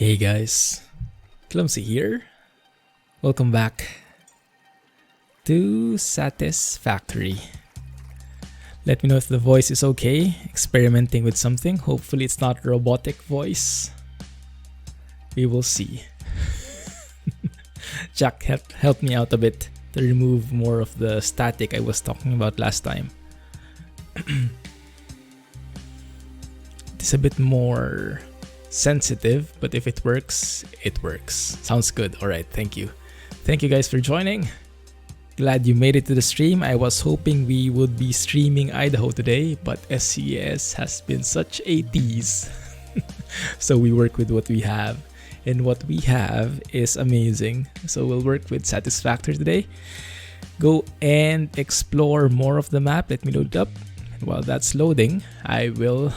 Hey guys, Clumsy here. Welcome back to Satisfactory. Let me know if the voice is okay. Experimenting with something. Hopefully it's not robotic voice. We will see. Jack helped me out a bit to remove more of the static I was talking about last time. It's a bit more sensitive, but if it works, it works. Sounds good. Alright, thank you. Thank you guys for joining. Glad you made it to the stream. I was hoping we would be streaming Idaho today, but SCS has been such a tease. So we work with what we have, and what we have is amazing. So we'll work with Satisfactory today. Go and explore more of the map. Let me load it up. And while that's loading, I will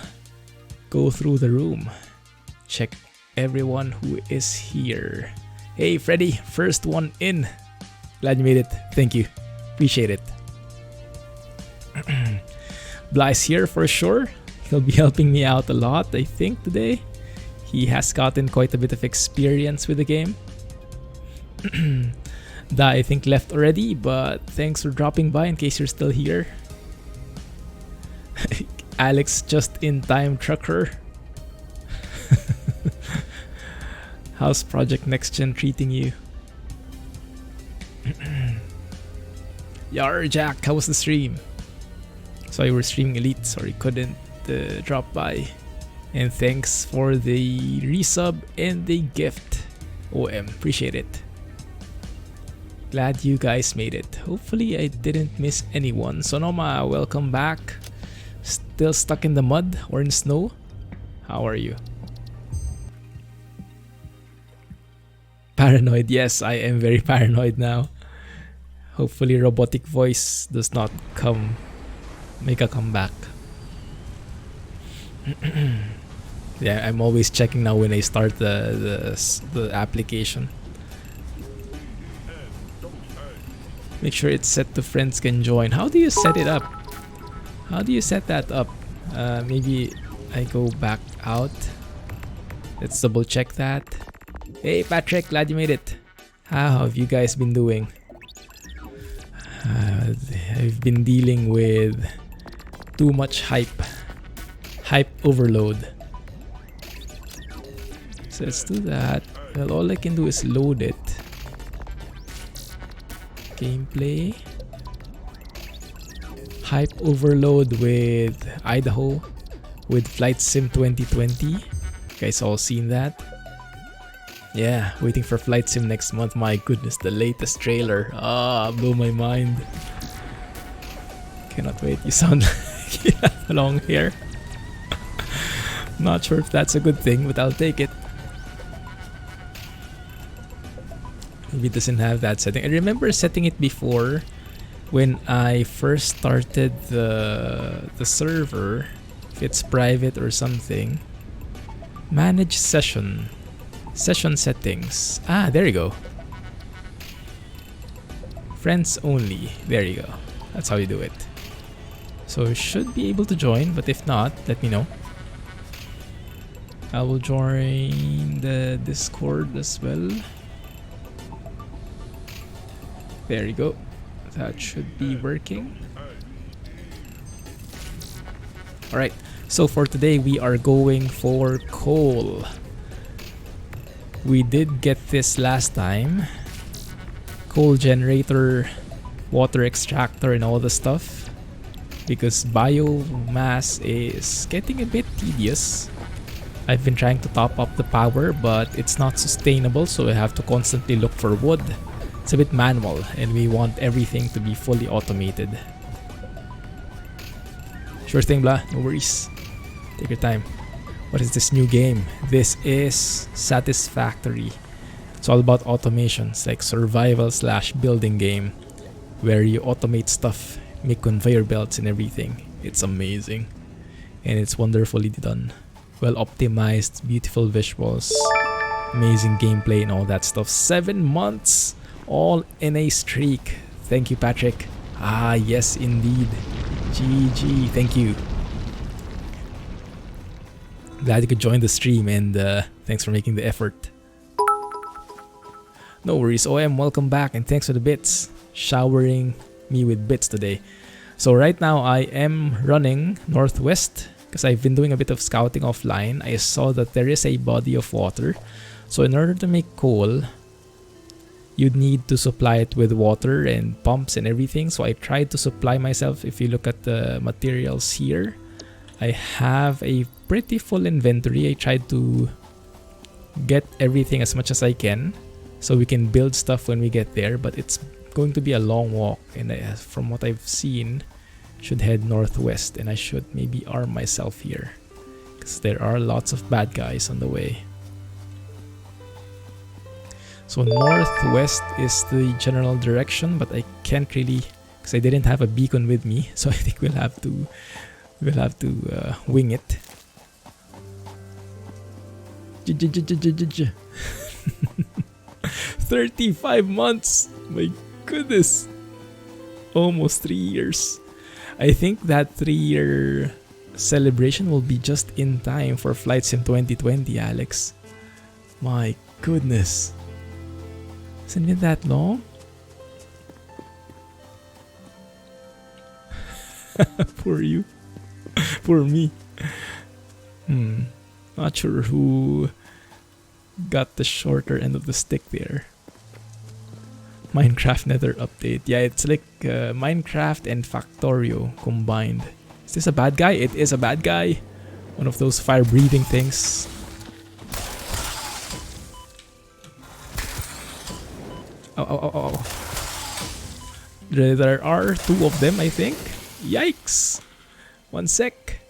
go through the room. Check everyone who is here. Hey Freddy, first one in. Glad you made it. Thank you. Appreciate it. Bly's here for sure. He'll be helping me out a lot, I think, today. He has gotten quite a bit of experience with the game. Da, I think, left already, but thanks for dropping by in case you're still here. Alex, just in time trucker. How's Project Next Gen treating you? Yar Jack, how was the stream? So you were streaming Elite, sorry couldn't drop by. And thanks for the resub and the gift. OM, appreciate it. Glad you guys made it. Hopefully I didn't miss anyone. Sonoma, welcome back. Still stuck in the mud or in snow? How are you? Paranoid, yes, I am very paranoid now. Hopefully robotic voice does not make a comeback. Yeah, I'm always checking now when I start the application. Make sure it's set to friends can join. How do you set it up? How do you set that up? Maybe I go back out. Let's double check that. Hey Patrick, glad you made it. How have you guys been doing? I've been dealing with too much hype overload. So let's do that. Well, all I can do is load it. Gameplay. Hype overload with Idaho with Flight Sim 2020. You guys all seen that? Yeah, waiting for Flight Sim next month. My goodness, the latest trailer. Blew my mind. Cannot wait. You sound like you have long hair. Not sure if that's a good thing, but I'll take it. Maybe it doesn't have that setting. I remember setting it before when I first started the server. If it's private or something. Manage session. Session settings. There you go. Friends only. There you go. That's how you do it. So should be able to join, but if not, let me know. I will join the Discord as well. There you go. That should be working. Alright, so for today we are going for coal. We did get this last time. Coal generator, water extractor and all the stuff. Because biomass is getting a bit tedious. I've been trying to top up the power, but it's not sustainable, so I have to constantly look for wood. It's a bit manual, and we want everything to be fully automated. Sure thing, blah, no worries. Take your time. What is this new game? This is Satisfactory. It's all about automation. It's like survival/building game where you automate stuff, make conveyor belts and everything. It's amazing. And it's wonderfully done. Well optimized, beautiful visuals, amazing gameplay and all that stuff. 7 months, all in a streak. Thank you, Patrick. Yes, indeed. GG, thank you. Glad you could join the stream, and thanks for making the effort. No worries, OM, welcome back, and thanks for the bits. Showering me with bits today. So right now I am running northwest because I've been doing a bit of scouting offline. I saw that there is a body of water. So in order to make coal, you'd need to supply it with water and pumps and everything. So I tried to supply myself. If you look at the materials here, I have a pretty full inventory. I tried to get everything as much as I can so we can build stuff when we get there, but it's going to be a long walk, and from what I've seen, should head northwest, and I should maybe arm myself here because there are lots of bad guys on the way. So northwest is the general direction, but I can't really, because I didn't have a beacon with me, so I think we'll have to wing it. 35 months, my goodness, almost 3 years. I think that 3-year celebration will be just in time for Flight Sim 2020, Alex. My goodness. Hasn't been that long? Poor you. Poor me. Not sure who got the shorter end of the stick there. Minecraft Nether update. Yeah, it's like Minecraft and Factorio combined. Is this a bad guy? It is a bad guy. One of those fire-breathing things. Oh. There are 2 of them, I think. Yikes. 1 sec.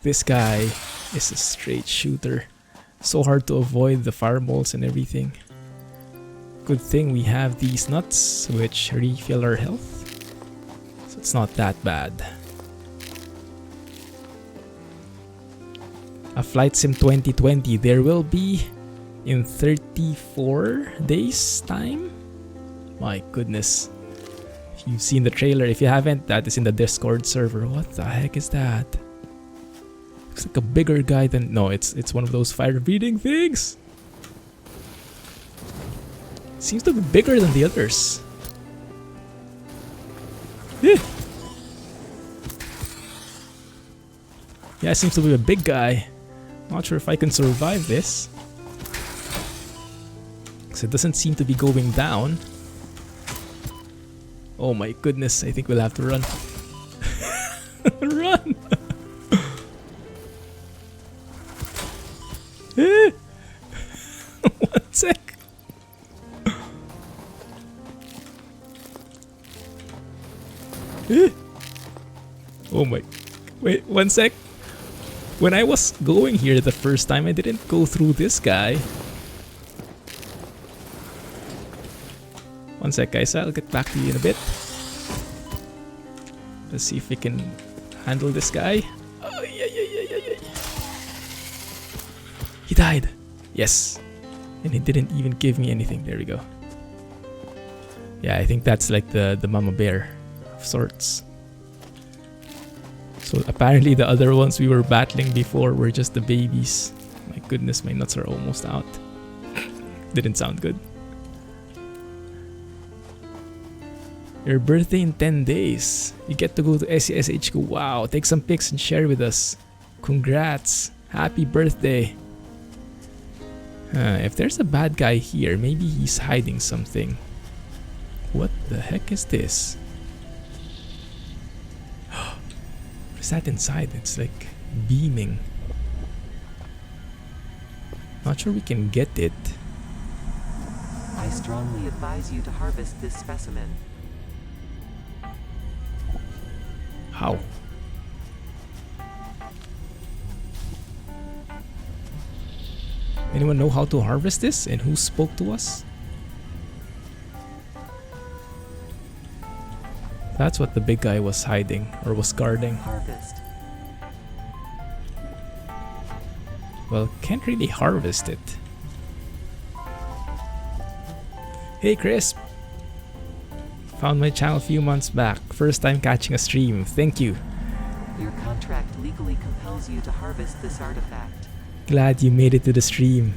This guy is a straight shooter. So hard to avoid the fireballs and everything. Good thing we have these nuts which refill our health. So it's not that bad. A Flight Sim 2020 there will be in 34 days time. My goodness. If you've seen the trailer, if you haven't, that is in the Discord server. What the heck is that? Looks like a bigger guy than... No, it's one of those fire-breathing things. Seems to be bigger than the others. Yeah, it seems to be a big guy. Not sure if I can survive this, because it doesn't seem to be going down. Oh my goodness, I think we'll have to run. Run! 1 sec. Oh my... Wait, 1 sec. When I was going here the first time, I didn't go through this guy. 1 sec, guys. I'll get back to you in a bit. Let's see if we can handle this guy. Oh, yeah. He died. Yes. And he didn't even give me anything. There we go. Yeah, I think that's like the mama bear of sorts. So apparently the other ones we were battling before were just the babies. My goodness, my nuts are almost out. Didn't sound good. Your birthday in 10 days. You get to go to SCSHQ. Wow, take some pics and share with us. Congrats. Happy birthday. If there's a bad guy here, maybe he's hiding something. What the heck is this? What is that inside? It's like beaming. Not sure we can get it. I strongly advise you to harvest this specimen. How? Anyone know how to harvest this and who spoke to us? That's what the big guy was hiding or was guarding. Harvest. Well, can't really harvest it. Hey Chris! Found my channel a few months back. First time catching a stream. Thank you. Your contract legally compels you to harvest this artifact. Glad you made it to the stream.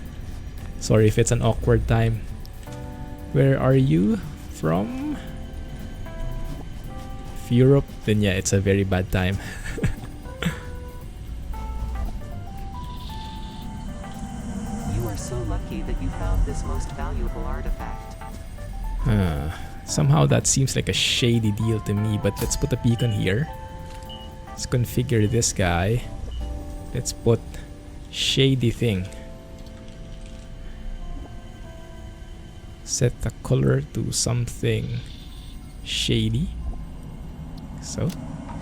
Sorry if it's an awkward time. Where are you from? If Europe, then yeah, it's a very bad time. You are so lucky that you found this most valuable artifact. Somehow that seems like a shady deal to me, but let's put a beacon here. Let's configure this guy. Let's put shady thing. Set the color to something shady. So,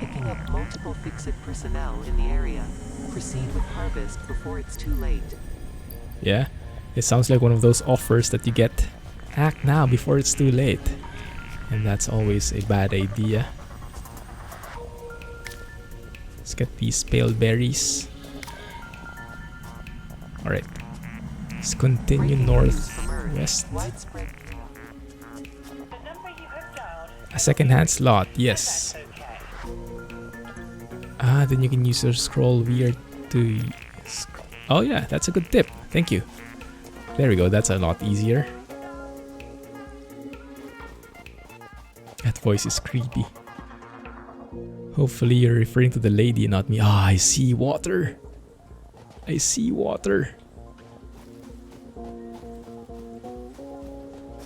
Picking up multiple fix-it personnel in the area. Proceed with harvest before it's too late. yeah, it sounds like one of those offers that you get. Act now before it's too late. And that's always a bad idea. Let's get these pale berries. Alright. Let's continue northwest. Widespread. A second-hand slot, yes. Then you can use your scroll wheel to... Oh yeah, that's a good tip. Thank you. There we go, that's a lot easier. That voice is creepy. Hopefully you're referring to the lady, not me. Ah, I see water. I see water.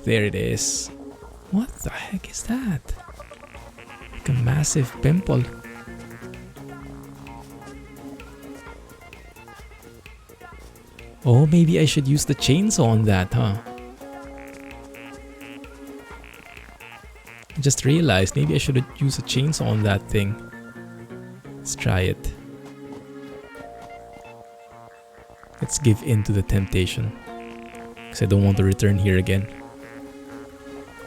There it is. What the heck is that? Like a massive pimple. Oh, maybe I should use the chainsaw on that, huh? I just realized maybe I should use a chainsaw on that thing. Let's try it. Let's give in to the temptation. Because I don't want to return here again.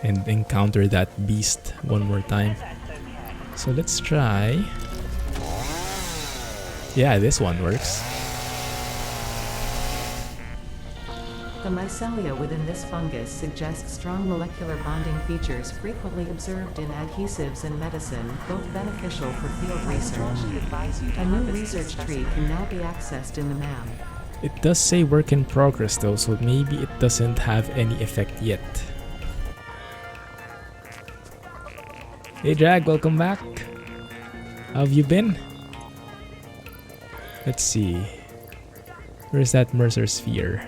And encounter that beast one more time. So let's try. Yeah, this one works. The mycelia within this fungus suggests strong molecular bonding features frequently observed in adhesives and medicine, both beneficial for field research. A new research tree can now be accessed in the map. It does say work in progress though, so maybe it doesn't have any effect yet. Hey Drag, welcome back. How have you been? Let's see. Where's that Mercer sphere?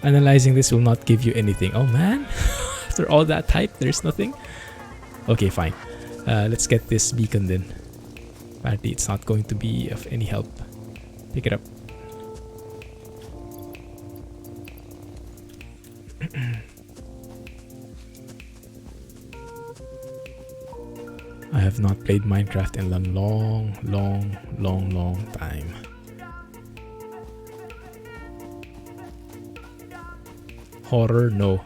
Analyzing this will not give you anything. Oh man, after all that hype, there's nothing? Okay, fine. Let's get this beacon then. Apparently it's not going to be of any help. Pick it up. I have not played Minecraft in a long time. Horror? No.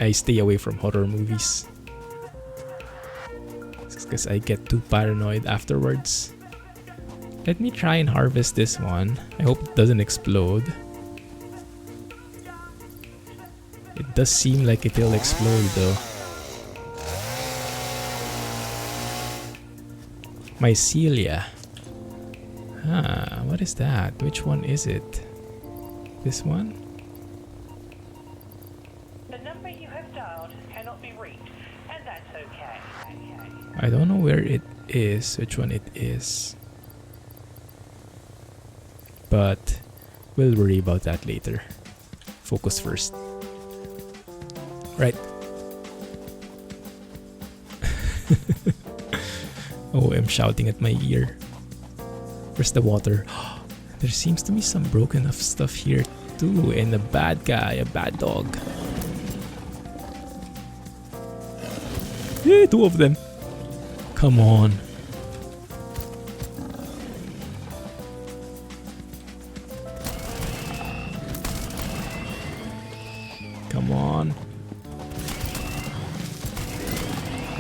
I stay away from horror movies. Because I get too paranoid afterwards. Let me try and harvest this one. I hope it doesn't explode. It does seem like it will explode though. Mycelia. What is that? Which one is it? This one? The number you have dialed cannot be reached, and that's okay. I don't know where it is, which one it is. But we'll worry about that later. Focus first. Right. Oh, I'm shouting at my ear. Where's the water? There seems to be some broken up stuff here too, and a bad guy, a bad dog. Yeah, two of them. Come on. Come on.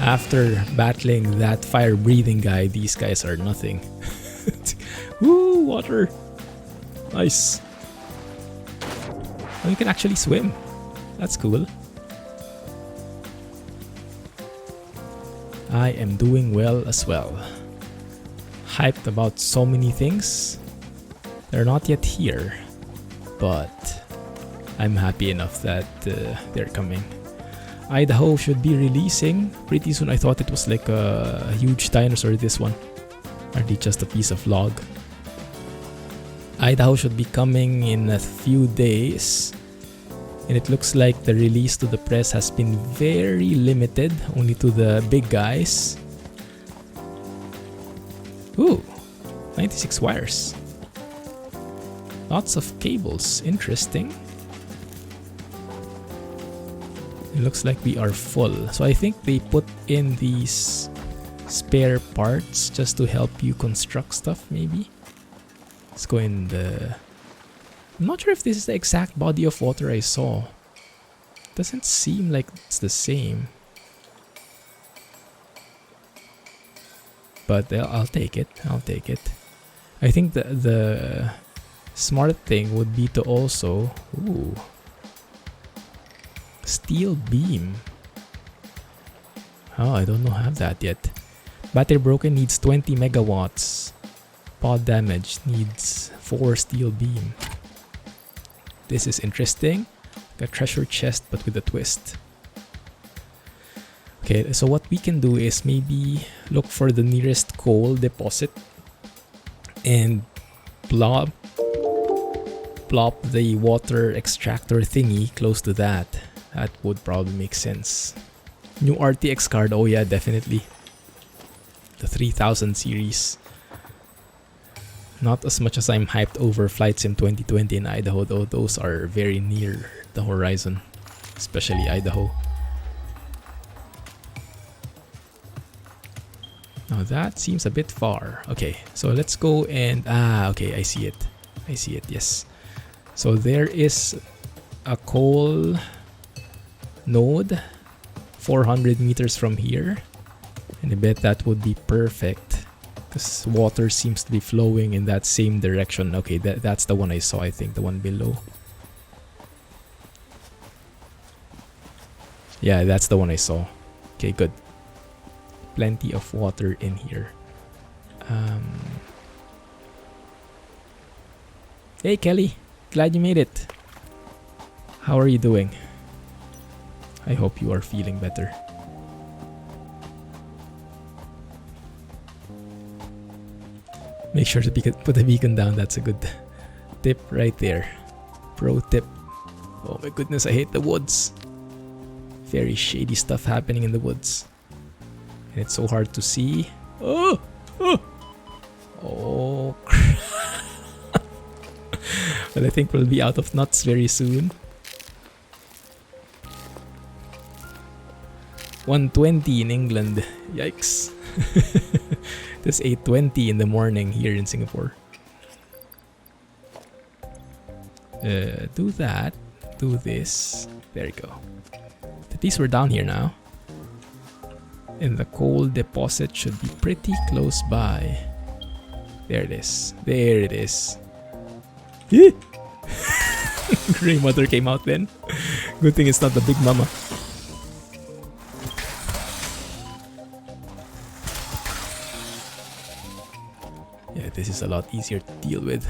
After battling that fire-breathing guy, these guys are nothing. Woo, water. Nice. Oh, you can actually swim. That's cool. I am doing well as well. Hyped about so many things. They're not yet here, but I'm happy enough that they're coming. Idaho should be releasing pretty soon. I thought it was like a huge dinosaur, this one. Aren't they just a piece of log? Idaho should be coming in a few days. And it looks like the release to the press has been very limited, only to the big guys. Ooh, 96 wires. Lots of cables, interesting. It looks like we are full. So I think they put in these spare parts just to help you construct stuff, maybe. Let's go in the... I'm not sure if this is the exact body of water I saw. Doesn't seem like it's the same. But I'll take it. I'll take it. I think the smart thing would be to also... Ooh. Steel beam. Oh, I don't know have that yet. Battery broken needs 20 megawatts. Pod damage needs 4 steel beam. This is interesting. A treasure chest but with a twist. Okay, so what we can do is maybe look for the nearest coal deposit and plop the water extractor thingy close to that. That would probably make sense. New RTX card, oh yeah, definitely. The 3000 series. Not as much as I'm hyped over Flight Sim 2020 in Idaho, though those are very near the horizon. Especially Idaho. Now that seems a bit far. Okay, so let's go and... okay, I see it. I see it, yes. So there is a coal node 400 meters from here. And I bet that would be perfect. Because water seems to be flowing in that same direction. Okay, that's the one I saw, I think. The one below. Yeah, that's the one I saw. Okay, good. Plenty of water in here. Hey, Kelly. Glad you made it. How are you doing? I hope you are feeling better. Make sure to put the beacon down. That's a good tip right there. Pro tip. Oh my goodness, I hate the woods. Very shady stuff happening in the woods. And it's so hard to see. Oh! Oh! Oh, crap. Well, I think we'll be out of nuts very soon. 1:20 in England. Yikes. It's 8:20 in the morning here in Singapore. Do that. Do this. There you go. At least we're down here now. And the coal deposit should be pretty close by. There it is. There it is. Grey mother came out then. Good thing it's not the big mama. Yeah, this is a lot easier to deal with.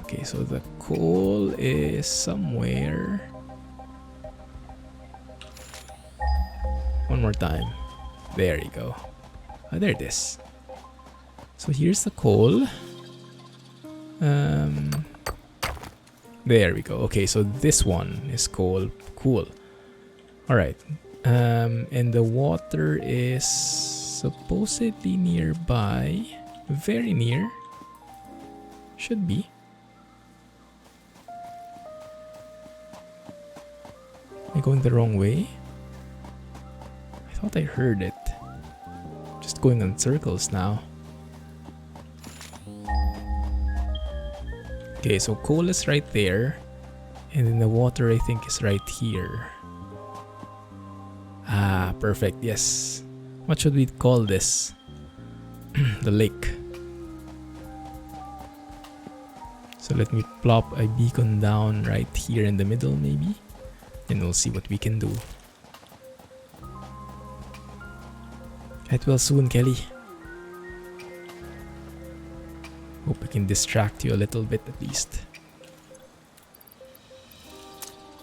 Okay, so the coal is somewhere. One more time. There you go. Oh, there it is. So here's the coal. There we go. Okay, so this one is coal. Cool. Alright. And the water is supposedly nearby. Very near. Should be. Am I going the wrong way? I thought I heard it. Just going in circles now. Okay, so coal is right there. And then the water I think is right here. Ah, perfect. Yes. What should we call this? The lake. So let me plop a beacon down right here in the middle maybe. And we'll see what we can do. Get well soon, Kelly. Hope we can distract you a little bit at least.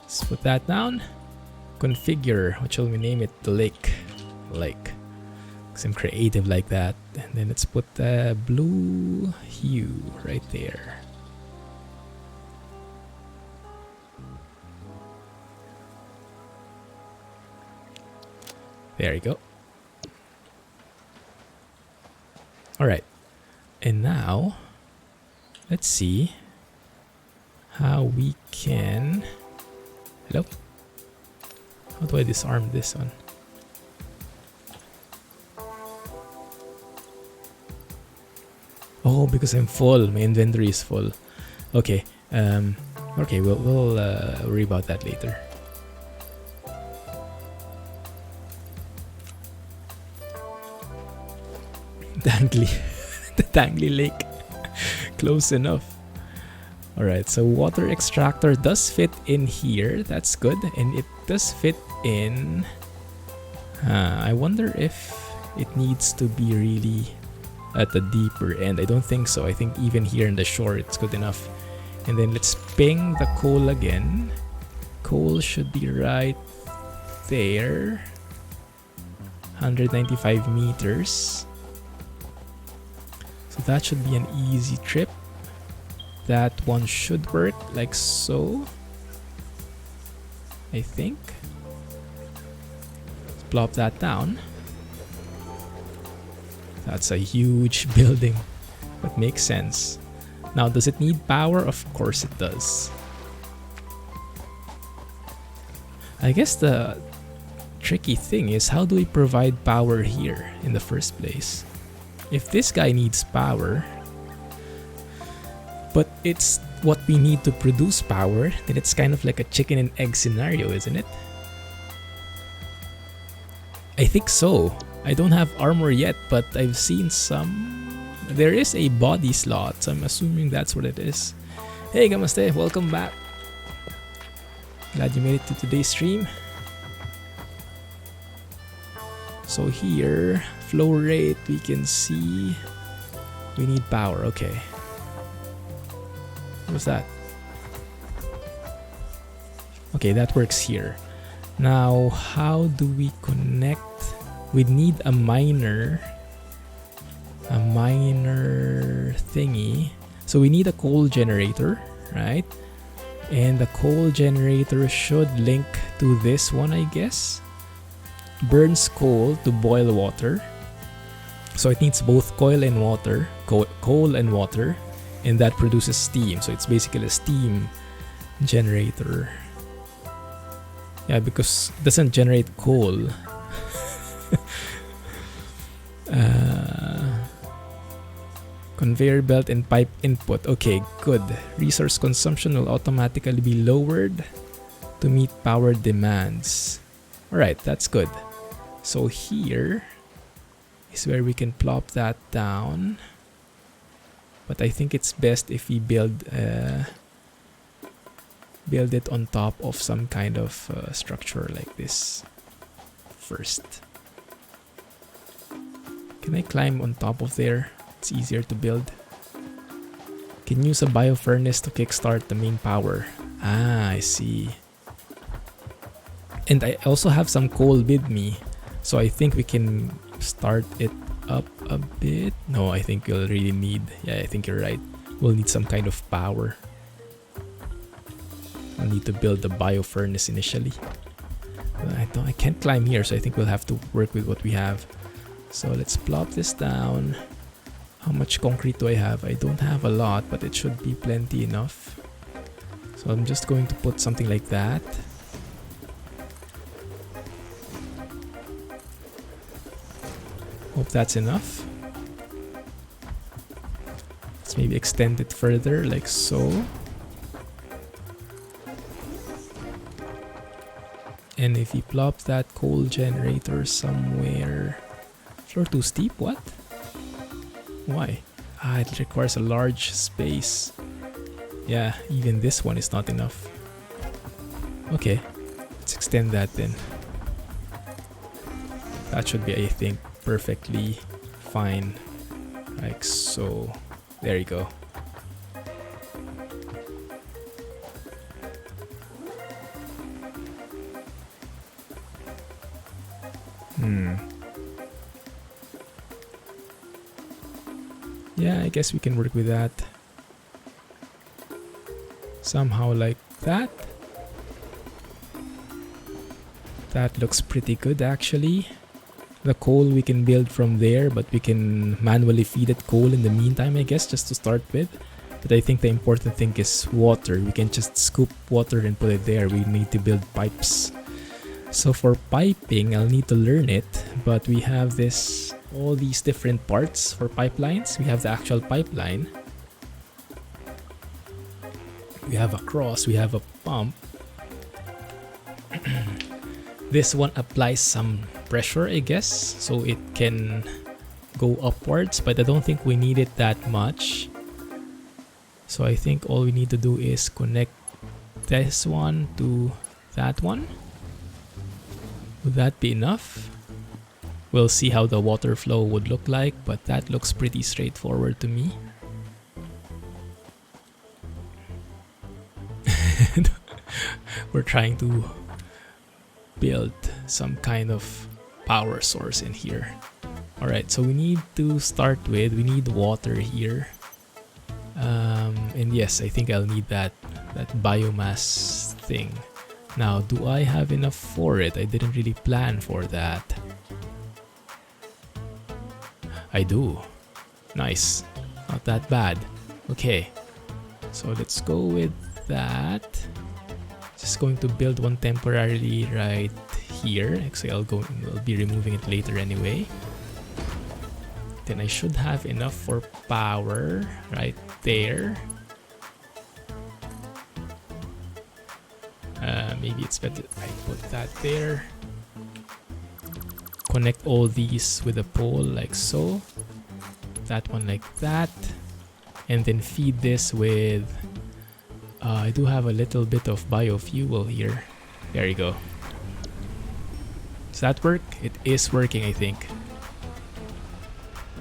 Let's put that down. Configure. What shall we name it? The lake. Lake. Some creative like that. And then let's put the blue hue right there. There you go. Alright. And now, let's see how we can... Hello? How do I disarm this one? Oh, because I'm full. My inventory is full. Okay. Okay, we'll worry about that later. Dangly. The Dangly Lake. Close enough. Alright, so water extractor does fit in here. That's good. And it does fit in... I wonder if it needs to be really at the deeper end. I don't think so. I think even here in the shore, it's good enough. And then let's ping the coal again. Coal should be right there. 195 meters. So that should be an easy trip. That one should work like so. I think. Let's plop that down. That's a huge building, but makes sense. Now, does it need power? Of course it does. I guess the tricky thing is, how do we provide power here in the first place? If this guy needs power, but it's what we need to produce power, then it's kind of like a chicken and egg scenario, isn't it? I think so. I don't have armor yet, but I've seen some... There is a body slot, so I'm assuming that's what it is. Hey, Namaste, welcome back. Glad you made it to today's stream. So here, flow rate, we can see we need power. Okay. What's that? Okay, that works here. Now, how do we connect? We need a miner thingy. So we need a coal generator, right? And the coal generator should link to this one, I guess. Burns coal to boil water. So it needs both coal and water, and that produces steam. So it's basically a steam generator. Yeah, because it doesn't generate coal. Conveyor belt and pipe input. Okay, good. Resource consumption will automatically be lowered to meet power demands. Alright, that's good. So here is where we can plop that down. But I think it's best if we build it on top of some kind of structure like this first. Can I climb on top of there? It's easier to build. Can use a biofurnace to kickstart the main power. Ah, I see. And I also have some coal with me, so I think we can start it up a bit. No, I think we'll really need... Yeah, I think you're right. We'll need some kind of power. I'll need to build the biofurnace initially. I can't climb here, so I think we'll have to work with what we have. So let's plop this down. How much concrete do I have? I don't have a lot, but it should be plenty enough. So I'm just going to put something like that. Hope that's enough. Let's maybe extend it further, like so. And if you plop that coal generator somewhere... Floor too steep? What? Why? Ah, it requires a large space. Yeah, even this one is not enough. Okay, let's extend that then. That should be, I think, perfectly fine. Like so. There you go. Yeah, I guess we can work with that. Somehow like that. That looks pretty good actually. The coal we can build from there, but we can manually feed it coal in the meantime, I guess, just to start with. But I think the important thing is water. We can just scoop water and put it there. We need to build pipes. So for piping, I'll need to learn it, but we have all these different parts for pipelines. We have the actual pipeline. We have a cross, we have a pump. This one applies some pressure, I guess, so it can go upwards, but I don't think we need it that much. So I think all we need to do is connect this one to that one. Would that be enough? We'll see how the water flow would look like, but that looks pretty straightforward to me. We're trying to build some kind of power source in here. Alright, so we need to start with, we need water here. And yes, I think I'll need that biomass thing. Now, do I have enough for it? I didn't really plan for that. I do. Nice. Not that bad. Okay. So let's go with that. Just going to build one temporarily right here. Actually, I'll be removing it later anyway. Then I should have enough for power right there. Maybe it's better I put that there. Connect all these with a pole like so. That one like that. And then feed this with... I do have a little bit of biofuel here. There you go. Does that work? It is working, I think.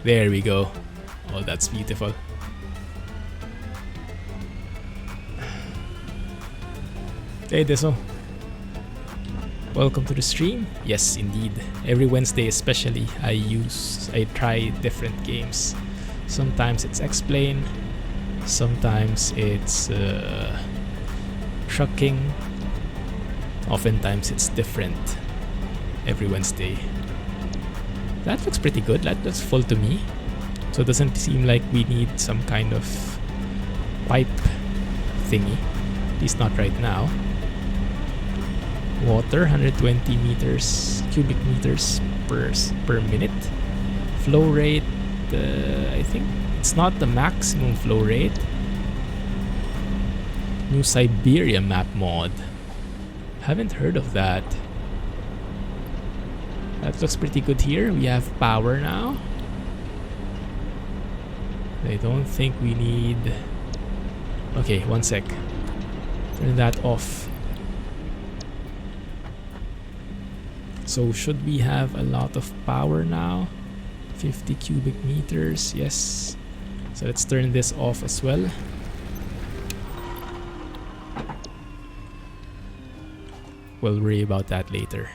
There we go. Oh, that's beautiful. Hey Deso. Welcome to the stream. Yes, indeed. Every Wednesday especially, I try different games. Sometimes it's Explain. Sometimes it's trucking. Oftentimes it's different. Every Wednesday. That looks pretty good. That looks full to me. So it doesn't seem like we need some kind of pipe thingy. At least not right now. Water, 120 cubic meters per minute. Flow rate, I think it's not the maximum flow rate. New Siberia map mod. Haven't heard of that. That looks pretty good here. We have power now. I don't think we need... Okay, one sec. Turn that off. So should we have a lot of power now? 50 cubic meters, yes. So let's turn this off as well. We'll worry about that later.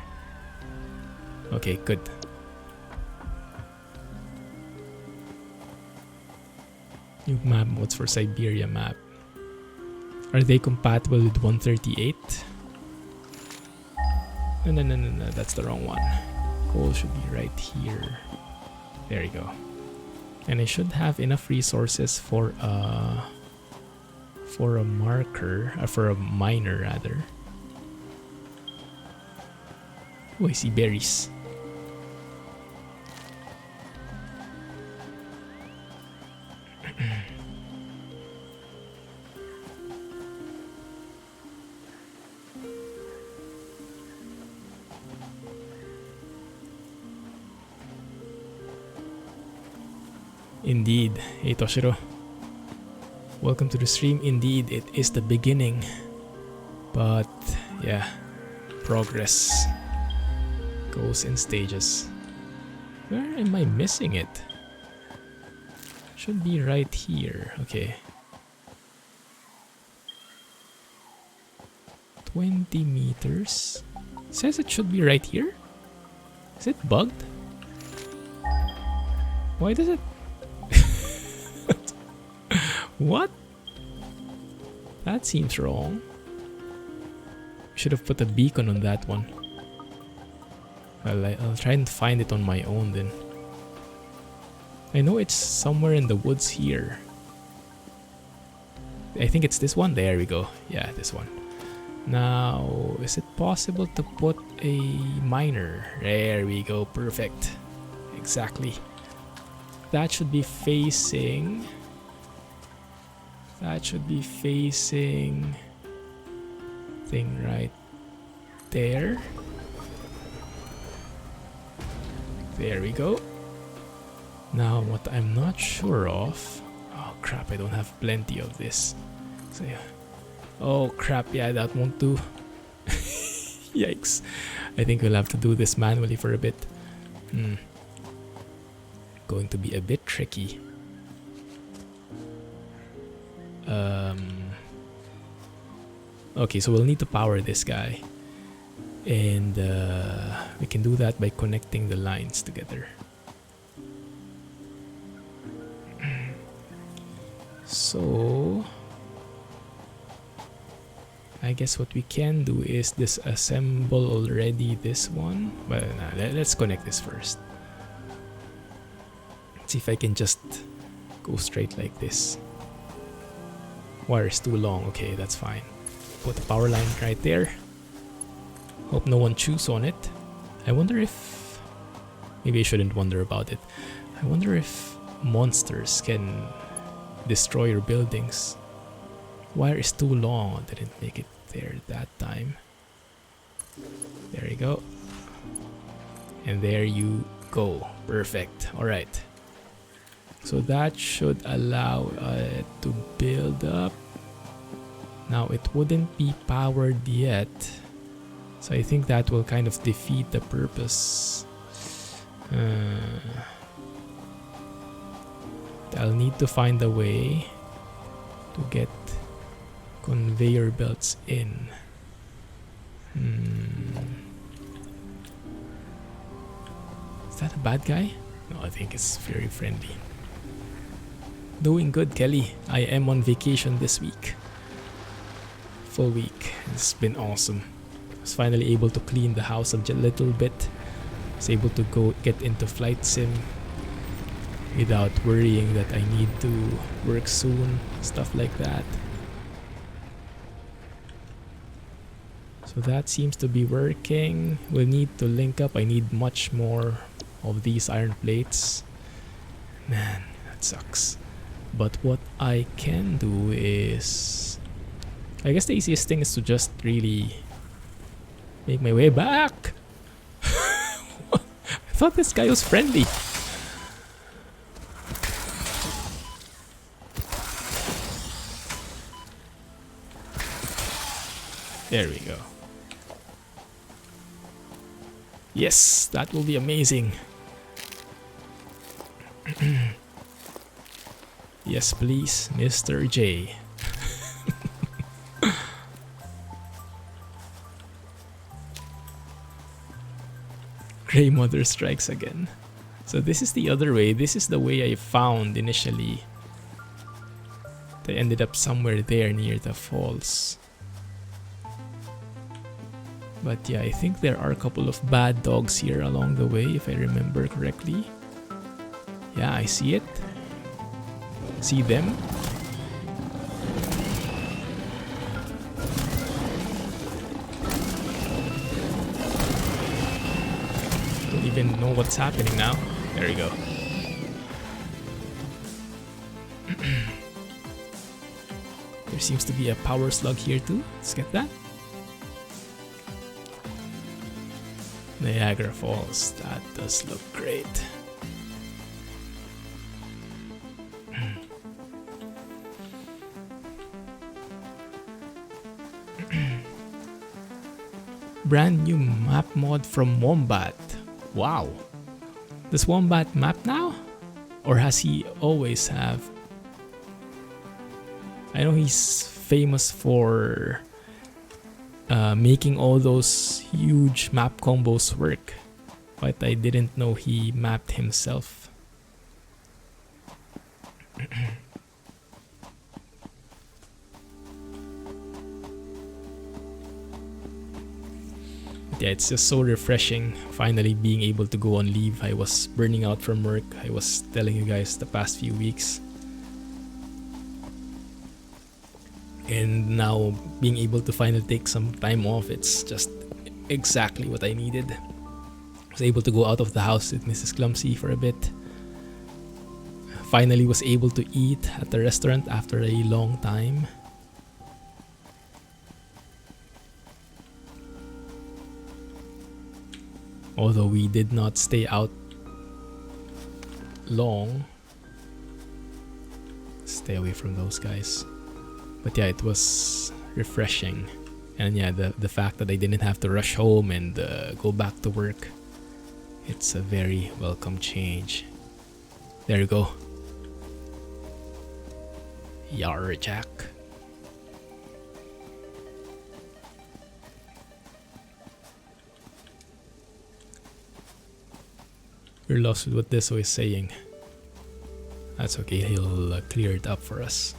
Okay, good. New map modes for Siberia map. Are they compatible with 138? No, that's the wrong one. Coal should be right here. There you go. And I should have enough resources for a marker, for a miner rather. Oh, I see berries. Indeed, hey Toshiro. Welcome to the stream. Indeed, it is the beginning. But yeah, progress goes in stages. Where am I missing it? Should be right here. Okay. 20 meters. Says it should be right here. Is it bugged? Why does it... What? That seems wrong. Should have put a beacon on that one. Well, I'll try and find it on my own then. I know it's somewhere in the woods here. I think it's this one. There we go. Yeah, this one. Now, is it possible to put a miner? There we go. Perfect. Exactly. That should be facing... That should be facing... Thing right there. There we go. Now, what I'm not sure of... Oh crap, I don't have plenty of this. So yeah. Oh crap, yeah, that won't do. Yikes. I think we'll have to do this manually for a bit. Going to be a bit tricky. Okay, so we'll need to power this guy. And we can do that by connecting the lines together. So I guess what we can do is disassemble already this one. Well, let's connect this first. See if I can just go straight like this. Wire is too long. Okay, that's fine. Put the power line right there. Hope no one chews on it. I wonder if... Maybe I shouldn't wonder about it. I wonder if monsters can destroy your buildings. Wire is too long. I didn't make it there that time. There you go. And there you go. Perfect. Alright. So that should allow it to build up. Now it wouldn't be powered yet. So I think that will kind of defeat the purpose. I'll need to find a way to get conveyor belts in. Is that a bad guy? No, I think it's very friendly. Doing good, Kelly. I am on vacation this week. Full week. It's been awesome. I was finally able to clean the house a little bit. I was able to go get into flight sim without worrying that I need to work soon, stuff like that. So that seems to be working. We'll need to link up. I need much more of these iron plates. Man, that sucks. But what I can do is... I guess the easiest thing is to just really make my way back. I thought this guy was friendly. There we go. Yes, that will be amazing. Yes, please, Mr. J. Grey Mother strikes again. So this is the other way. This is the way I found initially. They ended up somewhere there near the falls. But yeah, I think there are a couple of bad dogs here along the way, if I remember correctly. Yeah, I see it. See them? Don't even know what's happening now. There you go. There seems to be a power slug here too. Let's get that. Niagara Falls, that does look great. Brand new map mod from Wombat. Wow. Does Wombat map now? Or has he always have? I know he's famous for making all those huge map combos work, but I didn't know he mapped himself. Yeah, it's just so refreshing finally being able to go on leave. I was burning out from work. I was telling you guys the past few weeks. And now being able to finally take some time off, it's just exactly what I needed. I was able to go out of the house with Mrs. Clumsy for a bit. Finally was able to eat at the restaurant after a long time. Although we did not stay out long. Stay away from those guys. But yeah, it was refreshing. And yeah, the fact that I didn't have to rush home and go back to work. It's a very welcome change. There you go. Yar Jack. We're lost with what this is saying. That's okay, he'll clear it up for us.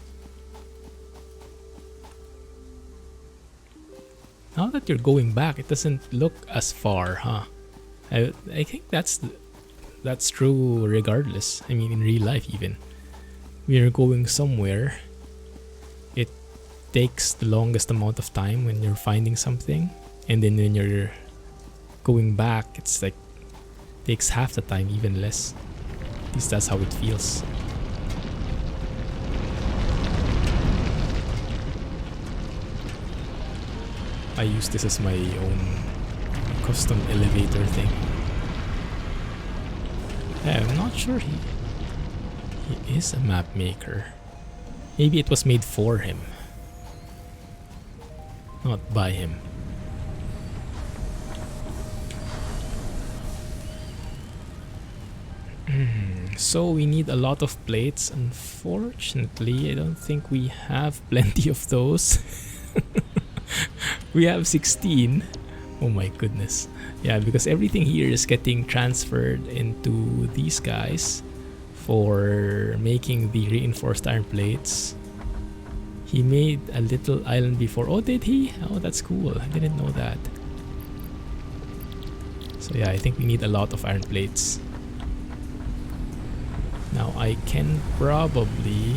Now that you're going back, it doesn't look as far, huh? I think that's true regardless. I mean, in real life even. When you're going somewhere, it takes the longest amount of time when you're finding something. And then when you're going back, it's like takes half the time, even less. At least that's how it feels. I use this as my own custom elevator thing. Yeah, I'm not sure he is a map maker. Maybe it was made for him, not by him. So we need a lot of plates. Unfortunately, I don't think we have plenty of those. We have 16. Oh my goodness. Yeah, because everything here is getting transferred into these guys for making the reinforced iron plates. He made a little island before. Oh, did he? Oh, that's cool. I didn't know that. So yeah, I think we need a lot of iron plates. Now I can probably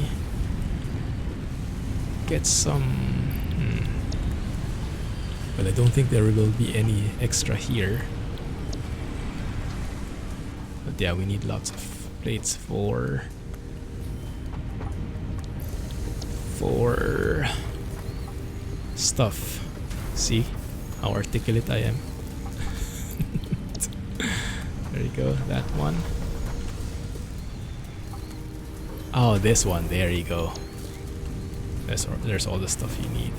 get some... But I don't think there will be any extra here. But yeah, we need lots of plates for stuff. See how articulate I am. There you go, that one. Oh, this one, there you go. There's all the stuff you need.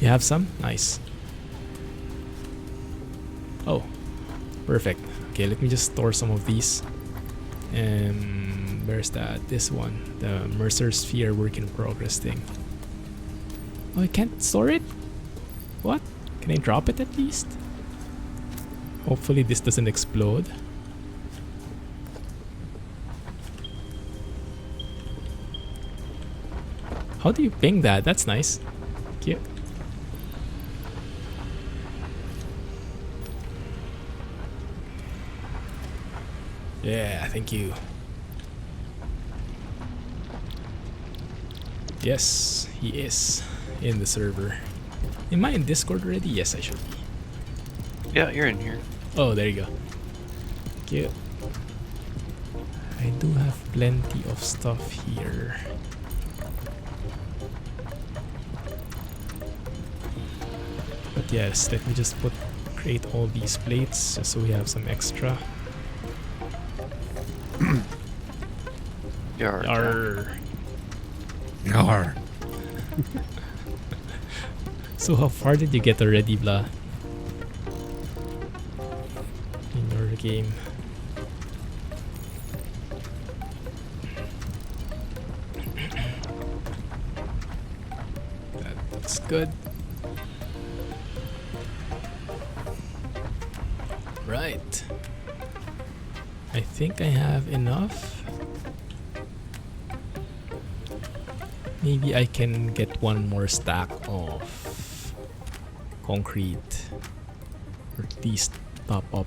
You have some? Nice. Oh, perfect. Okay, let me just store some of these. Where's that? This one, the Mercer Sphere work in progress thing. Oh, I can't store it? What? Can I drop it at least? Hopefully this doesn't explode. How do you ping that? That's nice. Cute. Yeah, thank you. Yes, he is in the server. Am I in Discord already? Yes, I should be. Yeah, you're in here. Oh, there you go. Cute. I do have plenty of stuff here. But yes, let me just create all these plates just so we have some extra. Yar. Arr. Yar. So how far did you get already, Blah? In your game? Looks good. Right. I think I have enough. Maybe I can get one more stack of concrete. Or at least top up.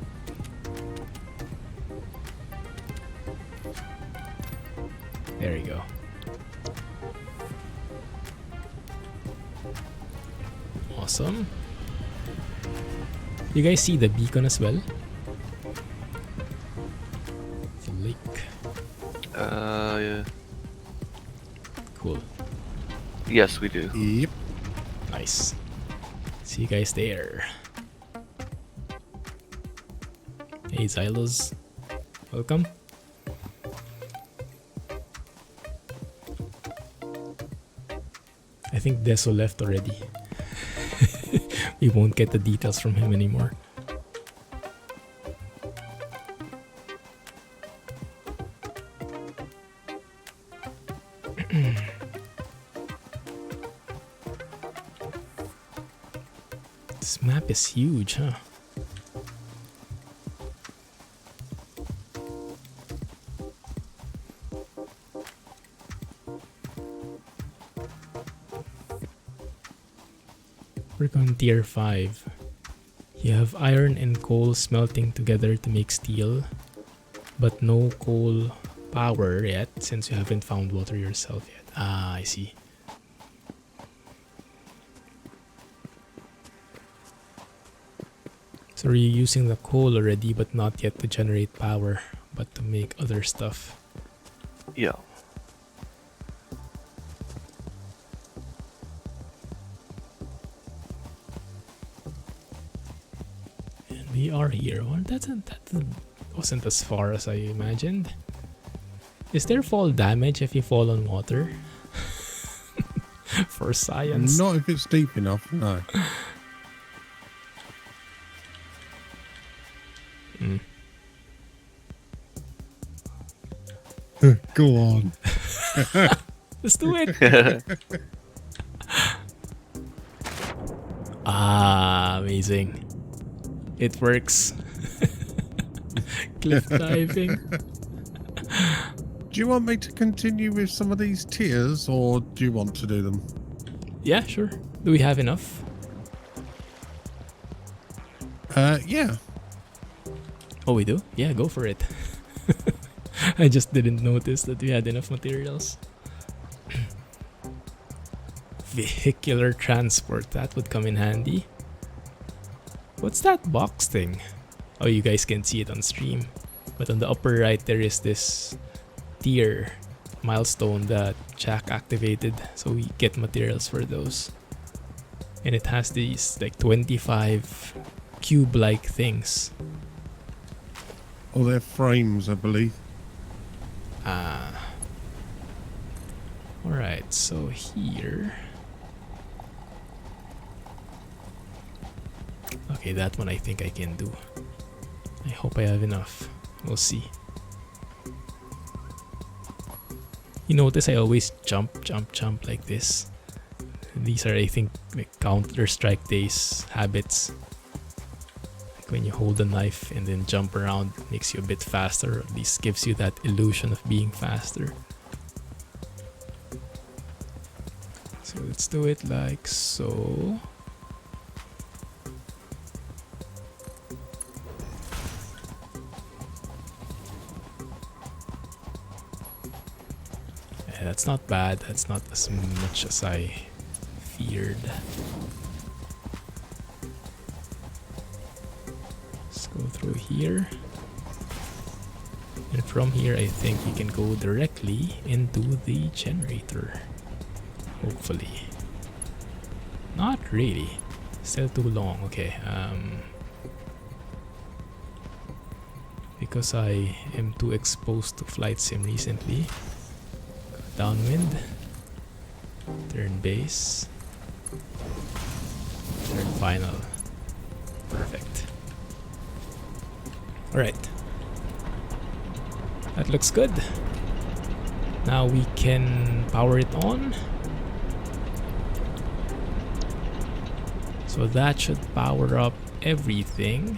There you go. Awesome. You guys see the beacon as well? It's a lake. Yeah. Cool. Yes, we do. Yep. Nice. See you guys there. Hey Xylos. Welcome. I think Deso left already. We won't get the details from him anymore. This map is huge, huh? We're on tier 5. You have iron and coal smelting together to make steel, but no coal power yet since you haven't found water yourself yet. Ah, I see. So you're using the coal already, but not yet to generate power, but to make other stuff. Yeah. And we are here. Well, that wasn't as far as I imagined. Is there fall damage if you fall on water? For science. Not if it's deep enough, no. Go on. Let's do it. Ah, amazing. It works. Cliff diving. Do you want me to continue with some of these tiers, or do you want to do them? Yeah, sure. Do we have enough? Yeah. Oh, we do? Yeah, go for it. I just didn't notice that we had enough materials. Vehicular transport, that would come in handy. What's that box thing? Oh, you guys can see it on stream. But on the upper right, there is this tier milestone that Jack activated. So we get materials for those. And it has these like 25 cube-like things. Oh, they're frames, I believe. Alright, so here. Okay, that one I think I can do. I hope I have enough. We'll see. You notice I always jump like this. These are, I think, like Counter-Strike days habits. Like when you hold the knife and then jump around, makes you a bit faster, or at least gives you that illusion of being faster. So let's do it like so. Yeah, that's not bad. That's not as much as I feared. Let's go through here. And from here, I think we can go directly into the generator. Hopefully. Not really. Still too long. Okay. Because I am too exposed to flight sim recently. Downwind. Turn base. Turn final. Perfect. Alright. That looks good. Now we can power it on. So that should power up everything,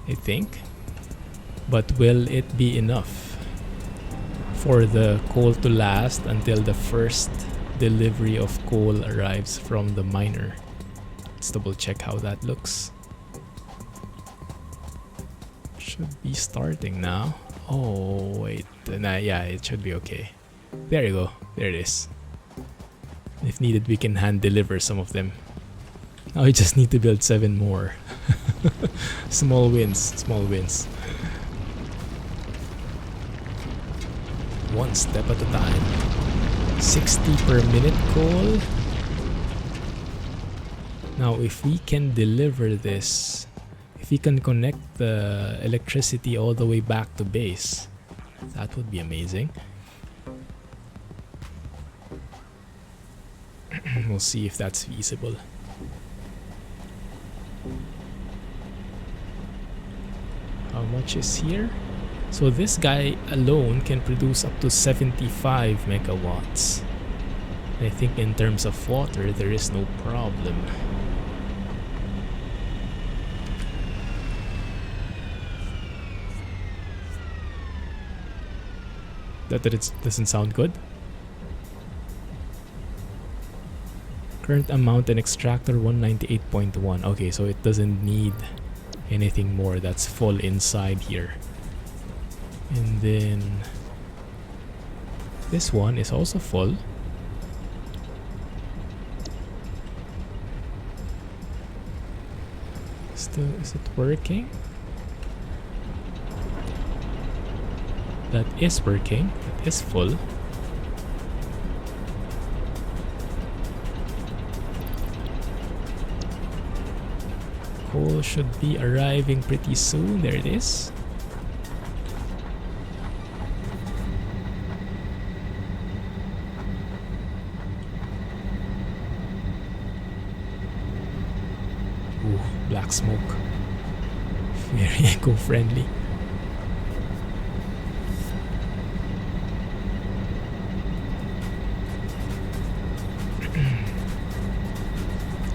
I think. But will it be enough for the coal to last until the first delivery of coal arrives from the miner? Let's double check how that looks. Should be starting now. Oh wait, yeah, it should be okay. There you go, there it is. If needed, we can hand deliver some of them. Now we just need to build 7 more. Small wins, small wins. One step at a time. 60 per minute coal. Now if we can deliver this, if we can connect the electricity all the way back to base, that would be amazing. We'll see if that's feasible. How much is here? So this guy alone can produce up to 75 megawatts. I think in terms of water, there is no problem. That doesn't sound good. Current amount in extractor 198.1. Okay, so it doesn't need anything more. That's full inside here. And then this one is also full. Still, is it working? That is working. That is full. Coal should be arriving pretty soon. There it is. Ooh, black smoke. Very eco-friendly.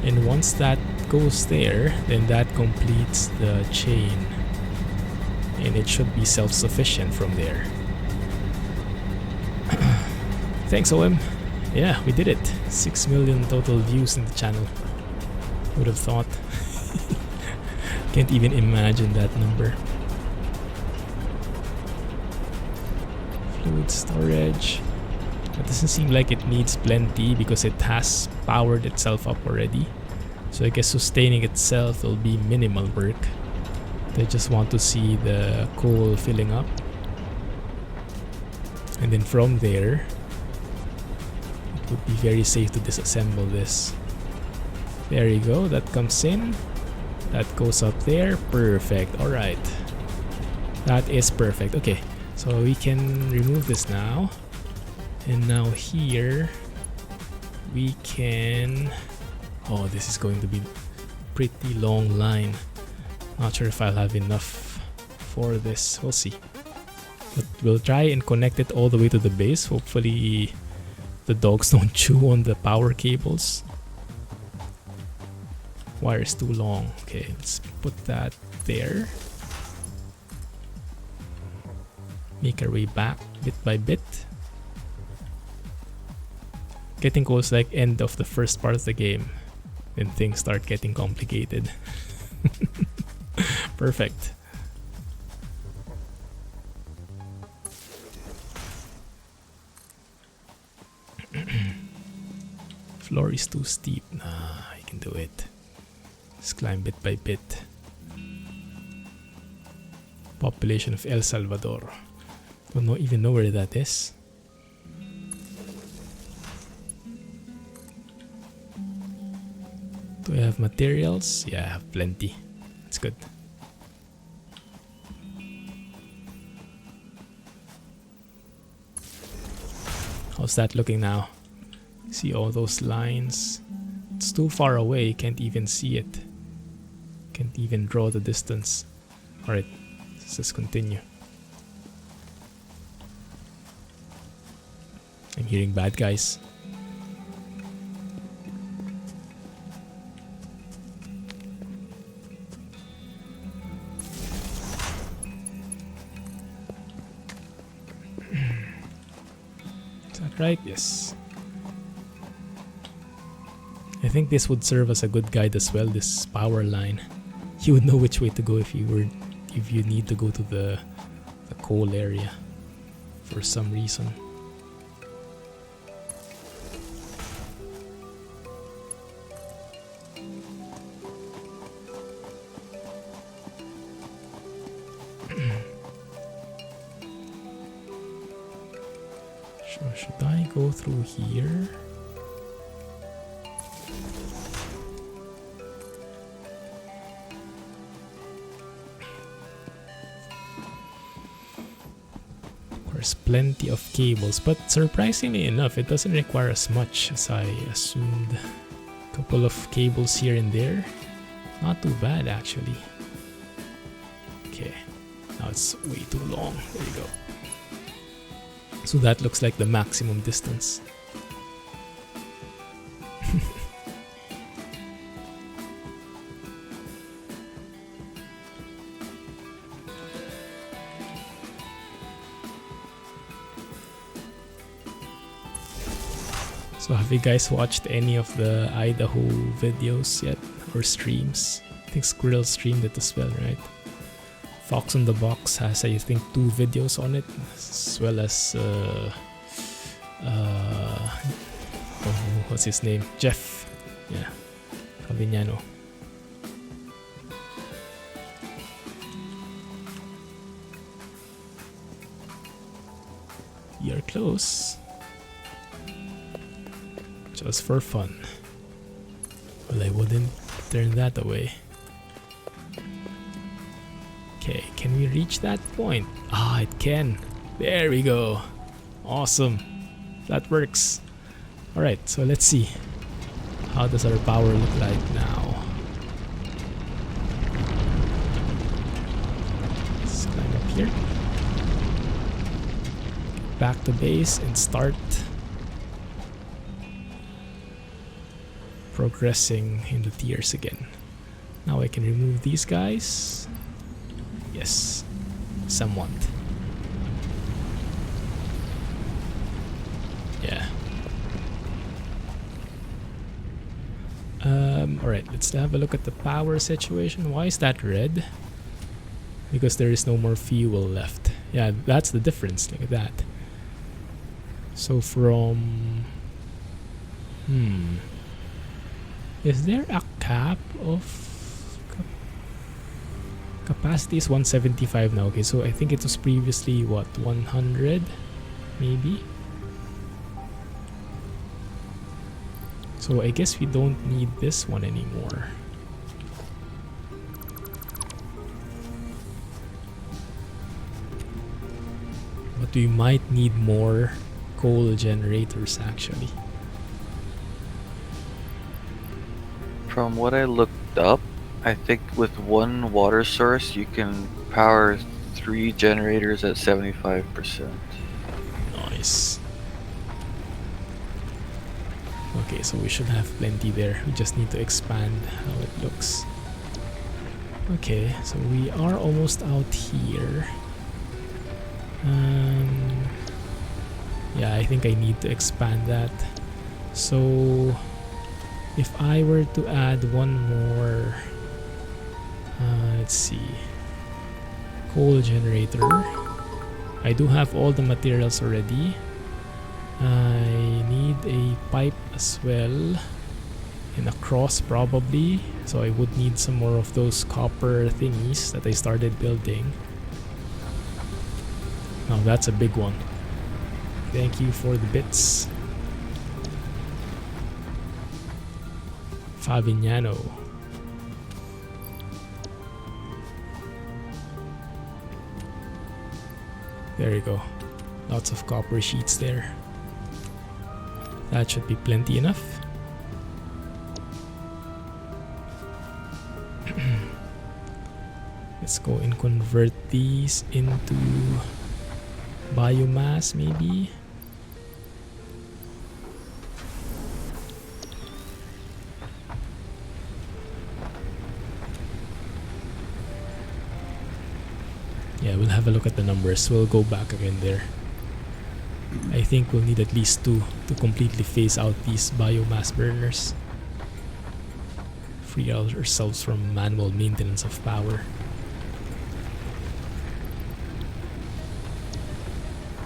And once that goes there, then that completes the chain, and it should be self-sufficient from there. Thanks, OM. Yeah, we did it. 6 million total views in the channel. Would have thought. Can't even imagine that number. Fluid storage. It doesn't seem like it needs plenty because it has powered itself up already. So I guess sustaining itself will be minimal work. I just want to see the coal filling up. And then from there, it would be very safe to disassemble this. There you go, that comes in. That goes up there. Perfect, alright. That is perfect. Okay, so we can remove this now. And now here, we can... Oh, this is going to be pretty long line. Not sure if I'll have enough for this. We'll see. But we'll try and connect it all the way to the base. Hopefully the dogs don't chew on the power cables. Wire is too long. Okay, let's put that there. Make our way back bit by bit. Getting close, like end of the first part of the game. Then things start getting complicated. Perfect. Floor is too steep. Nah, I can do it. Just climb bit by bit. Population of El Salvador. Don't even know where that is. Do I have materials? Yeah, I have plenty. It's good. How's that looking now? See all those lines? It's too far away, can't even see it. Can't even draw the distance. Alright, let's just continue. I'm hearing bad guys. that right? Yes. I think this would serve as a good guide as well, this power line. You would know which way to go if you need to go to the coal area for some reason. So should I go through here? There's plenty of cables, but surprisingly enough, it doesn't require as much as I assumed. Couple of cables here and there. Not too bad actually. Okay, now it's way too long. There you go. So that looks like the maximum distance. So have you guys watched any of the Idaho videos yet? Or streams? I think Squirrel streamed it as well, right? Fox on the Box has, I think, 2 videos on it, as well as what's his name? Jeff. Yeah. Fabignano. You're close. Just for fun. Well, I wouldn't turn that away. Okay, can we reach that point? Ah, it can. There we go. Awesome. That works. Alright, so let's see. How does our power look like now? Let's climb up here. Back to base and start progressing in the tiers again. Now I can remove these guys. Yes, somewhat. Yeah. Alright, let's have a look at the power situation. Why is that red? Because there is no more fuel left. Yeah, that's the difference. Look at that. So from... Is there a cap of... Capacity is 175 now. Okay, so I think it was previously what, 100 maybe? So I guess we don't need this one anymore. But we might need more coal generators actually. From what I looked up, I think with one water source you can power 3 generators at 75%. Nice. Okay, so we should have plenty there. We just need to expand how it looks. Okay, so we are almost out here. Yeah, I think I need to expand that. So if I were to add one more, let's see, coal generator. I do have all the materials already. I need a pipe as well, and a cross probably, so I would need some more of those copper thingies that I started building. Now that's a big one. Thank you for the bits, Fabignano. There you go. Lots of copper sheets there. That should be plenty enough. Let's go and convert these into biomass maybe. Yeah, we'll have a look at the numbers. We'll go back again there. I think we'll need at least 2 to completely phase out these biomass burners. Free ourselves from manual maintenance of power.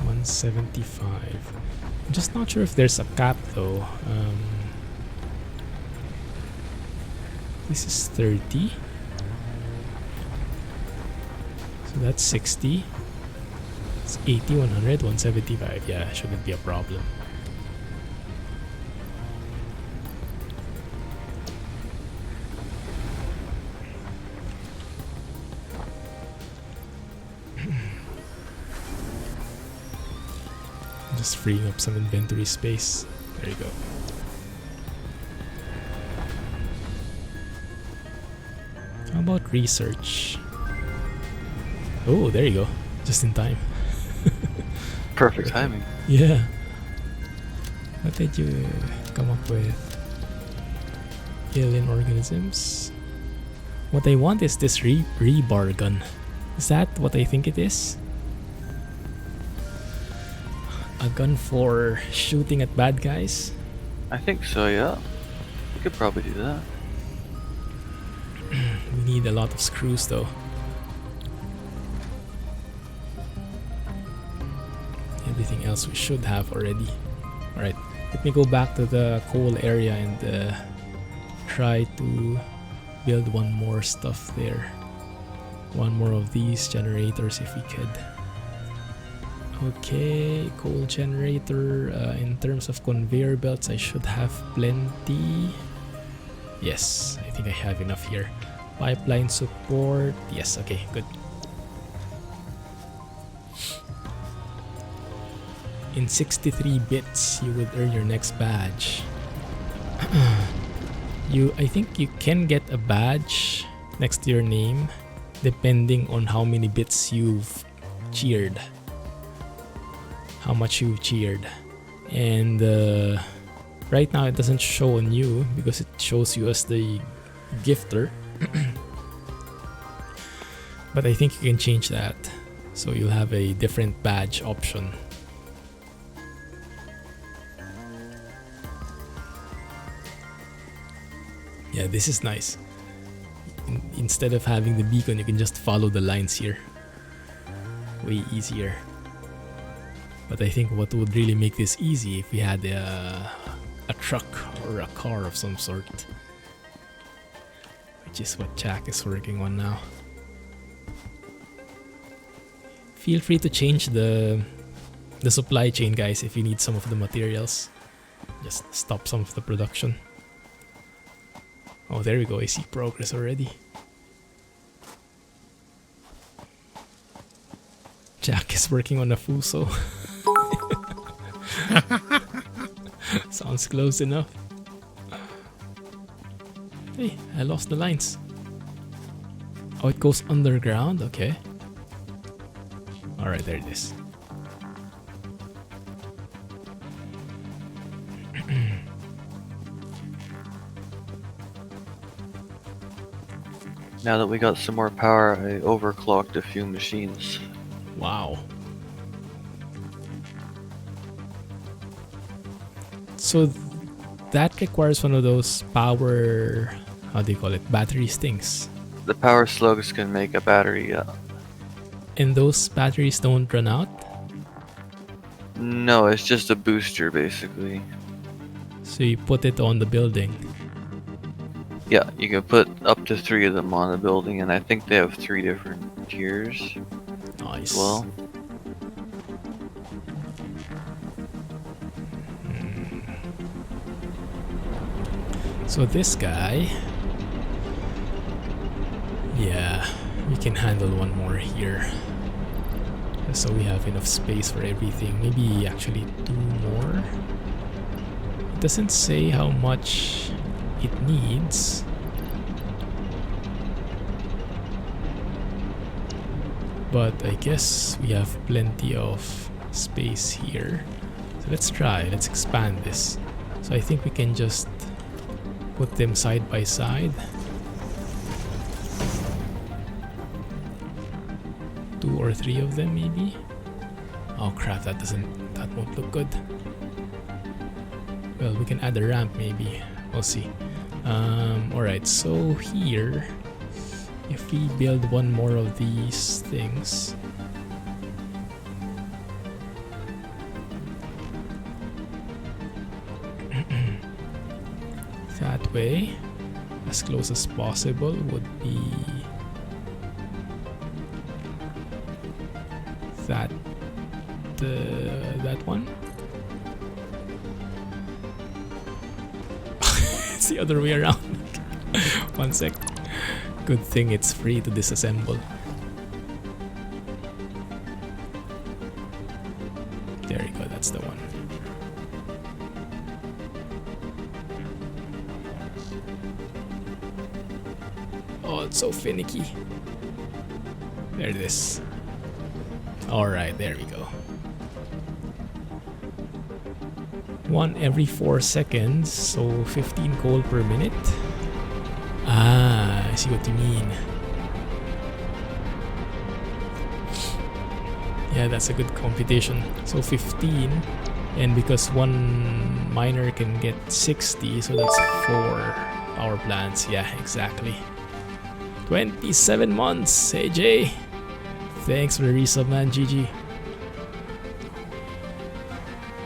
175. I'm just not sure if there's a cap though. This is 30. So that's 60. It's 80, 100, 175. Yeah, shouldn't be a problem. Just freeing up some inventory space. There you go. How about research? Oh, there you go. Just in time. Perfect timing. Yeah. What did you come up with? Alien organisms. What I want is this rebar gun. Is that what I think it is? A gun for shooting at bad guys? I think so, yeah. We could probably do that. We need a lot of screws though. Everything else we should have already. Alright, let me go back to the coal area and try to build one more stuff there. One more of these generators if we could. Okay, coal generator. In terms of conveyor belts, I should have plenty. Yes, I think I have enough here. Pipeline support. Yes, okay, good. In 63 bits, you would earn your next badge. I think you can get a badge next to your name depending on how many bits you've cheered. How much you've cheered. And right now it doesn't show on you because it shows you as the gifter. But I think you can change that. So you'll have a different badge option. Yeah, this is nice. Instead of having the beacon, you can just follow the lines here. Way easier. But I think what would really make this easy if we had a truck or a car of some sort. Which is what Jack is working on now. Feel free to change the supply chain, guys, if you need some of the materials. Just stop some of the production. Oh, there we go. I see progress already. Jack is working on a fuso. Sounds close enough. Hey, I lost the lines. Oh, it goes underground? Okay. Alright, there it is. Now that we got some more power, I overclocked a few machines. Wow. So that requires one of those power, how do you call it, batteries things. The power slugs can make a battery, yeah. And those batteries don't run out? No, it's just a booster basically. So you put it on the building. Yeah, you can put up to 3 of them on the building, and I think they have 3 different tiers. Nice. As well. So this guy, yeah, we can handle one more here. So we have enough space for everything. Maybe actually 2 more. It doesn't say how much it needs. But I guess we have plenty of space here. So let's try, let's expand this. So I think we can just put them side by side. 2 or 3 of them maybe. Oh crap, that won't look good. Well, we can add a ramp maybe. We'll see. Alright, so here, if we build one more of these things, that way, as close as possible would be that one. It's the other way around. One sec. Good thing it's free to disassemble. There you go, that's the one. Oh, it's so finicky. There it is. Alright, there we go. 1 every 4 seconds, so 15 coal per minute. Ah, I see what you mean. Yeah, that's a good computation. So 15, and because one miner can get 60, so that's 4 power plants. Yeah, exactly. 27 months, hey Jay. Thanks for the resub, man. GG.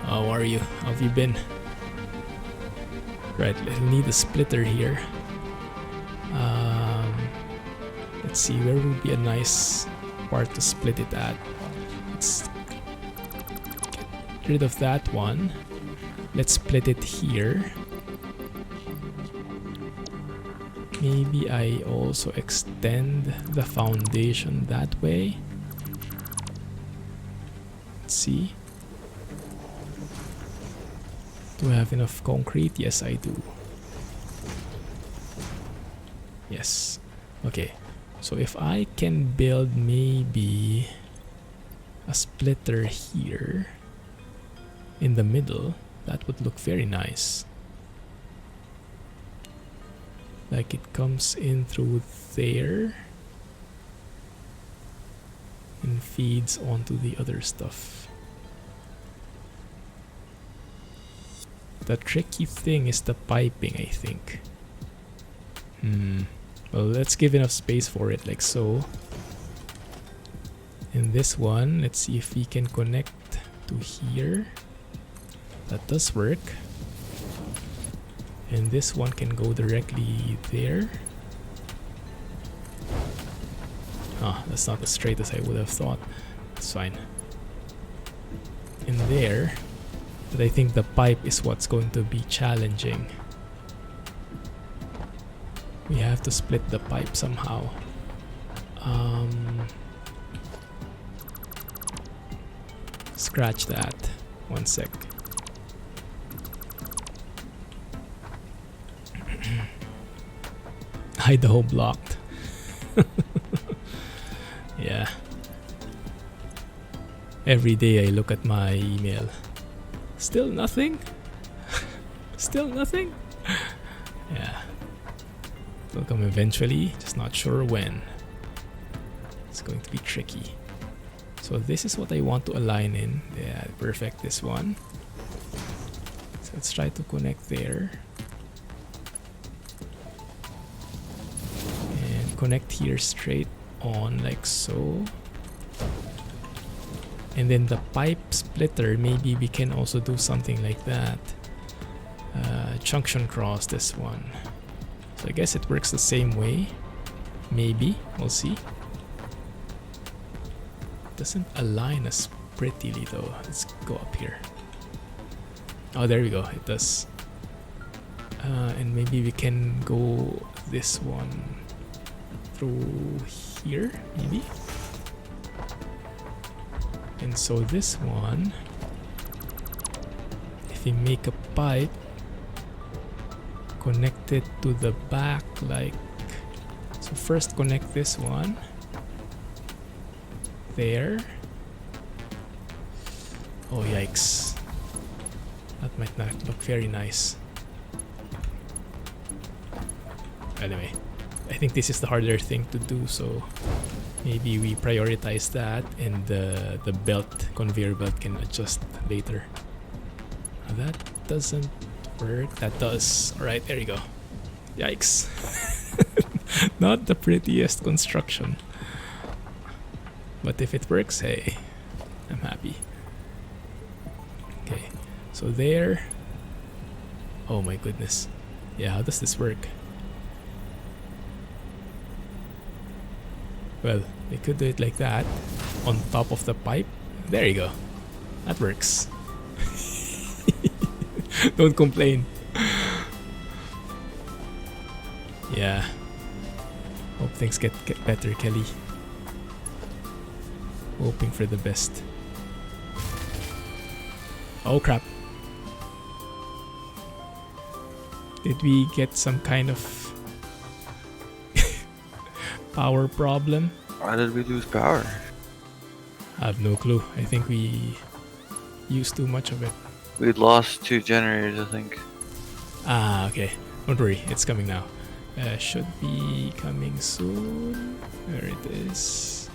How are you? How have you been? Right, I need a splitter here. Let's see, where would be a nice part to split it at? Let's get rid of that one. Let's split it here. Maybe I also extend the foundation that way. Let's see. Do I have enough concrete? Yes, I do. Yes. Okay. So if I can build maybe a splitter here in the middle, that would look very nice. Like it comes in through there and feeds onto the other stuff. The tricky thing is the piping, I think. Well, let's give enough space for it, like so. And this one, let's see if we can connect to here. That does work. And this one can go directly there. Ah, that's not as straight as I would have thought. It's fine. In there. But I think the pipe is what's going to be challenging. We have to split the pipe somehow. Scratch that. One sec. Idaho blocked. Yeah. Every day I look at my email. Still nothing? Still nothing? Yeah. It'll come eventually, just not sure when. It's going to be tricky. So this is what I want to align in. Yeah, perfect, this one. So let's try to connect there. And connect here straight on like so. And then the pipe splitter, maybe we can also do something like that. Junction cross this one. So I guess it works the same way. Maybe, we'll see. Doesn't align as prettily though. Let's go up here. Oh, there we go, it does. And maybe we can go this one through here, maybe. And so this one, if we make a pipe, connect it to the back like so. First connect this one there. Oh yikes, that might not look very nice. Anyway, I think this is the harder thing to do, so Maybe we prioritize that, and the belt, conveyor belt, can adjust later. That doesn't work. That does. Alright, there you go. Yikes. Not the prettiest construction. But if it works, hey, I'm happy. Okay, so there. Oh my goodness. Yeah, how does this work? Well, they could do it like that, on top of the pipe. There you go. That works. Don't complain. Yeah. Hope things get better, Kelly. Hoping for the best. Oh crap. Did we get some kind of power problem? Why did we lose power? I have no clue. I think we used too much of it. We lost 2 generators, I think. Ah, okay. Don't worry, it's coming now. Should be coming soon. There it is.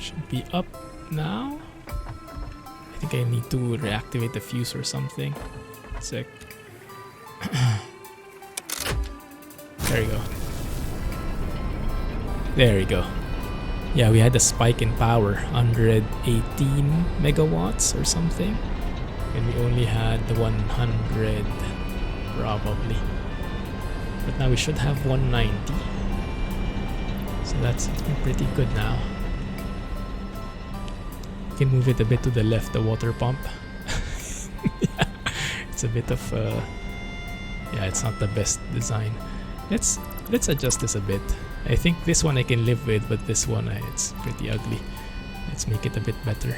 Should be up now. I think I need to reactivate the fuse or something. Sec. There you go. There we go. Yeah, we had a spike in power, 118 megawatts or something. And we only had the 100 probably. But now we should have 190. So that's pretty good now. We can move it a bit to the left, the water pump. Yeah, it's a bit of yeah, it's not the best design. Let's adjust this a bit. I think this one I can live with, but this one it's pretty ugly. Let's make it a bit better.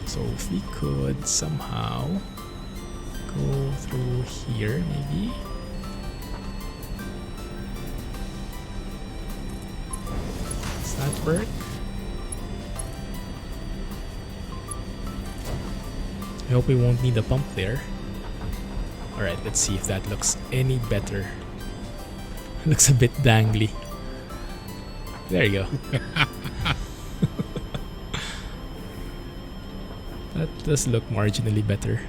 So if we could somehow go through here, maybe. Does that work? I hope we won't need a pump there. Alright, let's see if that looks any better. Looks a bit dangly. There you go. That does look marginally better.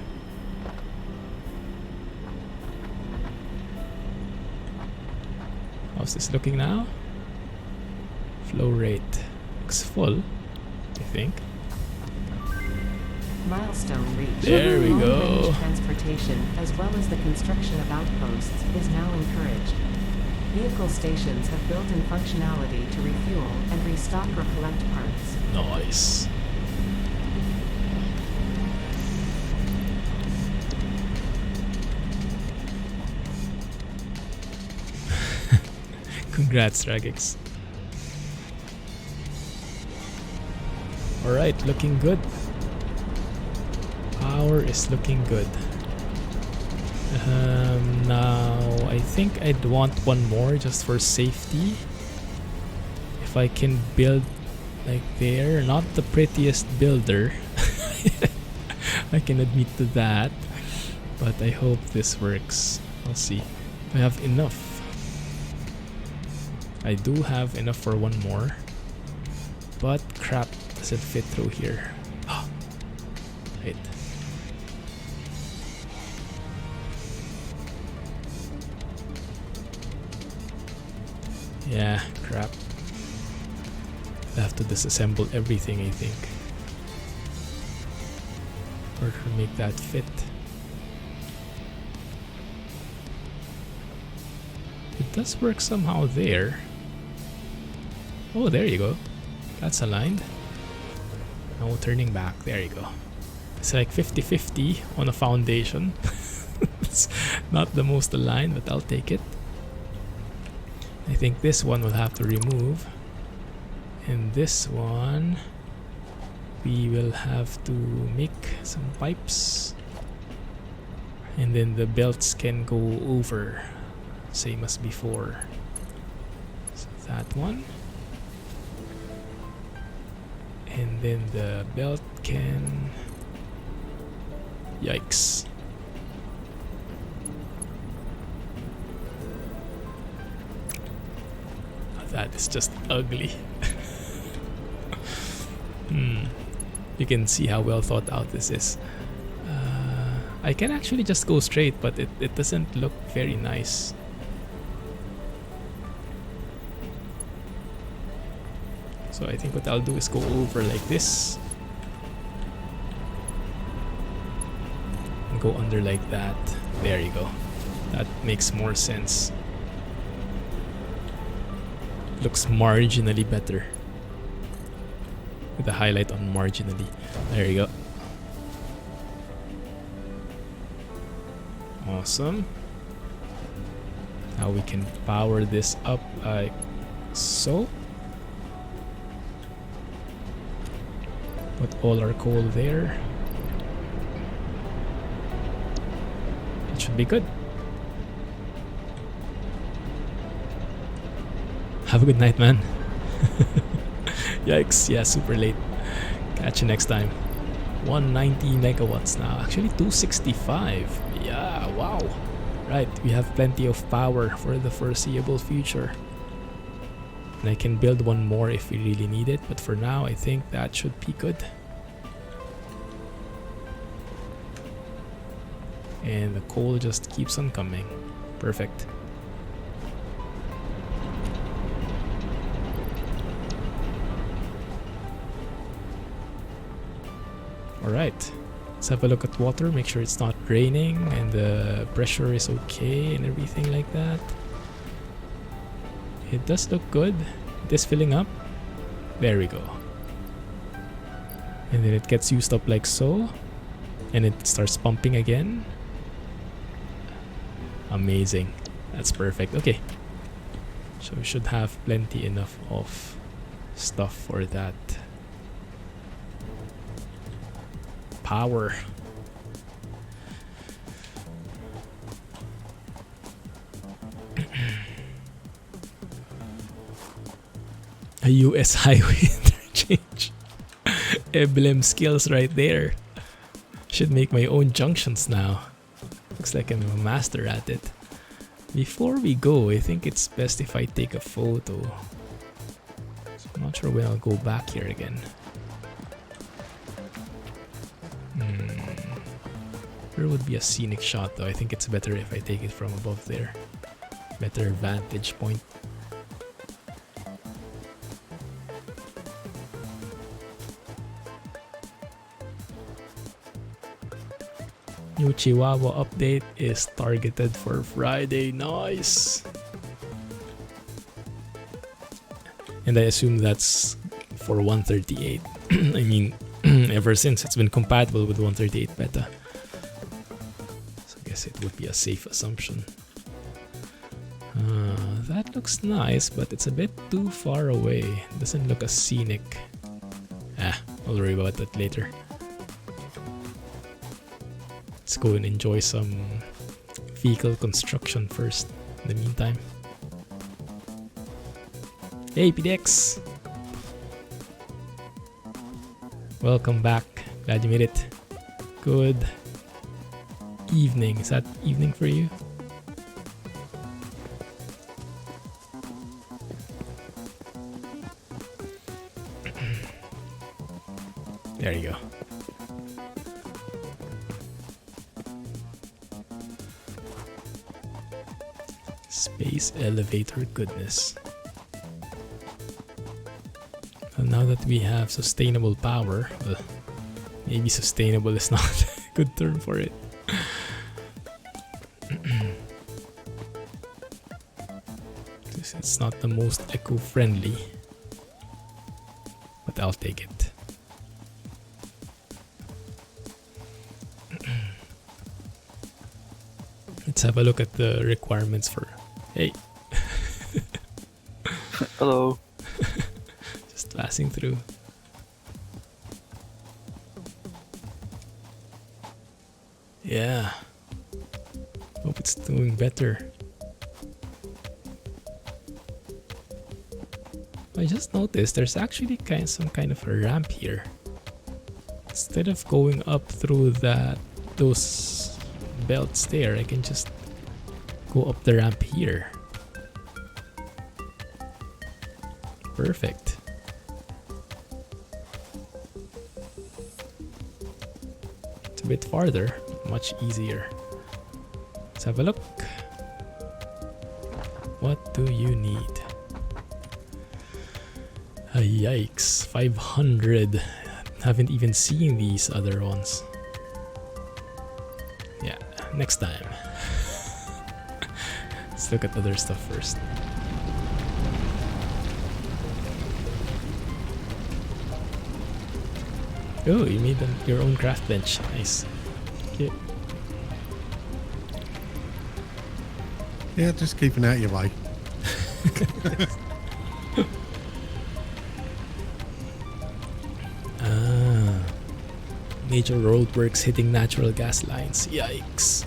How's this looking now? Flow rate looks full, I think. Milestone reached. There we go. Long-range transportation, as well as the construction of outposts, is now encouraged. Vehicle stations have built-in functionality to refuel and restock or collect parts. Nice. Congrats, Dragix. Alright, looking good. Power is looking good. Now I think I'd want one more just for safety. If I can build like there, not the prettiest builder. I can admit to that, but I hope this works. I'll see. I have enough. I do have enough for one more, but crap, does it fit through here? Wait. Yeah, crap. I have to disassemble everything, I think, or to make that fit. It does work somehow there. Oh, there you go. That's aligned. No turning back. There you go. It's like 50-50 on a foundation. It's not the most aligned, but I'll take it. I think this one will have to remove. And this one, we will have to make some pipes. And then the belts can go over, same as before. So that one. And then the belt can... Yikes. That is just ugly. You can see how well thought out this is. I can actually just go straight, but it doesn't look very nice. So I think what I'll do is go over like this. And go under like that. There you go. That makes more sense. Looks marginally better. With a highlight on marginally. There you go. Awesome. Now we can power this up like so. Put all our coal there. It should be good. Have a good night, man. Yikes, yeah, super late. Catch you next time. 190 megawatts now. Actually, 265. Yeah, wow. Right, we have plenty of power for the foreseeable future. And I can build one more if we really need it, but for now, I think that should be good. And the coal just keeps on coming. Perfect. Alright, let's have a look at water, make sure it's not raining and the pressure is okay and everything like that. It does look good. It is filling up. There we go. And then it gets used up like so. And it starts pumping again. Amazing. That's perfect. Okay. So we should have plenty enough of stuff for that. Power. A US highway interchange. Emblem skills right there. Should make my own junctions now. Looks like I'm a master at it. Before we go, I think it's best if I take a photo. I'm not sure when I'll go back here again. There would be a scenic shot though. I think it's better if I take it from above there. Better vantage point. New Chihuahua update is targeted for Friday. Nice! And I assume that's for 138. I mean, ever since it's been compatible with 138 beta. So I guess it would be a safe assumption. That looks nice, but it's a bit too far away. It doesn't look as scenic. I'll worry about that later. Let's go and enjoy some vehicle construction first in the meantime. Hey PDX! Welcome back. Glad you made it. Good evening. Is that evening for you? There you go. Space elevator goodness. And now that we have sustainable power, maybe sustainable is not a good term for it. It's not the most eco-friendly, but I'll take it. Let's have a look at the requirements for... Hey! Hello. Just passing through. Yeah. hope it's doing better. I just noticed there's actually some kind of a ramp here. Instead of going up through those belts there, I can just go up the ramp here. Perfect. It's a bit farther, much easier. Let's have a look. What do you need? Yikes, 500. Haven't even seen these other ones. Yeah, next time. Let's look at other stuff first. Oh, you made your own craft bench. Nice. Okay. Yeah, just keeping out your way. Major roadworks hitting natural gas lines. Yikes.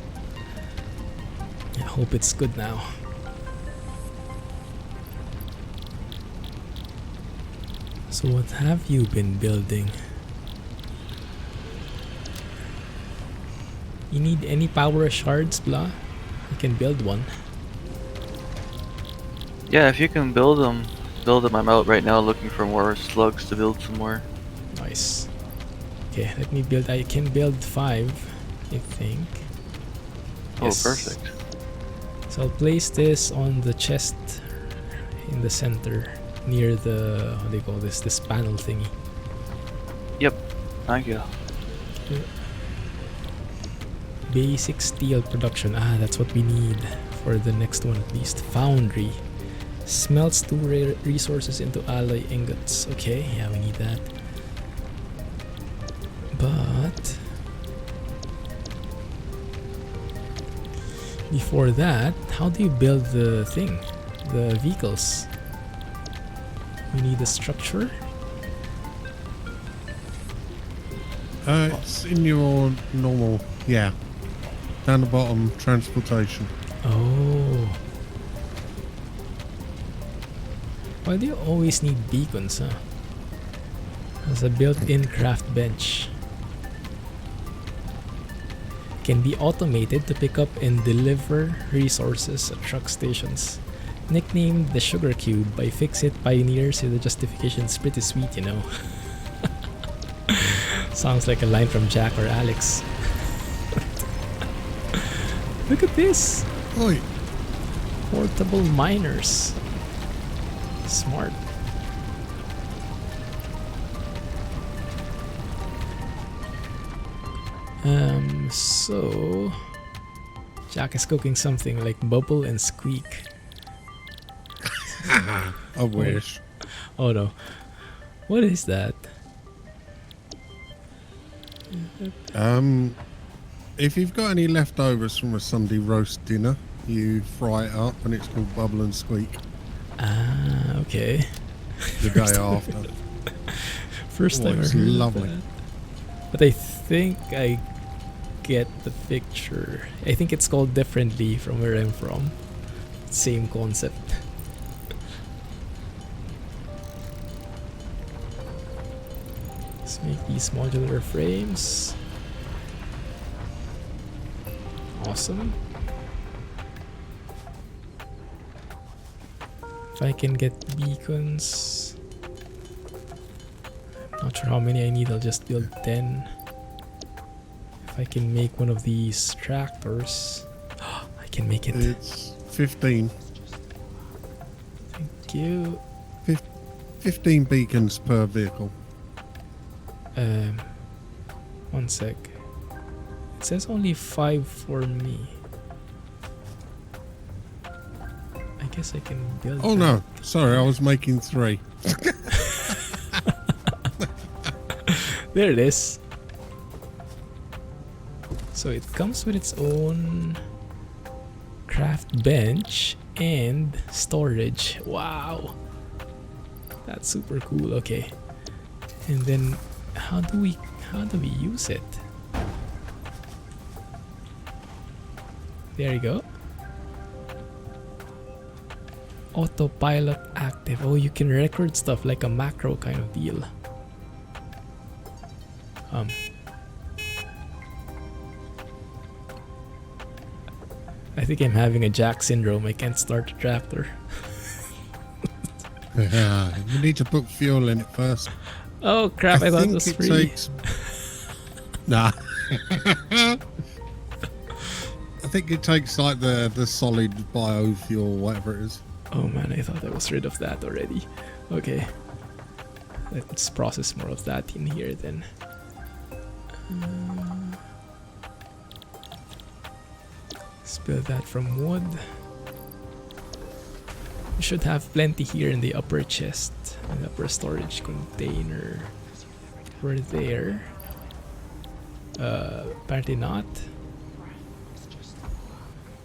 I hope it's good now. So what have you been building? You need any power shards, blah? You can build one. Yeah, if you can build them. I'm out right now looking for more slugs to build some more. Nice. Okay, let me build. I can build 5, I think. Oh, Yes. perfect. So I'll place this on the chest in the center near the, how do you call this panel thingy. Yep. Thank you. Basic steel production. Ah, that's what we need for the next one at least. Foundry. Smelts 2 rare resources into alloy ingots. Okay, yeah, we need that. But before that, how do you build the thing? The vehicles? We need a structure? It's in your normal, yeah. Down the bottom, transportation. Oh. Why do you always need beacons, huh? As a built-in craft bench. Can be automated to pick up and deliver resources at truck stations. Nicknamed the Sugar Cube by Fix-It pioneers, so the justification's pretty sweet, you know. Sounds like a line from Jack or Alex. Look at this! Oi! Portable miners. Smart. So Jack is cooking something like bubble and squeak. I wish. Oh no. What is that? If you've got any leftovers from a Sunday roast dinner, you fry it up and it's called bubble and squeak. Ah, okay. The day after. First time I it's heard lovely. that. But I think I get the picture. I think it's called differently from where I'm from. Same concept. Let's make these modular frames. Awesome. If I can get beacons. I'm not sure how many I need, I'll just build 10. If I can make one of these tractors, I can make it. It's 15. Thank you. 15 beacons per vehicle. One sec. It says only 5 for me. I guess I can build. Oh no, sorry, I was making 3. There it is. So it comes with its own craft bench and storage. Wow, that's super cool. Okay, and then how do we use it? There you go. Autopilot active. Oh, you can record stuff like a macro kind of deal. I think I'm having a Jack syndrome. I can't start the tractor. You need to put fuel in it first. Oh crap, I thought it think was it free. takes. Nah. I think it takes like the solid biofuel, whatever it is. Oh man, I thought I was rid of that already. Okay. Let's process more of that in here then. Spill that from wood. We should have plenty here in the upper chest, in the upper storage container. We're there. Apparently not.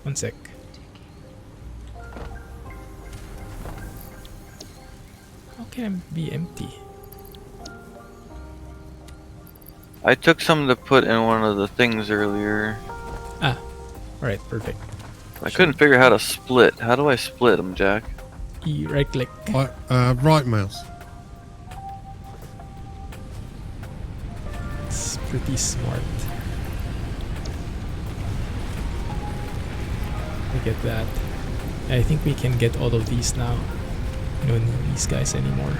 One sec. How can it be empty? I took some to put in one of the things earlier. Ah, alright, perfect. I couldn't figure how to split. How do I split them, Jack? Right click. Right mouse. It's pretty smart. Look at that. I think we can get all of these now. We don't need these guys anymore.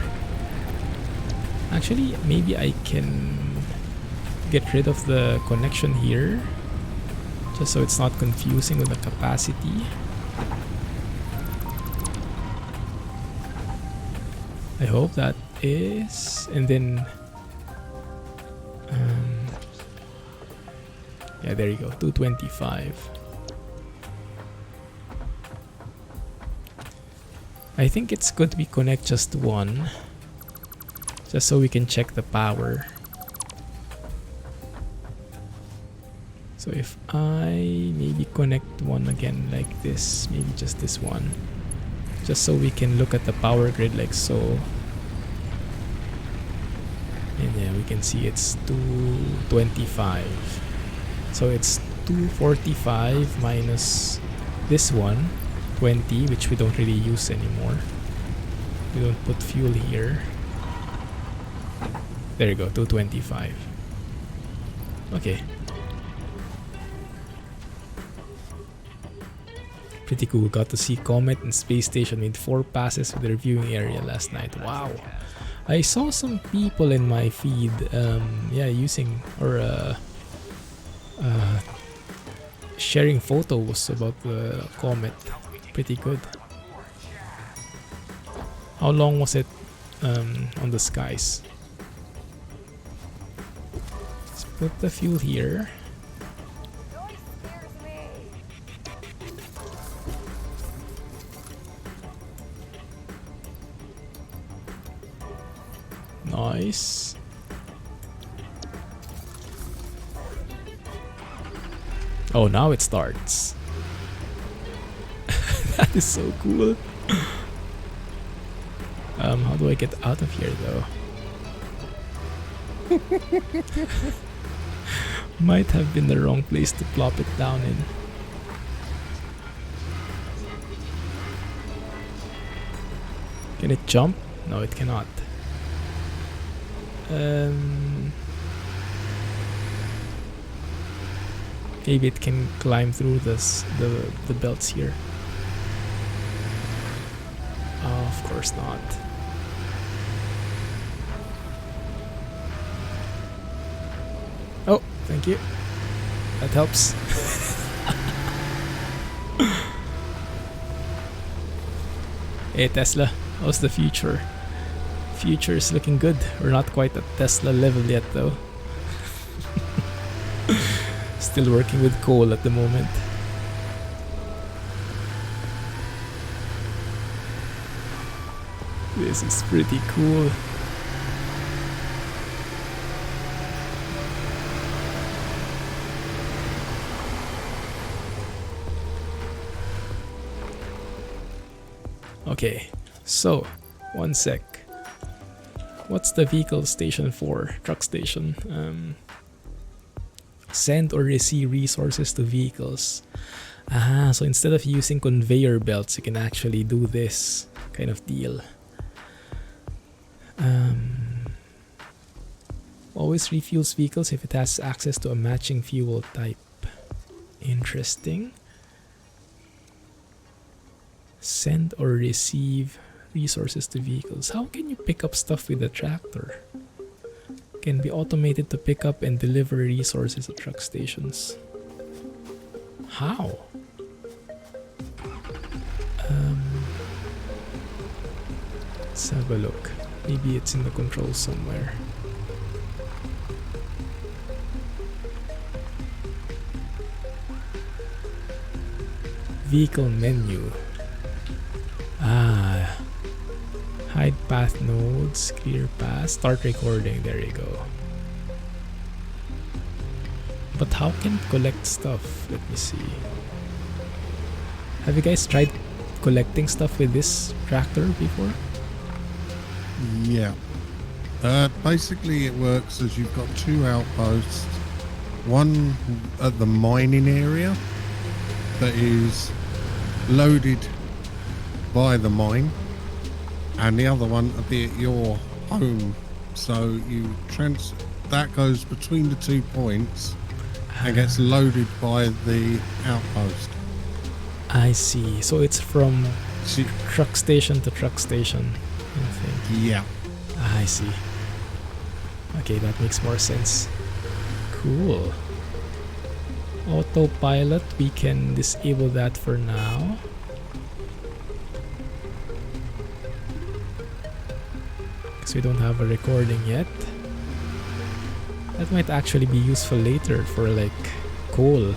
Actually, maybe I can get rid of the connection here, just so it's not confusing with the capacity. I hope that is, and then yeah, there you go, 225. I think it's good we connect just one, just so we can check the power. So if I maybe connect one again like this, maybe just this one, just so we can look at the power grid like so. And yeah, we can see it's 225. So it's 245 minus this one, 20, which we don't really use anymore. We don't put fuel here. There you go, 225. Okay. Pretty cool. Got to see Comet and Space Station made 4 passes with their viewing area last night. Wow. I saw some people in my feed, yeah, using or sharing photos about the Comet. Pretty good. How long was it on the skies? Let's put the fuel here. Nice. Oh, now it starts. That is so cool. How do I get out of here though? Might have been the wrong place to plop it down in. Can it jump? No, it cannot. Maybe it can climb through this the belts here. Oh, of course not. Oh, thank you. That helps. Hey Tesla, how's the future? Future is looking good. We're not quite at Tesla level yet though. Still working with coal at the moment. This is pretty cool. Okay, so one sec. What's the vehicle station for? Truck station. Send or receive resources to vehicles. Ah, so instead of using conveyor belts, you can actually do this kind of deal. Always refuels vehicles if it has access to a matching fuel type. Interesting. Send or receive resources to vehicles. How can you pick up stuff with a tractor? Can be automated to pick up and deliver resources at truck stations. How? Let's have a look. Maybe it's in the controls somewhere. Vehicle menu. Ah, hide path nodes, clear path, start recording. There you go. But how can it collect stuff? Let me see. Have you guys tried collecting stuff with this tractor before? Yeah. Basically, it works as you've got two outposts. One at the mining area that is loaded by the mine, and the other one at your home. So that goes between the 2 points and gets loaded by the outpost. I see. So it's from truck station to truck station, I think. Yeah. I see. Okay, that makes more sense. Cool. Autopilot, we can disable that for now. Because we don't have a recording yet. That might actually be useful later for like coal.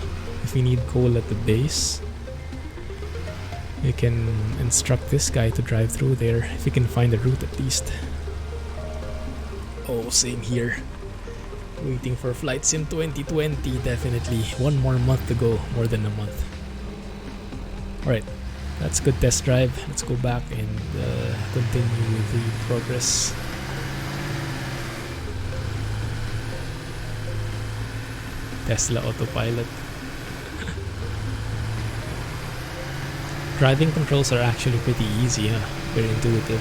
If we need coal at the base, we can instruct this guy to drive through there if we can find a route at least. Oh, same here. Waiting for Flight Sim 2020, definitely. 1 more month to go, more than a month. Alright, that's a good test drive. Let's go back and continue with the progress. Tesla autopilot. Driving controls are actually pretty easy, huh? Very intuitive.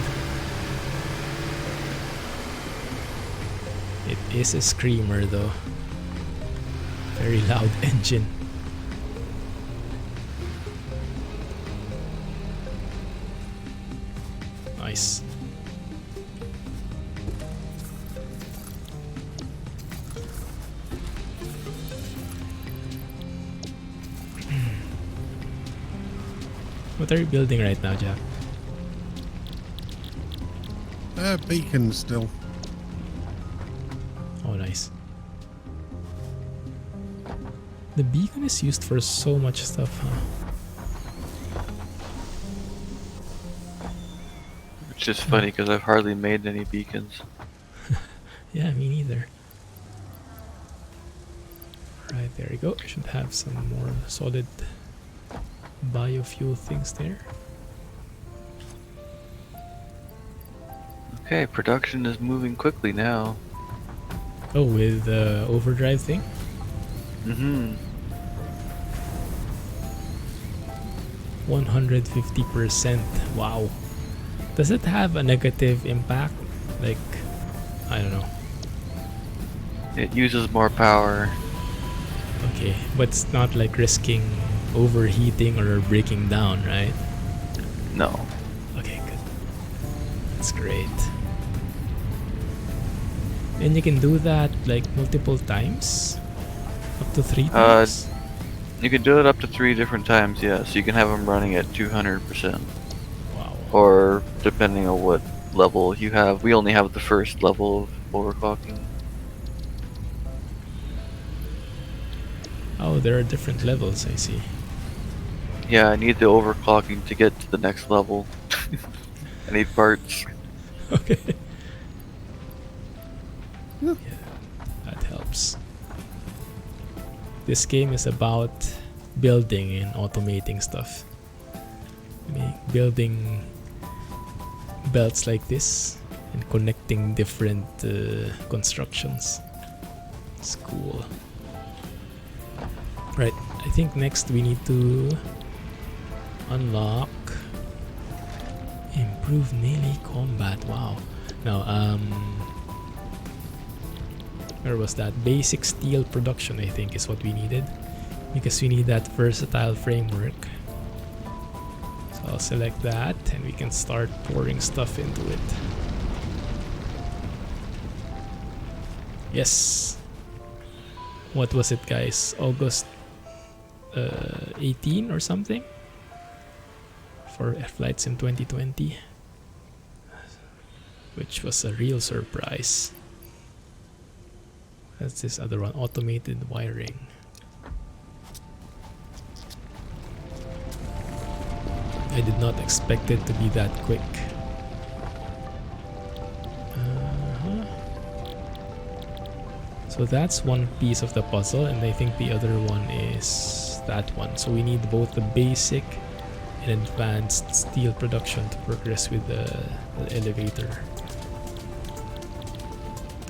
It is a screamer though. Very loud engine. Nice. What are you building right now, Jack? Beacon still. Oh, nice. The beacon is used for so much stuff, huh? Which is funny because I've hardly made any beacons. Yeah, me neither. Right, there we go. I should have some more solid biofuel things there. Okay, production is moving quickly now. Oh, with the overdrive thing? Mm-hmm. 150%. Wow. Does it have a negative impact? Like, I don't know. It uses more power. Okay, but it's not like risking overheating or breaking down, right? No. Okay, good. That's great. And you can do that like multiple times? Up to 3 times? You can do it up to 3 different times, yeah. So you can have them running at 200%. Wow. Or depending on what level you have. We only have the first level of overclocking. Oh, there are different levels, I see. Yeah, I need the overclocking to get to the next level. I need parts. Okay. Yeah, that helps. This game is about building and automating stuff. Building belts like this and connecting different constructions. It's cool. Right, I think think next we need to unlock improve melee combat. Wow. Now, where was that? Basic steel production, I think, is what we needed, because we need that versatile framework. So I'll select that and we can start pouring stuff into it. Yes. What was it, guys? August 18 or something for flights in 2020, which was a real surprise. That's this other one, automated wiring. I did not expect it to be that quick. So that's one piece of the puzzle, and I think the other one is that one. So we need both the basic and advanced steel production to progress with the elevator.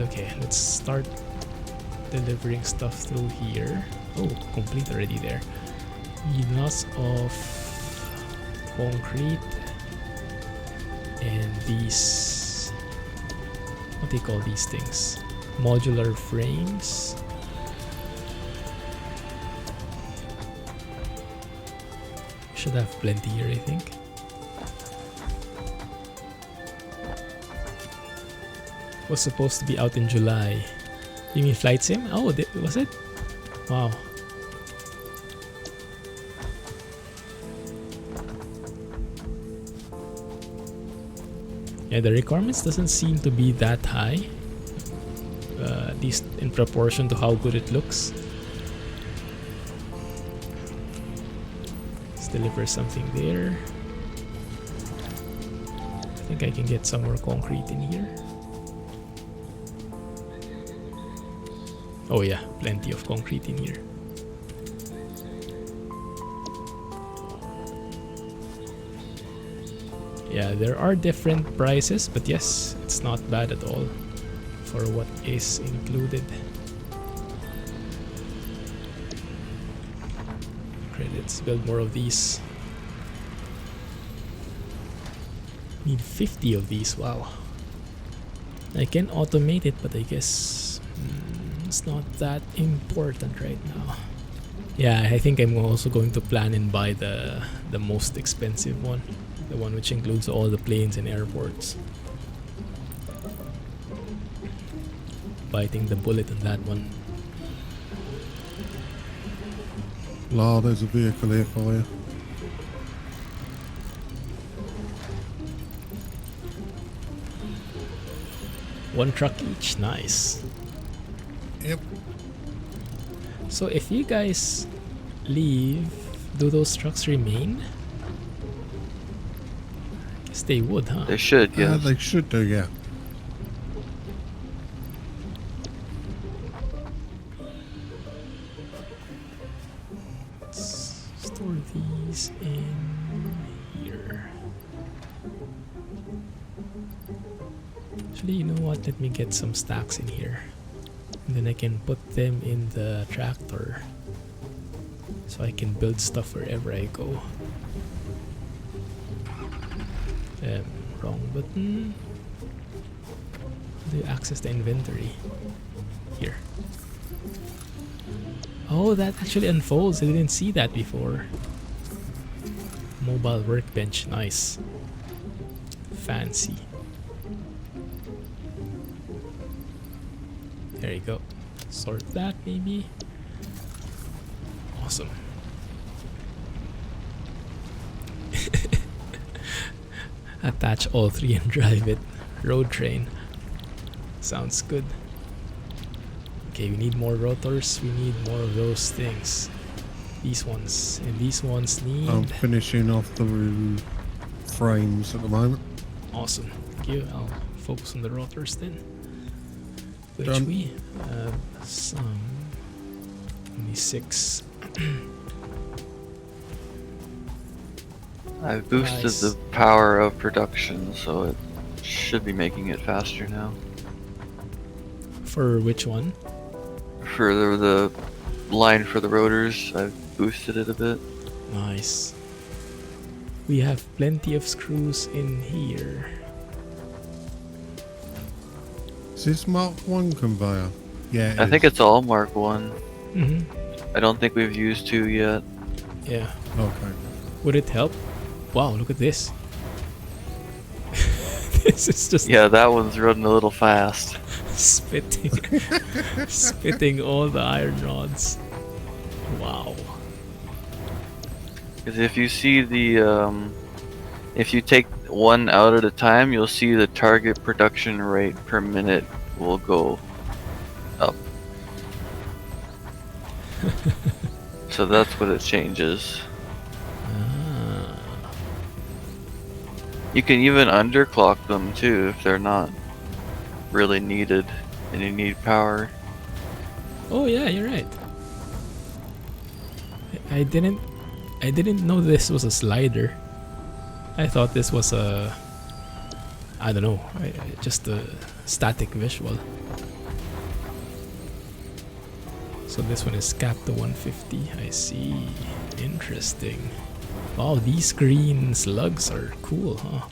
Okay, let's start delivering stuff through here. Oh, complete already there. Need lots of concrete and these, what do you call these things? Modular frames. Should have plenty here, I think. Was supposed to be out in July. You mean Flight Sim? Oh, was it? Wow. Yeah, the requirements doesn't seem to be that high. At least in proportion to how good it looks. Let's deliver something there. I think I can get some more concrete in here. Oh yeah, plenty of concrete in here. Yeah, there are different prices, but yes, it's not bad at all for what is included. Great, let's build more of these. Need 50 of these, wow. I can automate it, but I guess it's not that important right now. Yeah, I think I'm also going to plan and buy the most expensive one. The one which includes all the planes and airports. Biting the bullet on that one. La, there's a vehicle here for you. One truck each, nice. Yep. So if you guys leave, do those trucks remain? I guess they would, huh? They should, yeah. They should do, yeah. Let's store these in here. Actually, you know what? Let me get some stacks in here. And then I can put them in the tractor. So I can build stuff wherever I go. Wrong button. How do you access the inventory? Here. Oh, that actually unfolds. I didn't see that before. Mobile workbench, nice. Fancy. There you go. Sort that maybe. Awesome. Attach all three and drive it. Road train. Sounds good. Okay, we need more rotors. We need more of those things. These ones. And these ones need... I'm finishing off the frames at the moment. Awesome. Thank you. I'll focus on the rotors then. Which Done. we have some. Only 6. I've boosted Nice. the power of production, so it should be making it faster now. For which one? For the line for the rotors, I've boosted it a bit. Nice. We have plenty of screws in here. Is this Mark 1 conveyor? Yeah, I think it's all Mark 1. Mm-hmm. I don't think we've used 2 yet. Yeah. Okay. Would it help? Wow, look at this. This is just Yeah, that one's running a little fast. spitting spitting all the iron rods. Wow. Because if you see the, if you take one out at a time, you'll see the target production rate per minute will go up. So that's what it changes. Ah. You can even underclock them too if they're not really needed and you need power. Oh yeah, you're right. I didn't know this was a slider. I thought this was a, I don't know, just a static visual. So this one is capped to 150. I see. Interesting. Wow, these green slugs are cool, huh?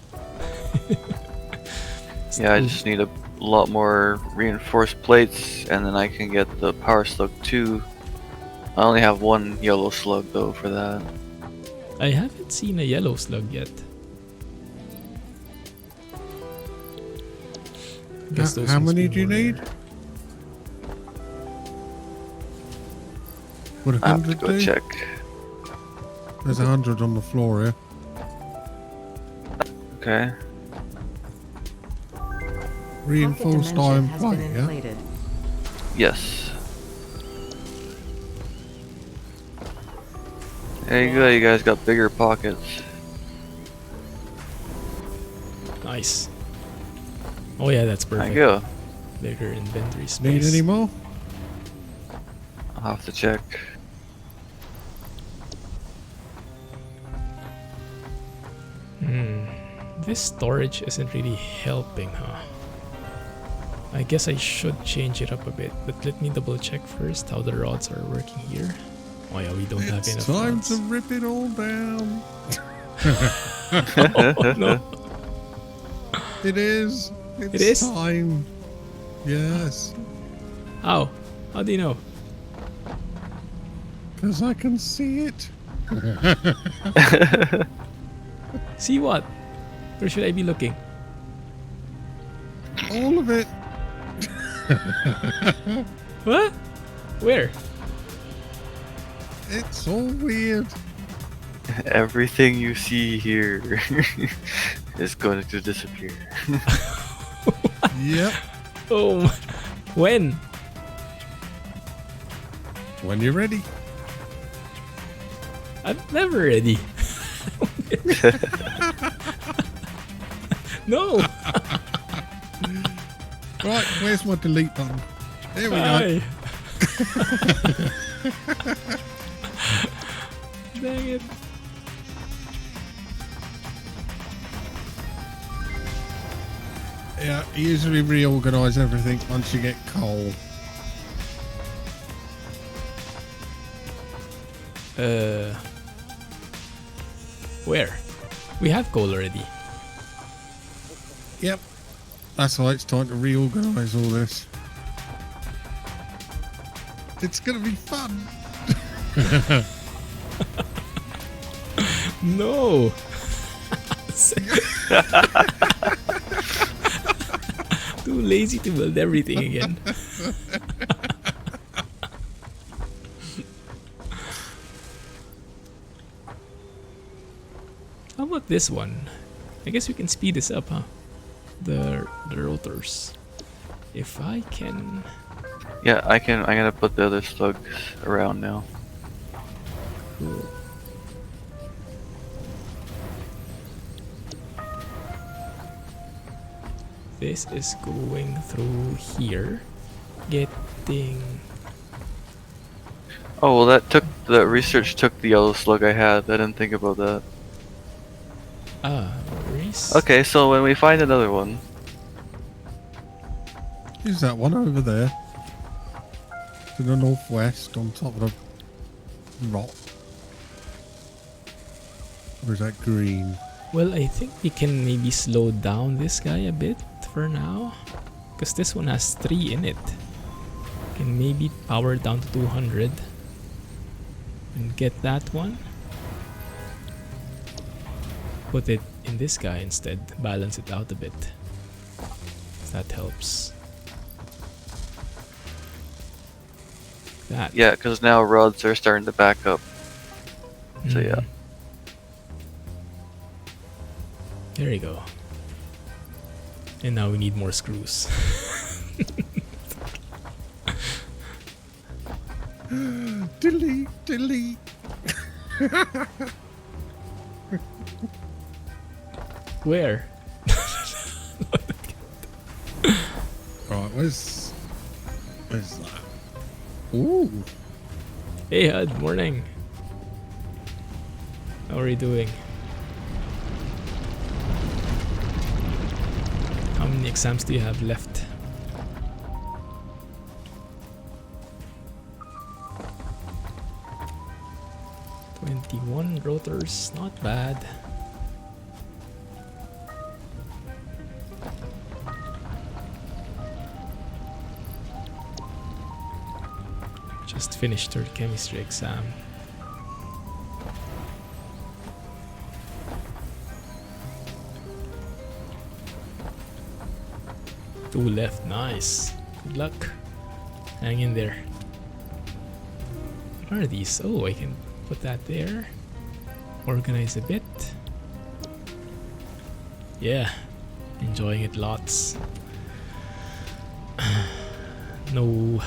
Yeah, I just need a lot more reinforced plates and then I can get the power slug 2. I only have one yellow slug though for that. I haven't seen a yellow slug yet. Guess those How ones many will do you work. need? Would I have to 100 go do? check. There's 100 on the floor here. Okay. Pocket Reinforced dimension iron has been plate, yeah? inflated. Yes. There you go, you guys got bigger pockets. Nice. Oh yeah, that's There perfect. you go. Bigger inventory Need space. any more? I'll have to check. This storage isn't really helping, huh? I guess I should change it up a bit, but let me double check first how the rods are working here. Oh yeah, we don't have It's enough time rods. to rip it all down. Oh no. It is. It's It is? time. Yes. How? How do you know? Because I can see it. See what? Where should I be looking? All of it. What? Where? It's all weird. Everything you see here is going to disappear. Yep. Oh, my. When? When you're ready. I'm never ready. No. Right, where's my delete button? There we go. Hi. Dang it. Yeah, usually reorganize everything once you get coal. Where? We have coal already. Yep. That's why it's time to reorganize all this. It's gonna be fun. No. Too lazy to build everything again. How about this one? I guess we can speed this up, huh? The rotors. If I can. Yeah, I can. I'm gonna put the other slugs around now. Cool. This is going through here, getting. Oh well, the research took the yellow slug I had. I didn't think about that. Worries. Okay, so when we find another one, Is that one over there? To the northwest on top of the rock. Or is that green? Well, I think we can maybe slow down this guy a bit for now. Because this one has 3 in it. Can maybe power it down to 200. And get that one. Put it in this guy instead. Balance it out a bit. That helps. That. Yeah, because now rods are starting to back up. So yeah. There you go. And now we need more screws. Delete, delete. Where? Right, where's that? Ooh. Hey Hud, morning. How are you doing? How many exams do you have left? Rotors, not bad. Just finished her chemistry exam. Two left, nice. Good luck. Hang in there. What are these? Oh, I can put that there. Organize a bit. Yeah, enjoying it lots. No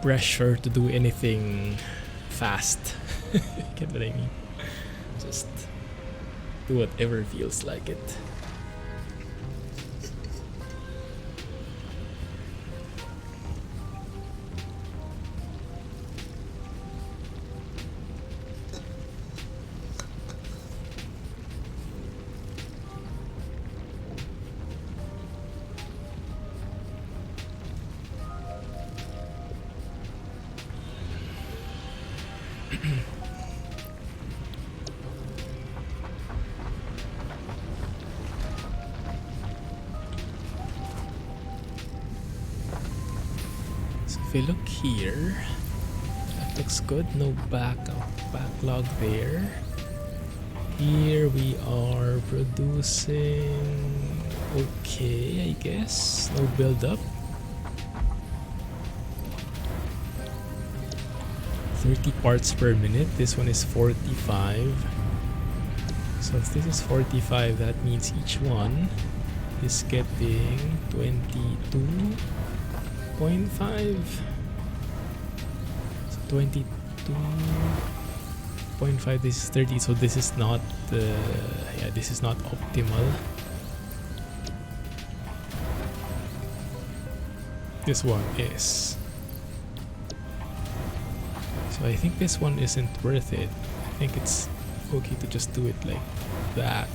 pressure to do anything fast. Get what I mean? Just do whatever feels like it. If we look here, that looks good. No backlog there. Here we are producing okay, I guess. No build up. 30 parts per minute. This one is 45. So if this is 45, that means each one is getting 22.5. So 22.5. This is 30. So this is not this is not optimal. This one is. So I think this one isn't worth it. I think it's okay to just do it like that.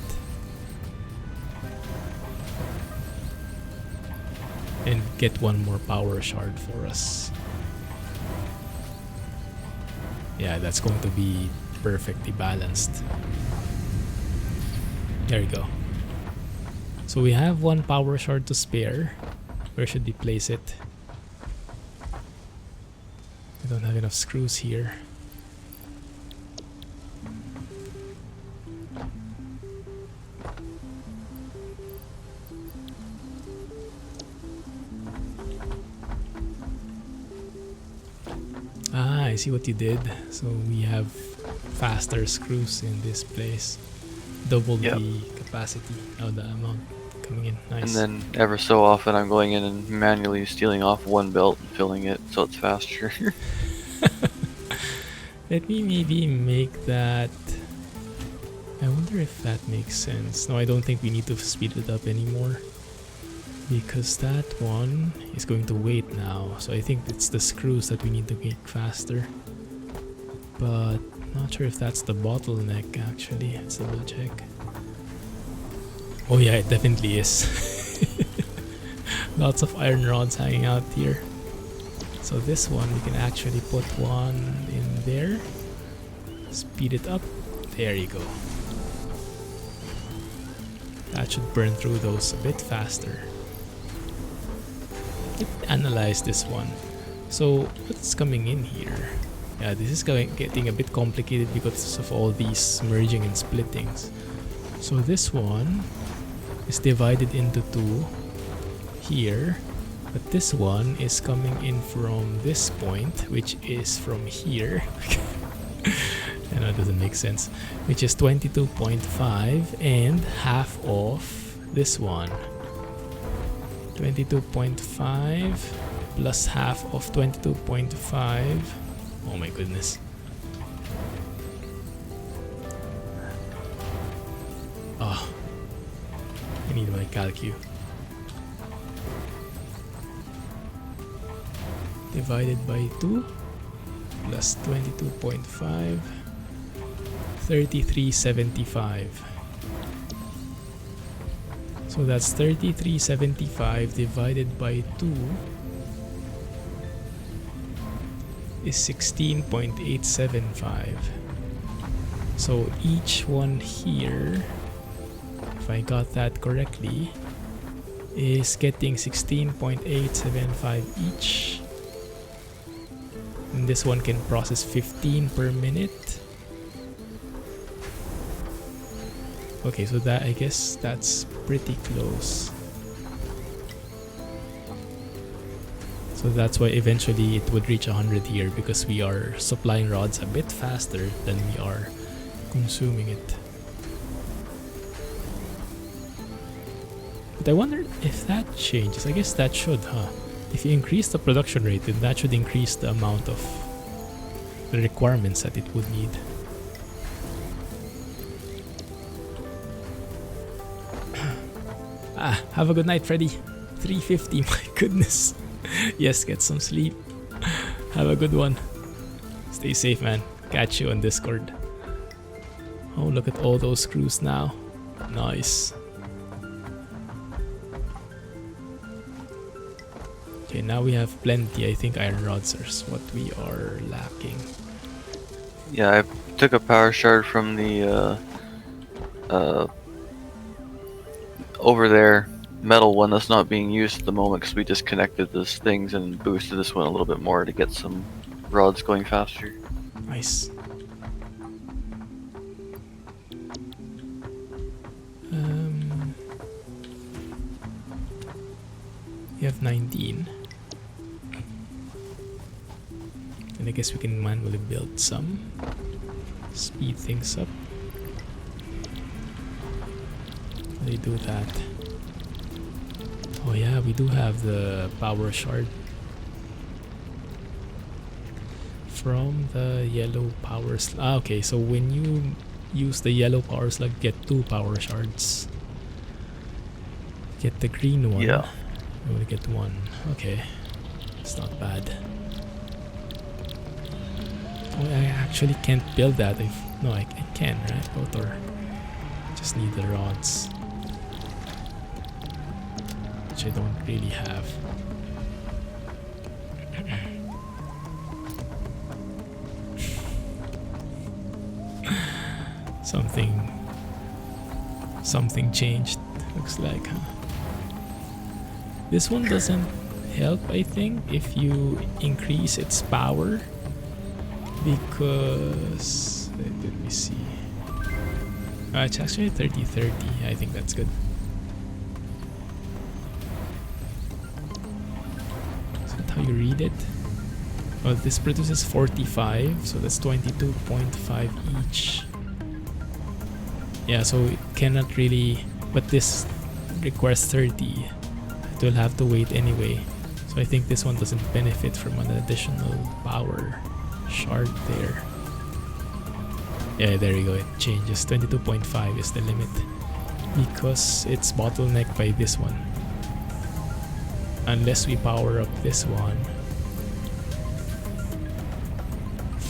And get one more power shard for us. Yeah, that's going to be perfectly balanced. There you go. So we have one power shard to spare. Where should we place it? I don't have enough screws here. Ah, I see what you did. So we have faster screws in this place. Double the capacity of the amount coming in. Nice. And then ever so often I'm going in and manually stealing off one belt and filling it so it's faster. Let me maybe make that. I wonder if that makes sense. No, I don't think we need to speed it up anymore. Because that one is going to wait now. So I think it's the screws that we need to make faster. But not sure if that's the bottleneck actually. Let's double check. Oh yeah, it definitely is. Lots of iron rods hanging out here. So this one, we can actually put one in there. Speed it up. There you go. That should burn through those a bit faster. Let's analyze this one. So what's coming in here? Yeah, this is getting a bit complicated because of all these merging and splittings. So this one is divided into two here, but this one is coming in from this point, which is from here. I know it doesn't make sense, which is 22.5 and half of this one. 22.5 plus half of 22.5. Oh my goodness. Oh, I need my calcu. Divided by 2 plus 22.5, 3375. So that's 3375 divided by 2 is 16.875. So each one here, if I got that correctly, is getting 16.875 each. And this one can process 15 per minute. Okay, so that, I guess that's pretty close. So that's why eventually it would reach 100 here, because we are supplying rods a bit faster than we are consuming it. But I wonder if that changes. I guess that should, huh? If you increase the production rate, then that should increase the amount of the requirements that it would need. Have a good night, Freddy. 3:50, my goodness. Yes, get some sleep. Have a good one. Stay safe, man. Catch you on Discord. Oh, look at all those screws now. Nice. Okay, now we have plenty. I think iron rods are what we are lacking. Yeah, I took a power shard from the over there metal one that's not being used at the moment, because we disconnected those things and boosted this one a little bit more to get some rods going faster. Nice. We have 19. And I guess we can manually build some. Speed things up. How do you do that? Oh yeah, we do have the power shard from the yellow power slug. Okay, so when you use the yellow power slug, get 2 power shards. Get the green one. Yeah. You only get 1. Okay, it's not bad. Oh, I actually can't build that. No, I can, right? Both are. Just need the rods, which I don't really have. Something changed, looks like, huh? This one doesn't help, I think, if you increase its power, because let me see. It's actually 30-30. I think that's good. Is that how you read it? Well, this produces 45, so that's 22.5 each. Yeah, so it cannot really, but this requires 30. It will have to wait anyway. So I think this one doesn't benefit from an additional power shard there. Yeah, there you go, it changes. 22.5 is the limit because it's bottlenecked by this one. Unless we power up this one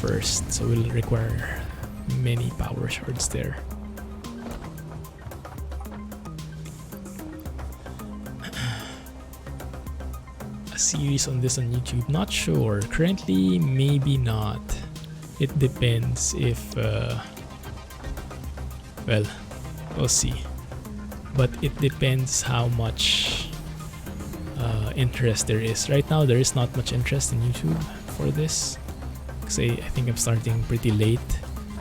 first, so we'll require many power shards there. A series on this on YouTube, not sure. Currently, maybe not. It depends if well, we'll see. but it depends how much interest there is. Right now there is not much interest in YouTube for this, because I think I'm starting pretty late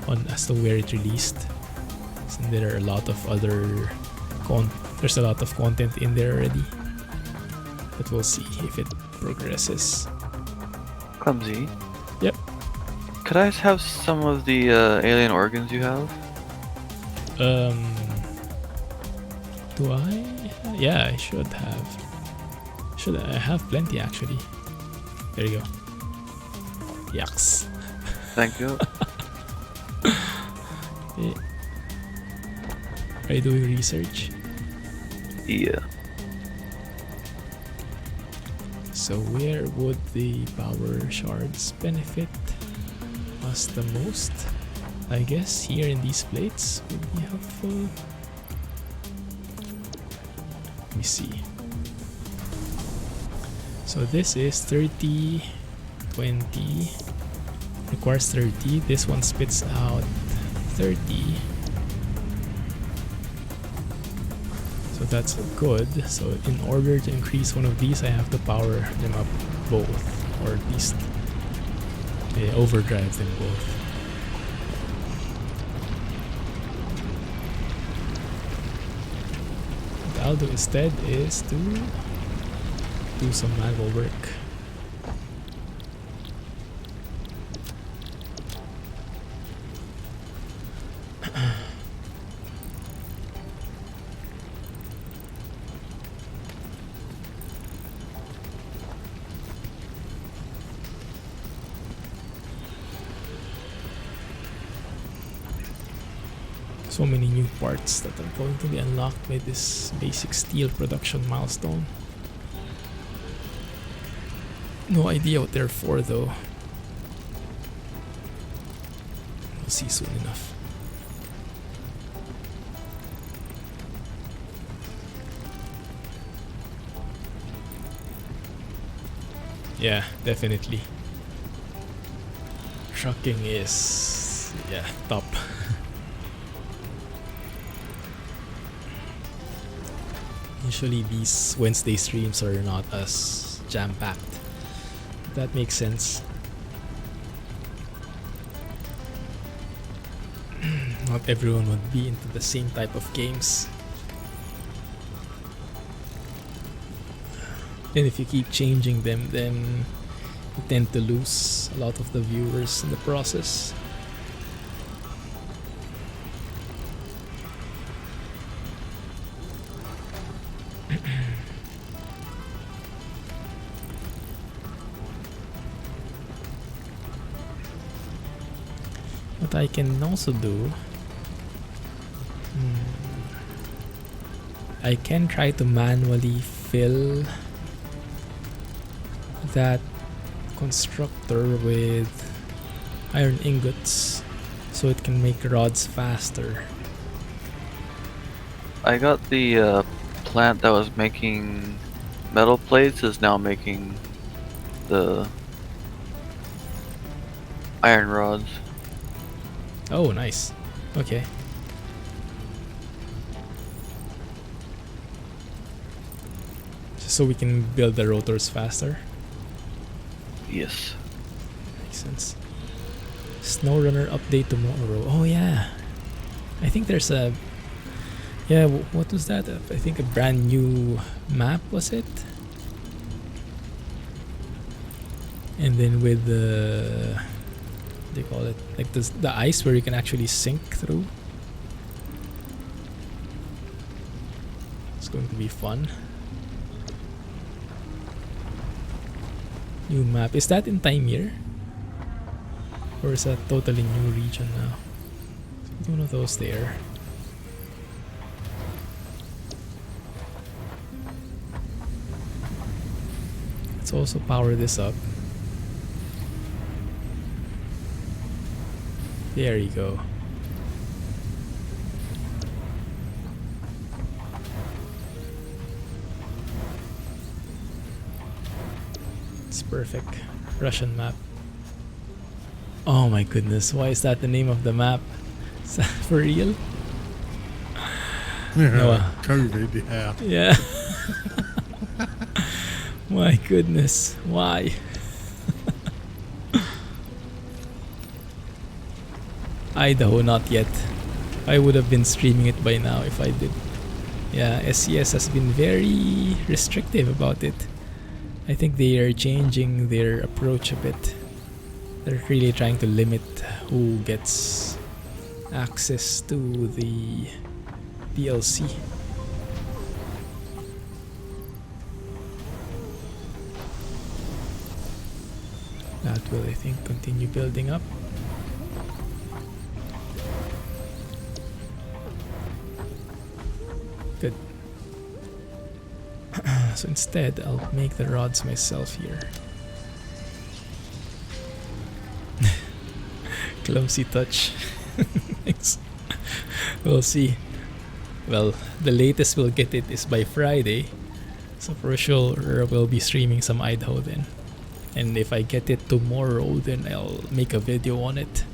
on as to where it released. So there are a lot of other there's a lot of content in there already, but we'll see if it progresses. Clumsy. Yep. Could I have some of the alien organs you have? Do I? Yeah, I should have. I have plenty actually. There you go. Yucks. Thank you. Yeah. Are you doing research? Yeah. So where would the power shards benefit us the most? I guess here in these plates would be helpful. Let me see. So this is 30, 20, requires 30. This one spits out 30. So that's good. So in order to increase one of these, I have to power them up both, or at least overdrive them both. What I'll do instead is to do some manual work. So many new parts that are going to be unlocked by this basic steel production milestone. No idea what they're for though. We'll see soon enough. Yeah, definitely. Trucking is, yeah, top. Usually these Wednesday streams are not as jam-packed. That makes sense. Not everyone would be into the same type of games. And if you keep changing them, then you tend to lose a lot of the viewers in the process. What I can also do, I can try to manually fill that constructor with iron ingots so it can make rods faster. I got the plant that was making metal plates is now making the iron rods. Oh, nice. Okay. Just so we can build the rotors faster. Yes. Makes sense. SnowRunner update tomorrow. Oh yeah. I think there's a... Yeah, what was that? I think a brand new map, was it? And then with the... What do you call it? Like the ice where you can actually sink through. It's going to be fun. New map. Is that in Timir? Or is that totally new region now? One of those there. Let's also power this up. There you go. It's perfect. Russian map. Oh my goodness, why is that the name of the map? Is that for real? Noah. COVID, yeah. Yeah. My goodness. Why? Idaho, not yet. I would have been streaming it by now if I did. Yeah, SCS has been very restrictive about it. I think they are changing their approach a bit. They're really trying to limit who gets access to the DLC. That will, I think, continue building up. Good. So instead, I'll make the rods myself here. Clumsy touch. Thanks. We'll see. Well, the latest we'll get it is by Friday. So for sure, we'll be streaming some Idaho then. And if I get it tomorrow, then I'll make a video on it.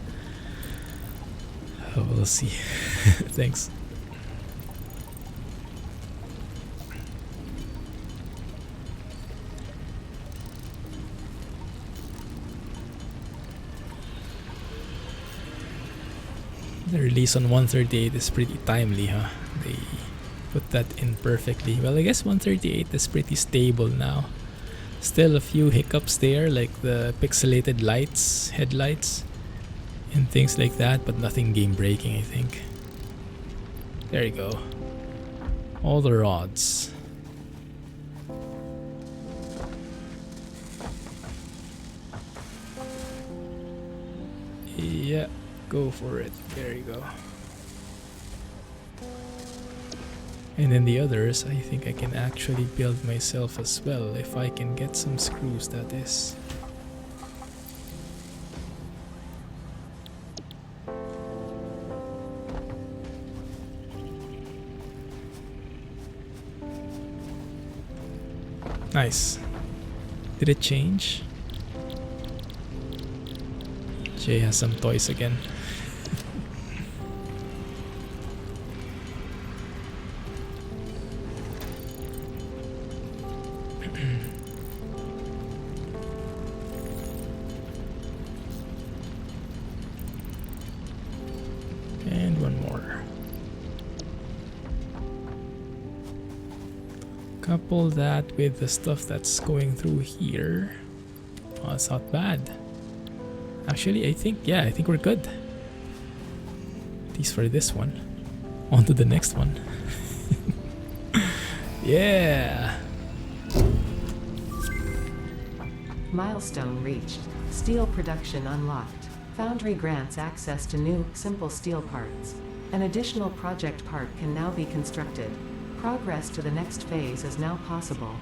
We'll see. Thanks. The release on 138 is pretty timely, huh? They put that in perfectly. Well, I guess 138 is pretty stable now. Still a few hiccups there, like the pixelated lights, headlights, and things like that, but nothing game breaking, I think. There you go. All the rods. Yeah. Go for it. There you go. And then the others, I think I can actually build myself as well, if I can get some screws, that is. Nice. Did it change? Jay has some toys again. And one more. Couple that with the stuff that's going through here. Oh, it's not bad. Actually, I think we're good. At least for this one. On to the next one. Yeah! Milestone reached. Steel production unlocked. Foundry grants access to new, simple steel parts. An additional project part can now be constructed. Progress to the next phase is now possible.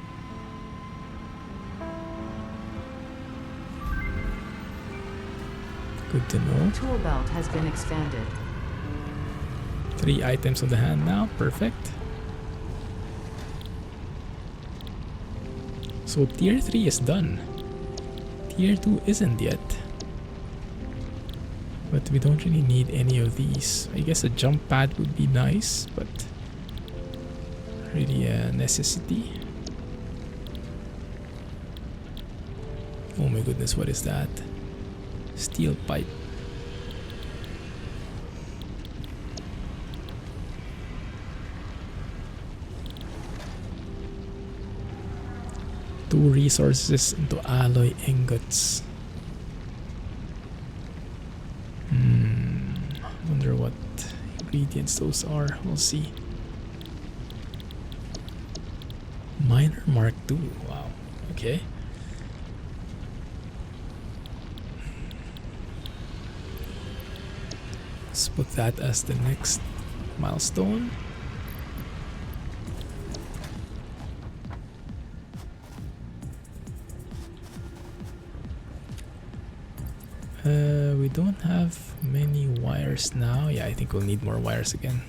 Good to know. Tool belt has been expanded. 3 items on the hand now. Perfect. So tier 3 is done. Tier 2 isn't yet. But we don't really need any of these. I guess a jump pad would be nice, but really a necessity. Oh my goodness, what is that? Steel pipe. Two resources into alloy ingots. Wonder what ingredients those are. We'll see. Miner Mark II. Wow. Okay. Let's put that as the next milestone. We don't have many wires now. Yeah, I think we'll need more wires again.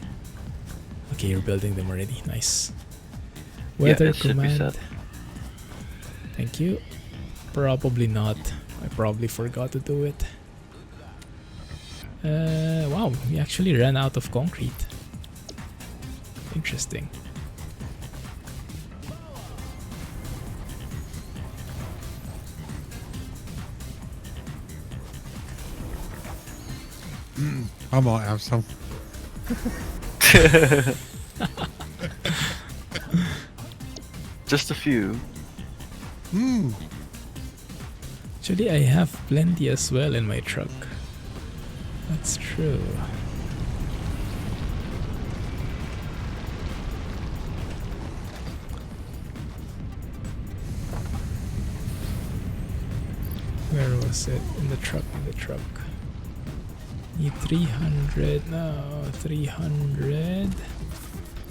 Okay, you're building them already. Nice. Weather command. Thank you. Probably not. I probably forgot to do it. Wow, we actually ran out of concrete. Interesting. I might have some. Just a few. Actually, I have plenty as well in my truck. That's true. Where was it? In the truck, Need 300, no, 300.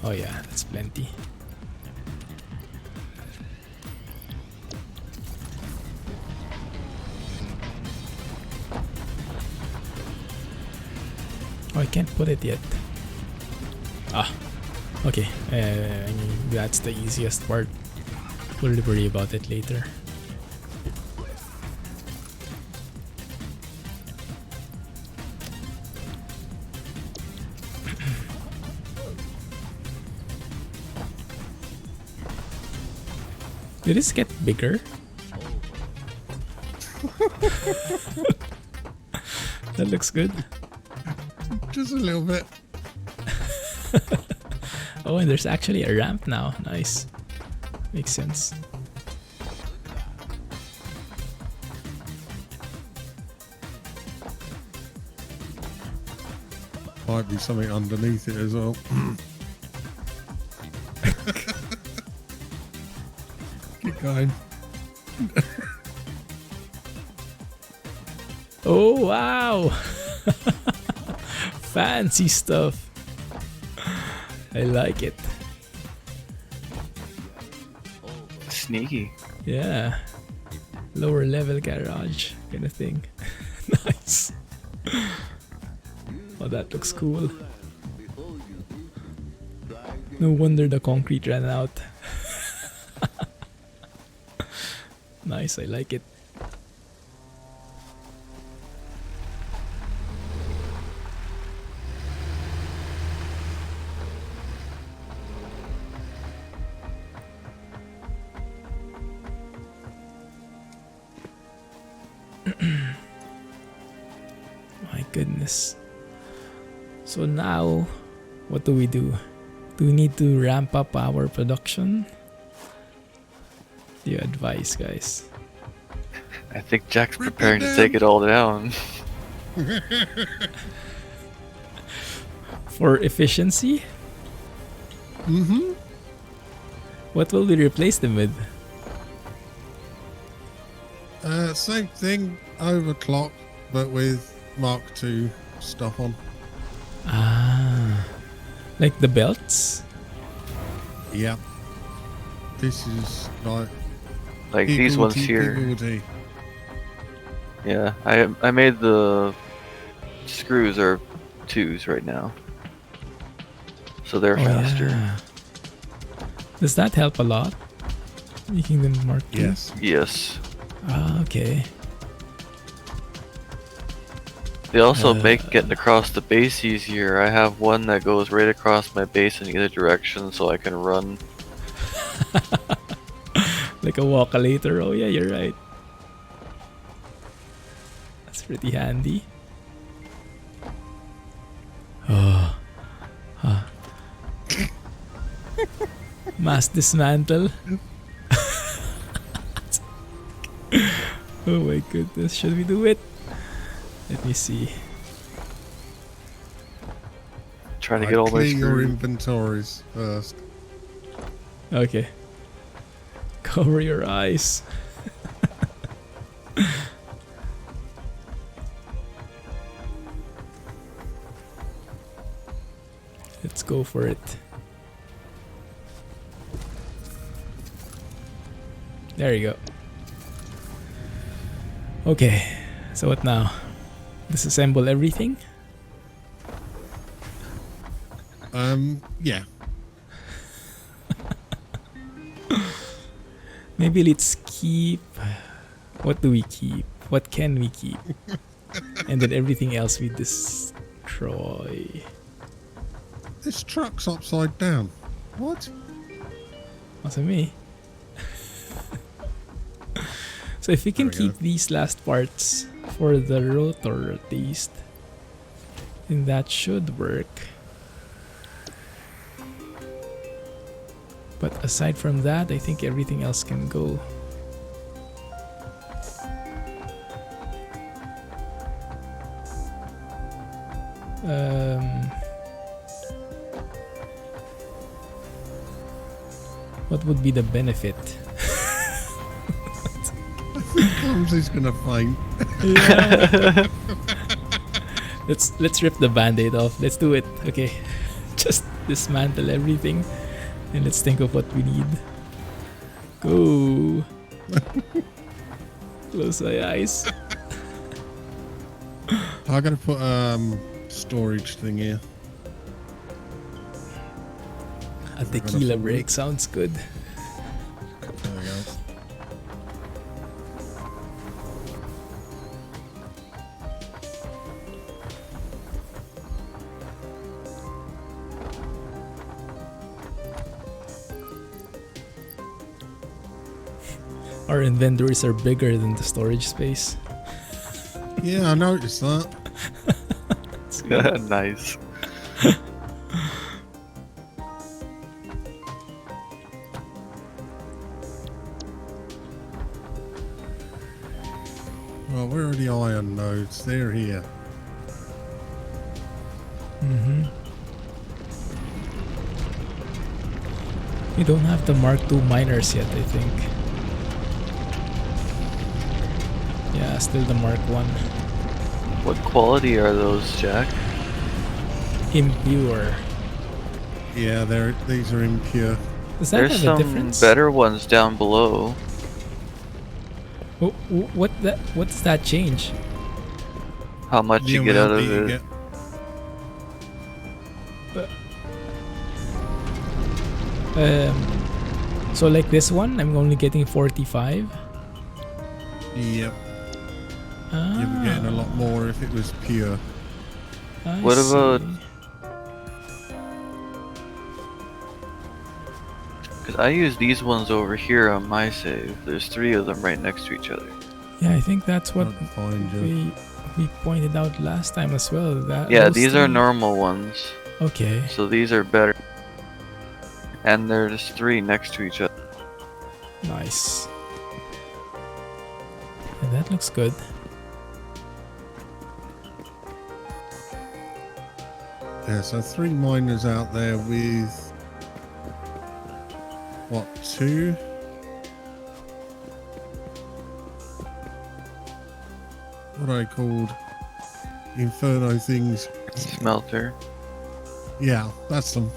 Oh yeah, that's plenty. Oh, I can't put it yet. Ah, okay. I mean, that's the easiest part. We'll worry about it later. Did this get bigger? That looks good. Just a little bit. Oh, and there's actually a ramp now. Nice. Makes sense. Might be something underneath it as well. Keep going. Oh, wow. Fancy stuff. I like it. Sneaky. Yeah. Lower level garage kind of thing. Nice. Oh, that looks cool. No wonder the concrete ran out. Nice, I like it. My goodness. So now, what do we do? Do we need to ramp up our production? Do you advise, guys? I think Jack's preparing to take it all down. For efficiency? Mm-hmm. What will we replace them with? Same thing, overclock, but with Mark II stuff on. Ah, like the belts? Yeah. This is Like these ones here. PVD. Yeah, I made the screws are 2s right now, so they're faster. Yeah. Does that help a lot? Making them Mark II? Yes. Yes. Ah, okay. They also make getting across the base easier. I have one that goes right across my base in either direction, so I can run. Like a walk-a-later. Oh yeah, you're right. That's pretty handy. Oh. Huh. Mass dismantle. Oh my goodness, should we do it? Let me see. Trying to get all my Clear your screws. inventories first. Okay. Cover your eyes. Let's go for it. There you go. Okay, so what now? Disassemble everything? Yeah. Maybe let's keep... What do we keep? What can we keep? And then everything else we destroy. This truck's upside down. What? Wasn't me. So if we can There we go. keep these last parts for the rotor at least, then that should work. But aside from that, I think everything else can go. What would be the benefit? Clumsy's gonna faint. Yeah. Let's rip the band-aid off. Let's do it. Okay. Just dismantle everything and let's think of what we need. Go. Close my eyes. I gotta put storage thing here. A tequila break sounds good. There we go. Our inventories are bigger than the storage space. Yeah, I noticed that. Nice. Well, where are the iron nodes? They're here. We don't have the Mark II miners yet, I think. Yeah, still the Mark I. What quality are those, Jack? Impure. Yeah, these are impure. Does that There's have a some difference? better ones down below. What does that change? How much The you get out amount of that you it? get. So like this one, I'm only getting 45. Yep. You'd be getting a lot more if it was pure. I What about- see. Because I use these ones over here on my save. There's 3 of them right next to each other. Yeah, I think that's what I'll find you. we pointed out last time as well. That Yeah, those these are three- normal ones. Okay. So these are better. And there's 3 next to each other. Nice. Yeah, that looks good. Yeah, so 3 miners out there with what, 2? What are they called? Inferno things. Smelter. Yeah, that's them.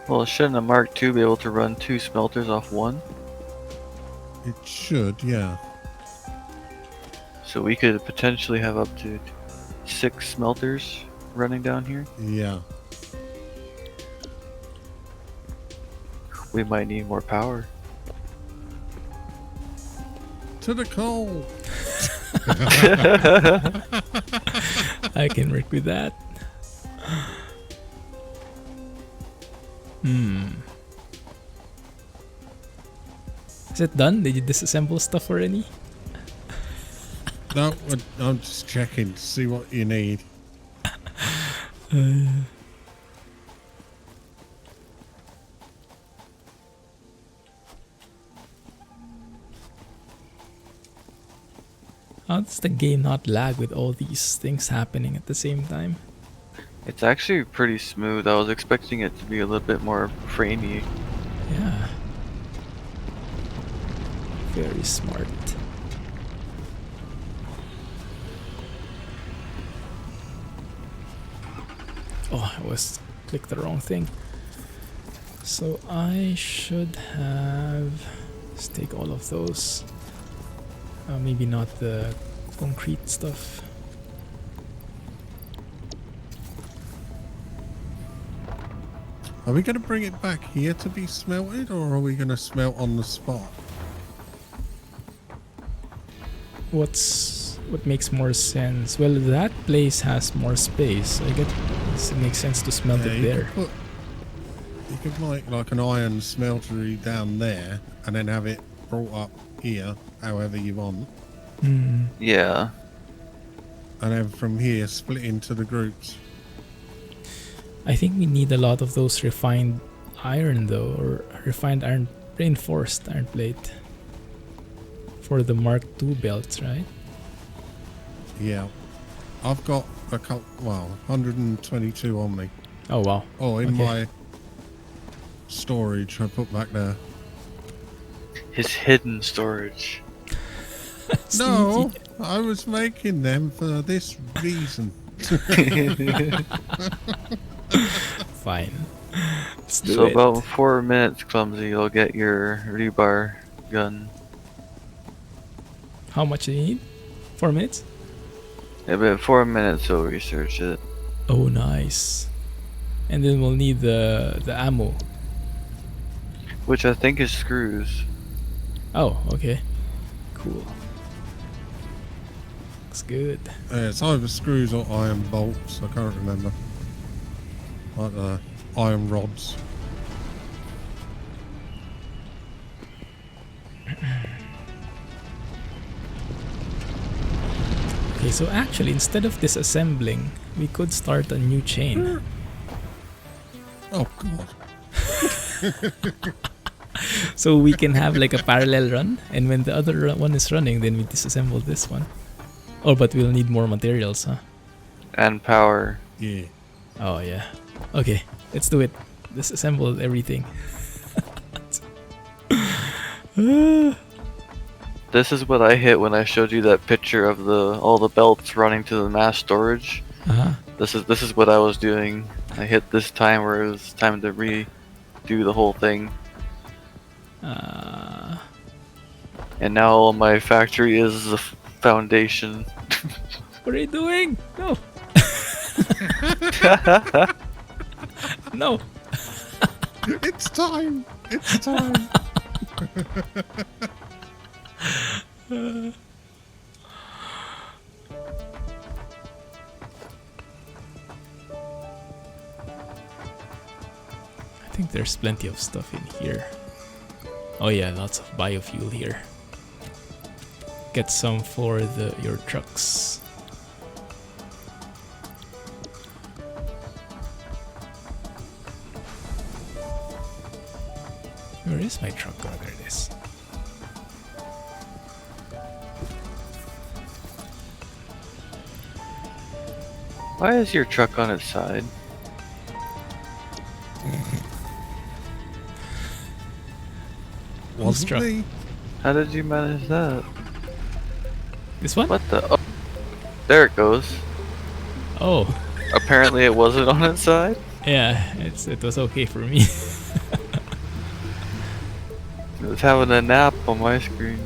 Well, shouldn't a Mark II be able to run 2 smelters off 1? It should, yeah. So we could potentially have up to 6 smelters running down here. Yeah. We might need more power. To the coal. I can work with that. Is it done? Did you disassemble stuff already? No, I'm just checking to see what you need. How does the game not lag with all these things happening at the same time? It's actually pretty smooth. I was expecting it to be a little bit more framey. Yeah. Very smart. Oh, I was clicked the wrong thing. So I should have... Let's take all of those. Maybe not the concrete stuff. Are we going to bring it back here to be smelted, or are we going to smelt on the spot? What's what makes more sense? Well, that place has more space. I guess it makes sense to smelt it there. You could make like an iron smeltery down there and then have it brought up here, however you want. Yeah. And then from here, split into the groups. I think we need a lot of those refined iron though, or refined iron, reinforced iron plate for the Mark II belts, right? Yeah. I've got a couple, 122 on me. Oh wow. Oh, in Okay. my storage I put back there. His hidden storage. No, I was making them for this reason. Fine. Let's do So it. about 4 minutes, Clumsy, you'll get your rebar gun. How much do you need? 4 minutes? Yeah, but 4 minutes you'll research it. Oh, nice. And then we'll need the ammo. Which I think is screws. Oh, okay. Cool. Looks good. It's either screws or iron bolts, I can't remember. Like the iron rods. Okay, so actually, instead of disassembling, we could start a new chain. Oh god. So we can have like a parallel run, and when the other one is running, then we disassemble this one. Oh, but we'll need more materials, huh? And power. Yeah. Oh, yeah. Okay, let's do it. Disassemble everything. This is what I hit when I showed you that picture of all the belts running to the mass storage. Uh-huh. This is what I was doing. I hit this time where it was time to redo the whole thing. And now all my factory is the foundation. What are you doing? No. No. It's time! It's time! I think there's plenty of stuff in here. Oh yeah, lots of biofuel here. Get some for your trucks. Where is my truck? Oh, there it is. Why is your truck on its side? Wasn't truck? me. How did you manage that? This one? What the? Oh, there it goes. Oh, Apparently it wasn't on its side. yeah, it was okay for me. It was having a nap on my screen.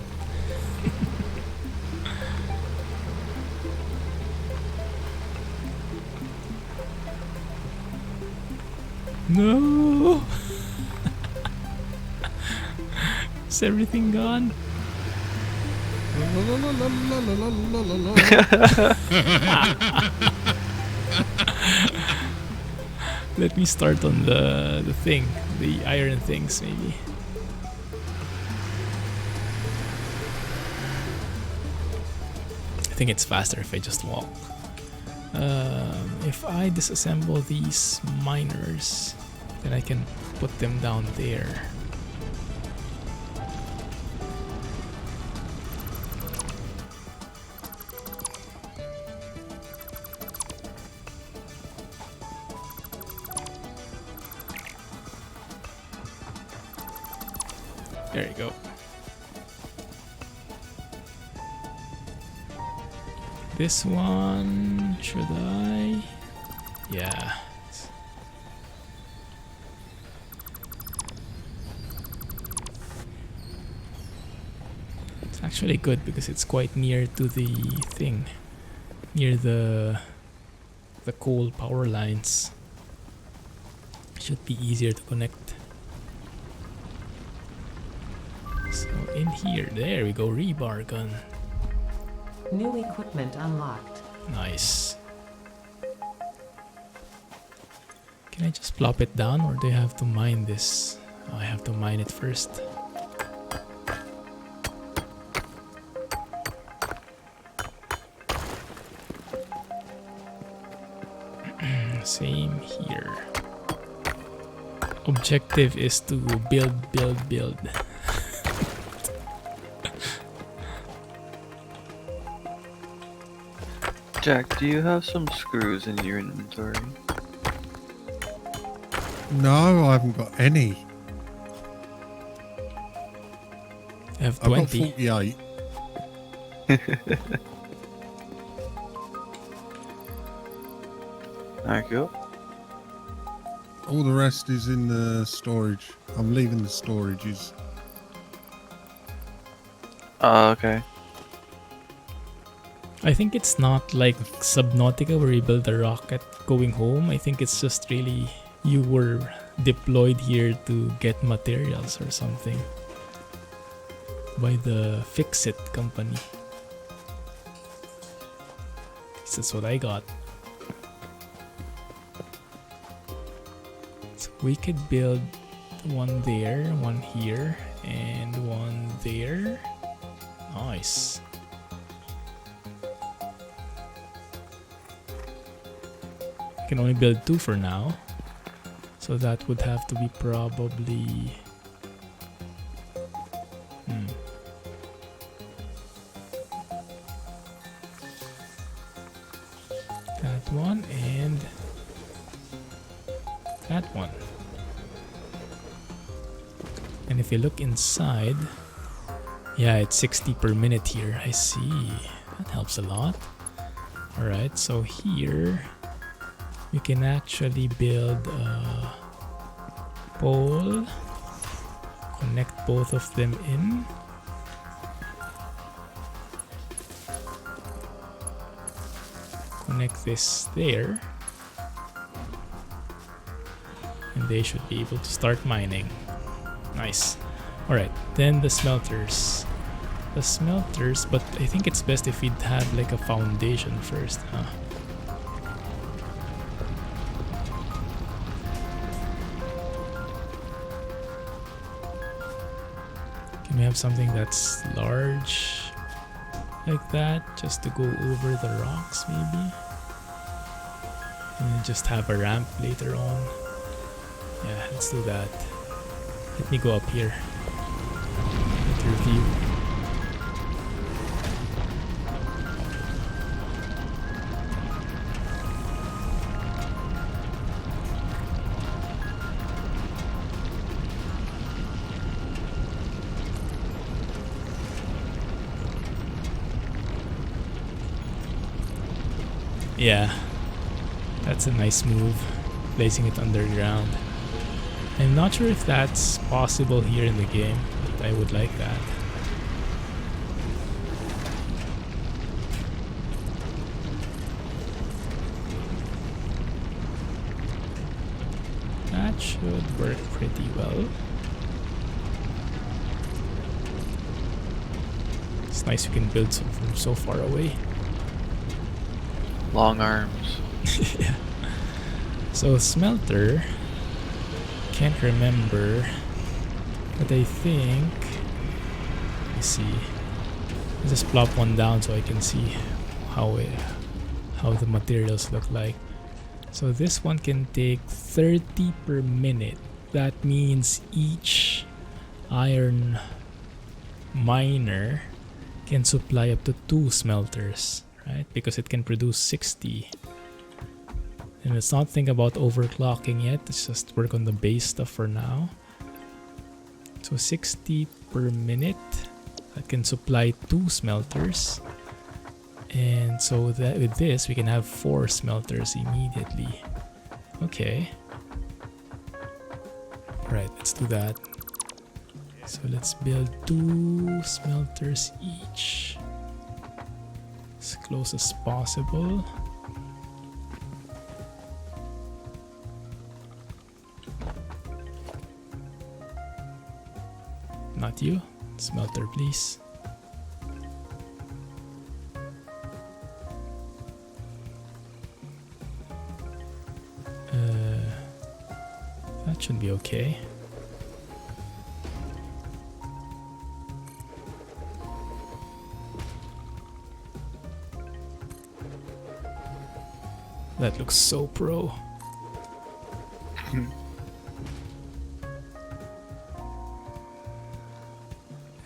No. Is everything gone? Let me start on the thing, the iron things maybe. I think it's faster if I just walk. If I disassemble these miners, then I can put them down there. There you go. This one, should I? Yeah. It's actually good because it's quite near to the thing, near the coal power lines. Should be easier to connect. So in here, there we go, rebar gun. New equipment unlocked. Nice. Can I just plop it down or do I have to mine this? Oh, I have to mine it first. Same here. Objective is to build. Jack, do you have some screws in your inventory? No, I haven't got any. I have I've got 20. 48. Alright, go. All the rest is in the storage. I'm leaving the storages. Okay. I think it's not like Subnautica where you build a rocket going home. I think it's just really you were deployed here to get materials or something by the Fix-It company. That's what I got. So we could build one there, one here, and one there. Nice. I can only build 2 for now. So that would have to be probably... That one and that one. And if you look inside, yeah, it's 60 per minute here. I see. That helps a lot. Alright, so here we can actually build a pole, connect both of them in. Connect this there. And they should be able to start mining. Nice. Alright, then the smelters. The smelters, but I think it's best if we'd have like a foundation first, huh? Can we have something that's large like that, just to go over the rocks maybe? And then just have a ramp later on. Yeah, let's do that. Let me go up here. Better view. Yeah, that's a nice move, placing it underground. I'm not sure if that's possible here in the game, but I would like that. That should work pretty well. It's nice you can build some from so far away. Long arms. Yeah. So smelter, can't remember, but I think, let me see. I'll just plop one down so I can see how the materials look like. So this one can take 30 per minute. That means each iron miner can supply up to 2 smelters. Right? Because it can produce 60. And let's not think about overclocking yet. Let's just work on the base stuff for now. So 60 per minute. That can supply 2 smelters. And so that with this we can have 4 smelters immediately. Okay. Right, let's do that. So let's build 2 smelters each. As close as possible. Not you. Smelter, please. okay. That looks so pro.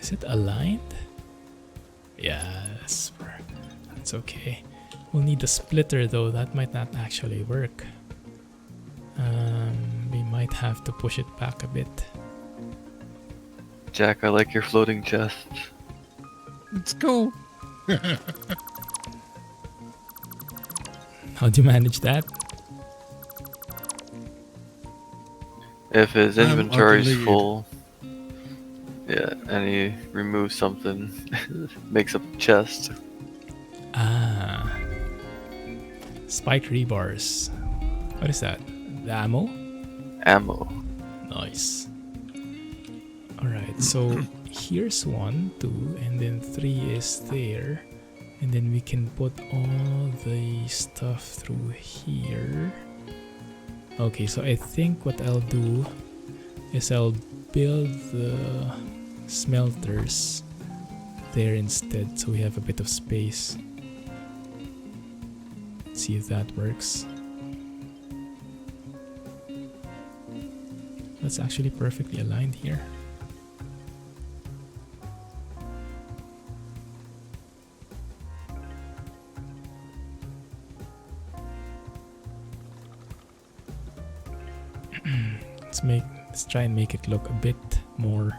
Is it aligned? Yeah, that's okay. We'll need a splitter though, that might not actually work. We might have to push it back a bit. Jack, I like your floating chests. It's cool. How'd you manage that? If his I inventory's deleted. full, yeah, and he removes something, makes up a chest. Ah. Spike rebars. What is that? The ammo? Ammo. Nice. Alright, so here's 1, 2, and then 3 is there. And then we can put all the stuff through here. Okay, so I think what I'll do is I'll build the smelters there instead, so we have a bit of space. Let's see if that works. That's actually perfectly aligned here. Let's try and make it look a bit more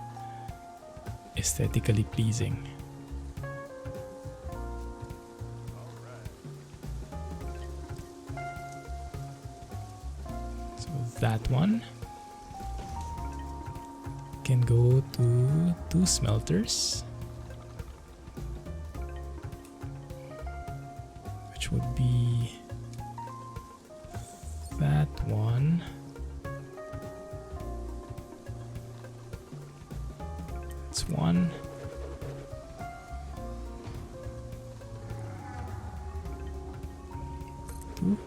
aesthetically pleasing. So that one can go to 2 smelters, which would be that one. It's 1. Two.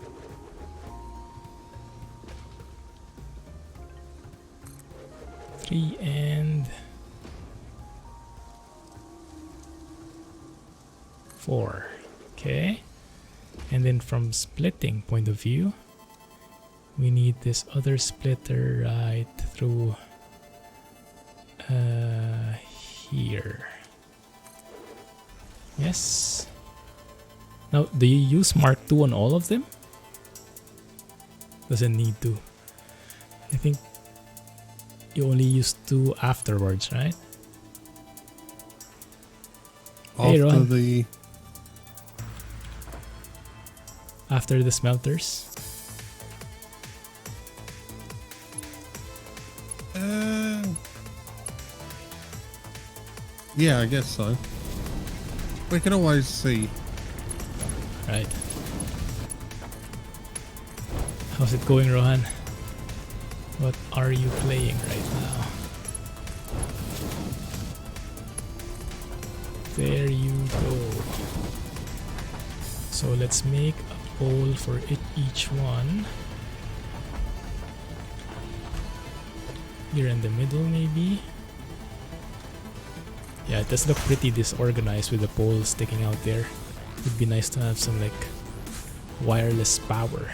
3 and 4. Okay. And then from splitting point of view, we need this other splitter right through here. Yes. Now, do you use Mark II on all of them? Doesn't need to. I think you only use 2 afterwards, right? Hey, Ron. After the smelters. Yeah, I guess so. We can always see. Right. How's it going, Rohan? What are you playing right now? There you go. So let's make a pole for each one. Here in the middle, maybe. Yeah, it does look pretty disorganized with the poles sticking out there. It'd be nice to have some like wireless power.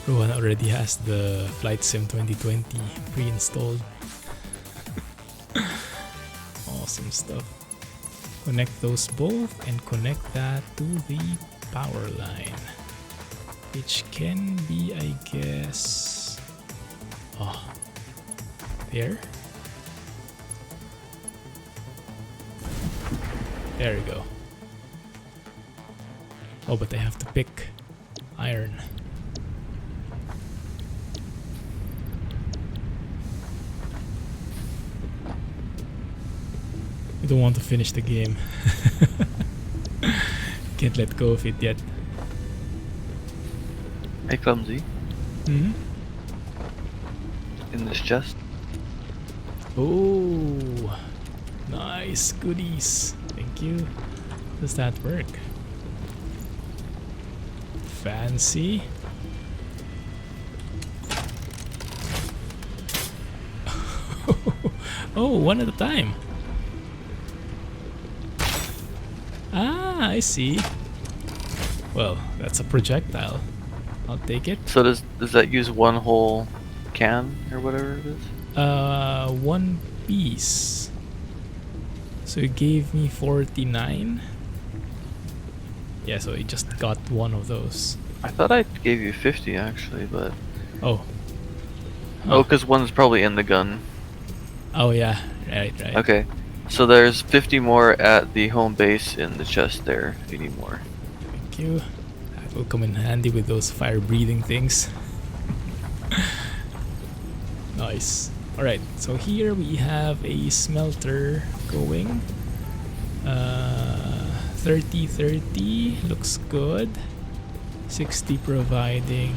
Rowan already has the Flight Sim 2020 pre-installed. Awesome stuff. Connect those both and connect that to the power line, which can be, I guess, there. There we go. Oh, but I have to pick iron. Don't want to finish the game. Can't let go of it yet. Hey, Clumsy. Mm-hmm. in this chest. Oh, nice goodies. Thank you. Does that work? Fancy. Oh, one at a time. Ah, I see. Well, that's a projectile. I'll take it. So does that use one whole can or whatever it is? One piece. So it gave me 49. Yeah, so it just got one of those. I thought I gave you 50 actually, but Oh. oh, because one's probably in the gun. Oh yeah, right. Okay, so there's 50 more at the home base in the chest there if you need more. Thank you. That will come in handy with those fire-breathing things. Nice. Alright, so here we have a smelter going. 30-30 looks good. 60 providing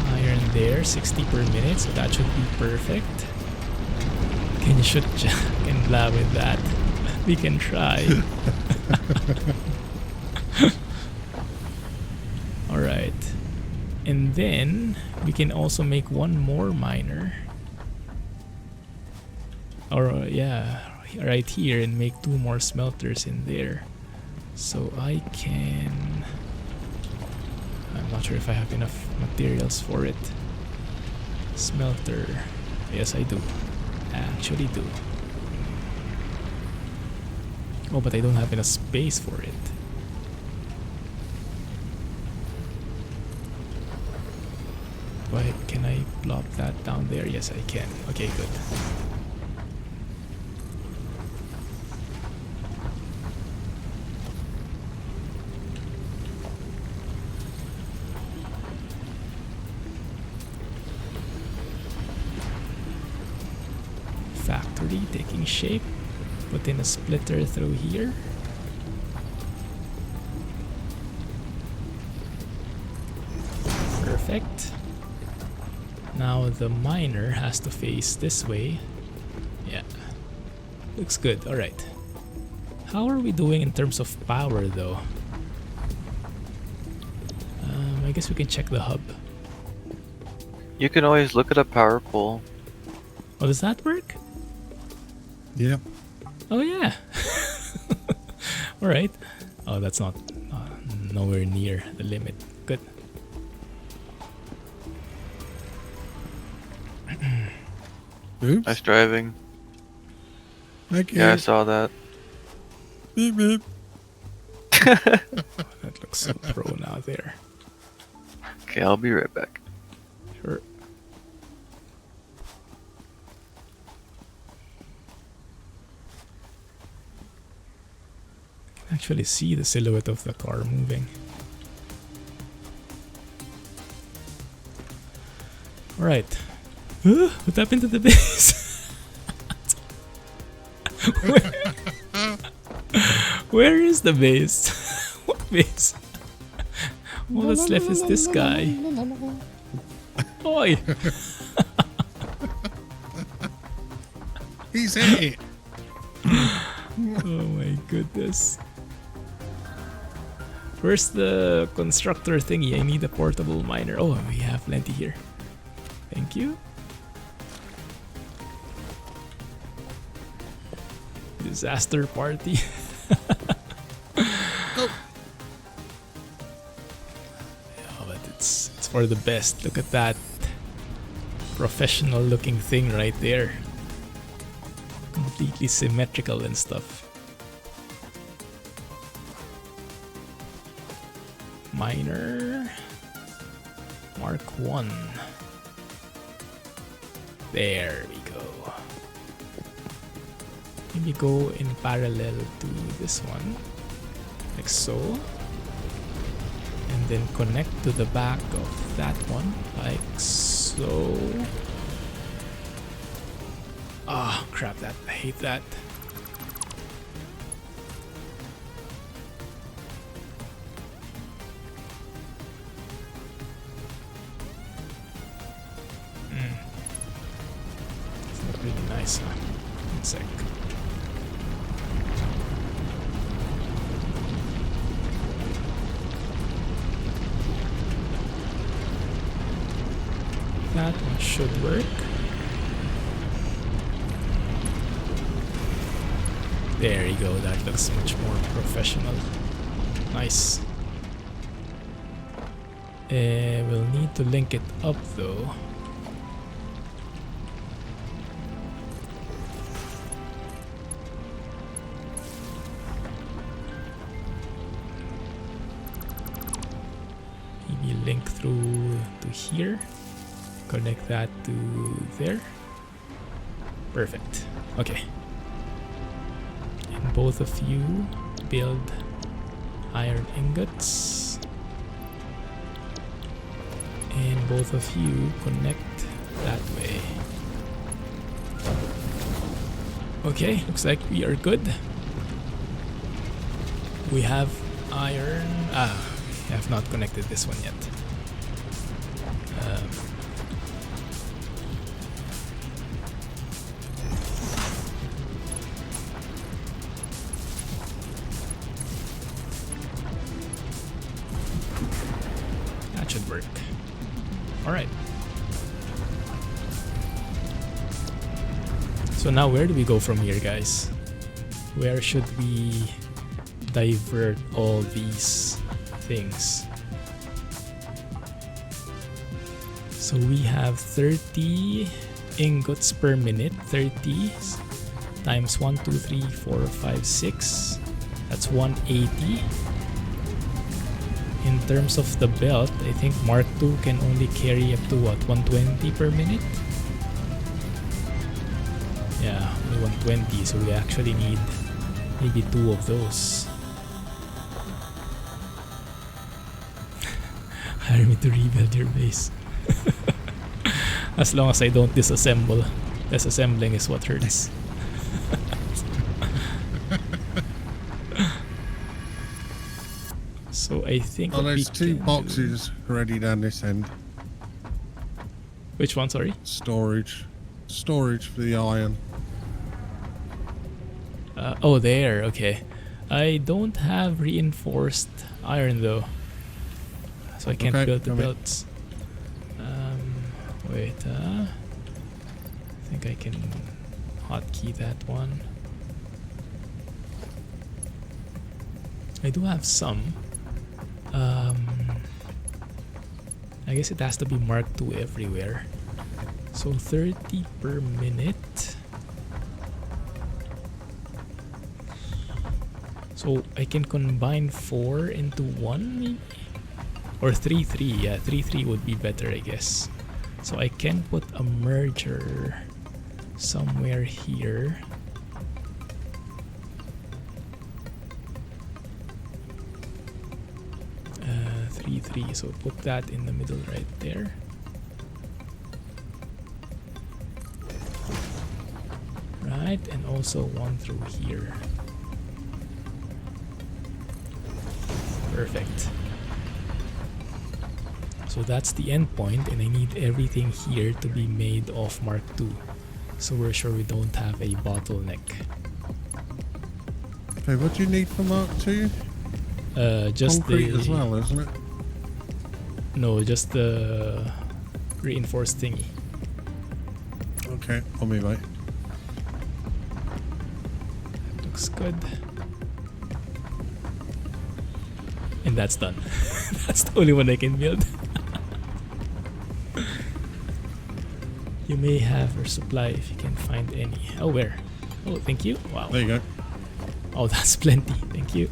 iron there, 60 per minute, so that should be perfect. Can you shoot Jack and blah with that? We can try. Alright. And then we can also make one more miner. Or yeah, right here, and make 2 more smelters in there. So I can... I'm not sure if I have enough materials for it. Smelter. Yes, I do. I actually do. Oh, but I don't have enough space for it. Why can I plop that down there? Yes, I can. Okay, good. Factory taking shape. Put in a splitter through here. Perfect. Now the miner has to face this way. Yeah. Looks good. Alright. How are we doing in terms of power though? I guess we can check the hub. You can always look at a power pole. Oh, does that work? Yeah. Oh yeah. Alright. Oh, that's not nowhere near the limit. Good. Oops. Nice driving. Okay. Yeah, I saw that. Beep, beep. That looks so pro now there. Okay, I'll be right back. Sure. I can actually see the silhouette of the car moving. Alright. What happened to the base? Where is the base? What base? All that's left is this guy. Oi! He's hit it. Oh my goodness. Where's the constructor thingy? I need a portable miner. Oh, we have plenty here. Thank you. Disaster party. Oh. Yeah, but it's for the best. Look at that professional looking thing right there. Completely symmetrical and stuff. Miner Mark 1. There we go. Maybe go in parallel to this one, like so, and then connect to the back of that one, like so. Ah, crap, that I hate that. Sec. That one should work. There you go, that looks much more professional. Nice. We'll need to link it up though. Maybe link through to here. Connect that to there. Perfect. Okay. And both of you build iron ingots. And both of you connect that way. Okay, looks like we are good. We have iron. I have not connected this one yet. That should work. Alright. So now where do we go from here, guys? Where should we divert all these things? So we have 30 ingots per minute. 30 times 1, 2, 3, 4, 5, 6. That's 180. In terms of the belt, I think Mark II can only carry up to what, 120 per minute? Yeah, only 120, so we actually need maybe 2 of those. Hire me to rebuild your base. As long as I don't disassemble. Disassembling is what hurts. So I think there's 2 boxes already down this end. Which one, sorry? Storage for the iron. Oh, there, okay. I don't have reinforced iron though, so I can't build the belts. Wait, I think I can hotkey that one. I do have some. I guess it has to be Mark II everywhere. So 30 per minute. So I can combine 4 into 1 maybe? Or 3, 3. Yeah, 3, 3 would be better, I guess. So I can put a merger somewhere here. Three, 3. So put that in the middle right there. Right, and also 1 through here. Perfect. So that's the end point, and I need everything here to be made of Mark II, so we're sure we don't have a bottleneck. Okay, what do you need for Mark II? Just concrete the, as well, isn't it? No, just the reinforced thingy. Okay, on me, mate. Looks good. And that's done. That's the only one I can build. You may have your supply if you can find any. Oh, where? Oh, thank you. Wow. There you go. Oh, that's plenty. Thank you.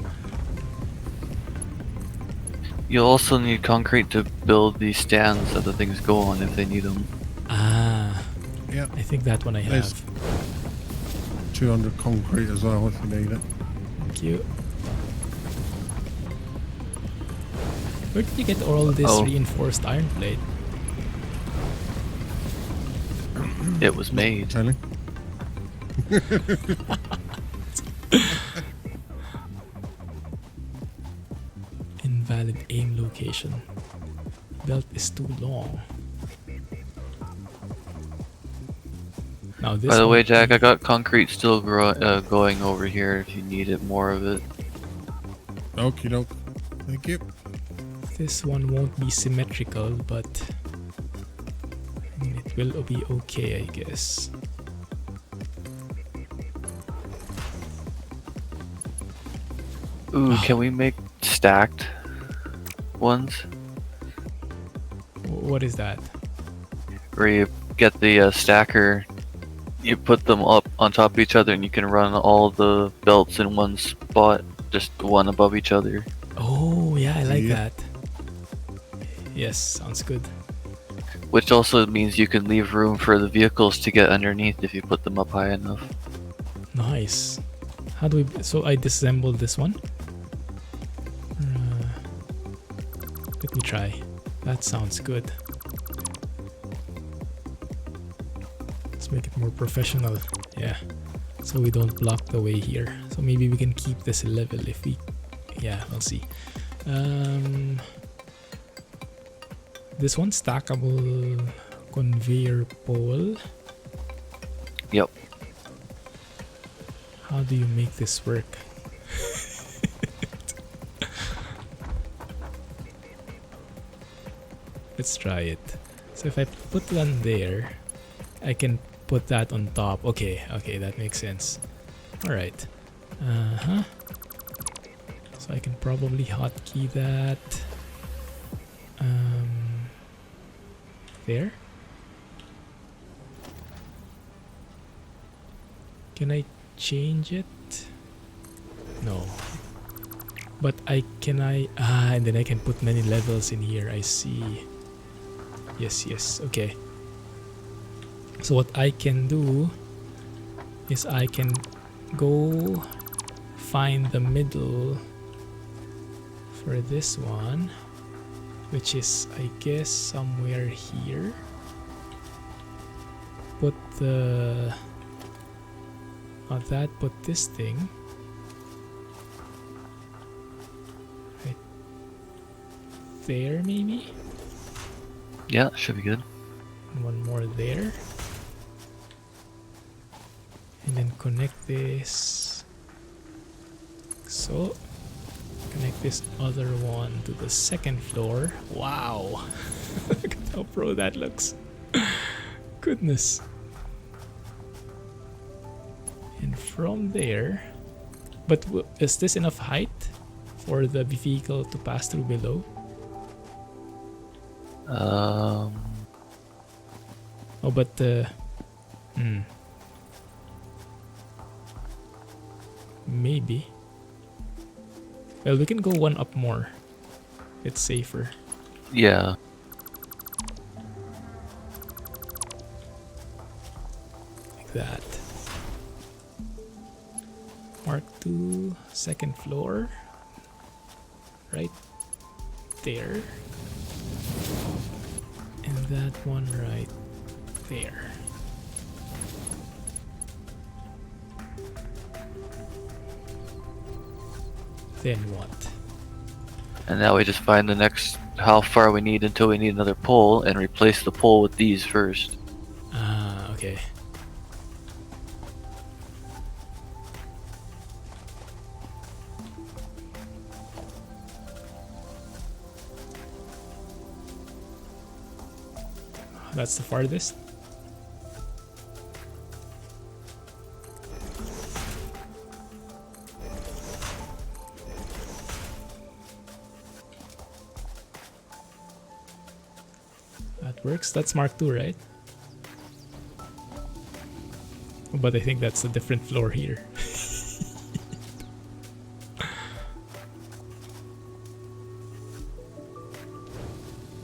You'll also need concrete to build the stands that the things go on if they need them. Ah. Yeah. I think that one I There's have. 200 concrete as well if you need it. Thank you. Where did you get all this reinforced iron plate? It was made. Telling. Invalid aim location. Belt is too long. Now this By the way, one- Jack, I got concrete still going over here if you needed more of it. Okie doke. Thank you. This one won't be symmetrical, but it will be okay, I guess. Ooh, can we make stacked ones? What is that? Where you get the stacker, you put them up on top of each other and you can run all the belts in one spot, just one above each other. Oh, yeah, I like Yeah. that. Yes, sounds good. Which also means you can leave room for the vehicles to get underneath if you put them up high enough. Nice. How do we... So I disassembled this one. Let me try. That sounds good. Let's make it more professional. Yeah. So we don't block the way here. So maybe we can keep this level if we... Yeah, we'll see. This one stackable conveyor pole. Yep. How do you make this work? Let's try it. So if I put one there, I can put that on top. Okay, that makes sense. Alright. So I can probably hotkey that. There. Can I change it? No. But and then I can put many levels in here. I see. Yes, okay. So what I can do is I can go find the middle for this one, which is, I guess, somewhere here. Put the... on that, put this thing. Right there, maybe? Yeah, should be good. And one more there. And then connect this. So, connect this other one to the second floor. Wow! Look at how pro that looks. Goodness. And from there... But is this enough height for the vehicle to pass through below? Oh, but maybe. Well, we can go one up more. It's safer. Yeah. Like that. Mark 2, second floor. Right there. And that one right there. Then what? And now we just find the next how far we need until we need another pole and replace the pole with these first. Ah, okay. That's the farthest. That works. That's Mark II, right? But I think that's a different floor here.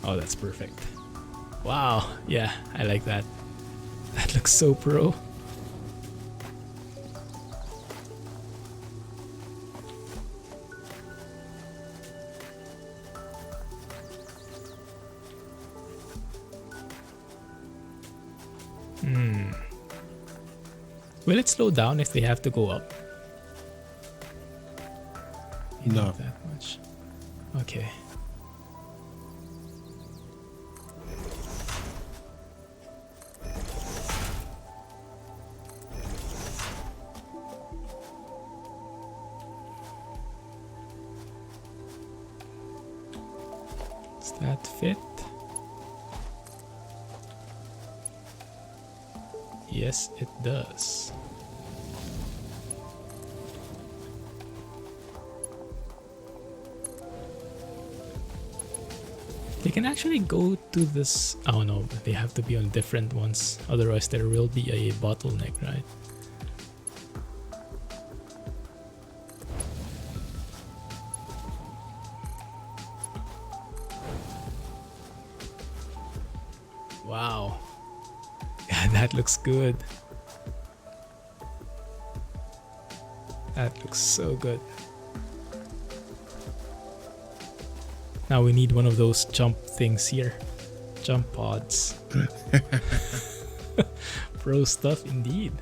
Oh, that's perfect. Wow, yeah, I like that. That looks so pro. Will it slow down if they have to go up? No. Not that much. Okay. Does that fit? Yes, it does. They can actually go to this. Oh no, they have to be on different ones. Otherwise, there will be a bottleneck, right? Wow. Yeah, that looks good. That looks so good. Now we need one of those jump things here. Jump pods. Pro stuff indeed.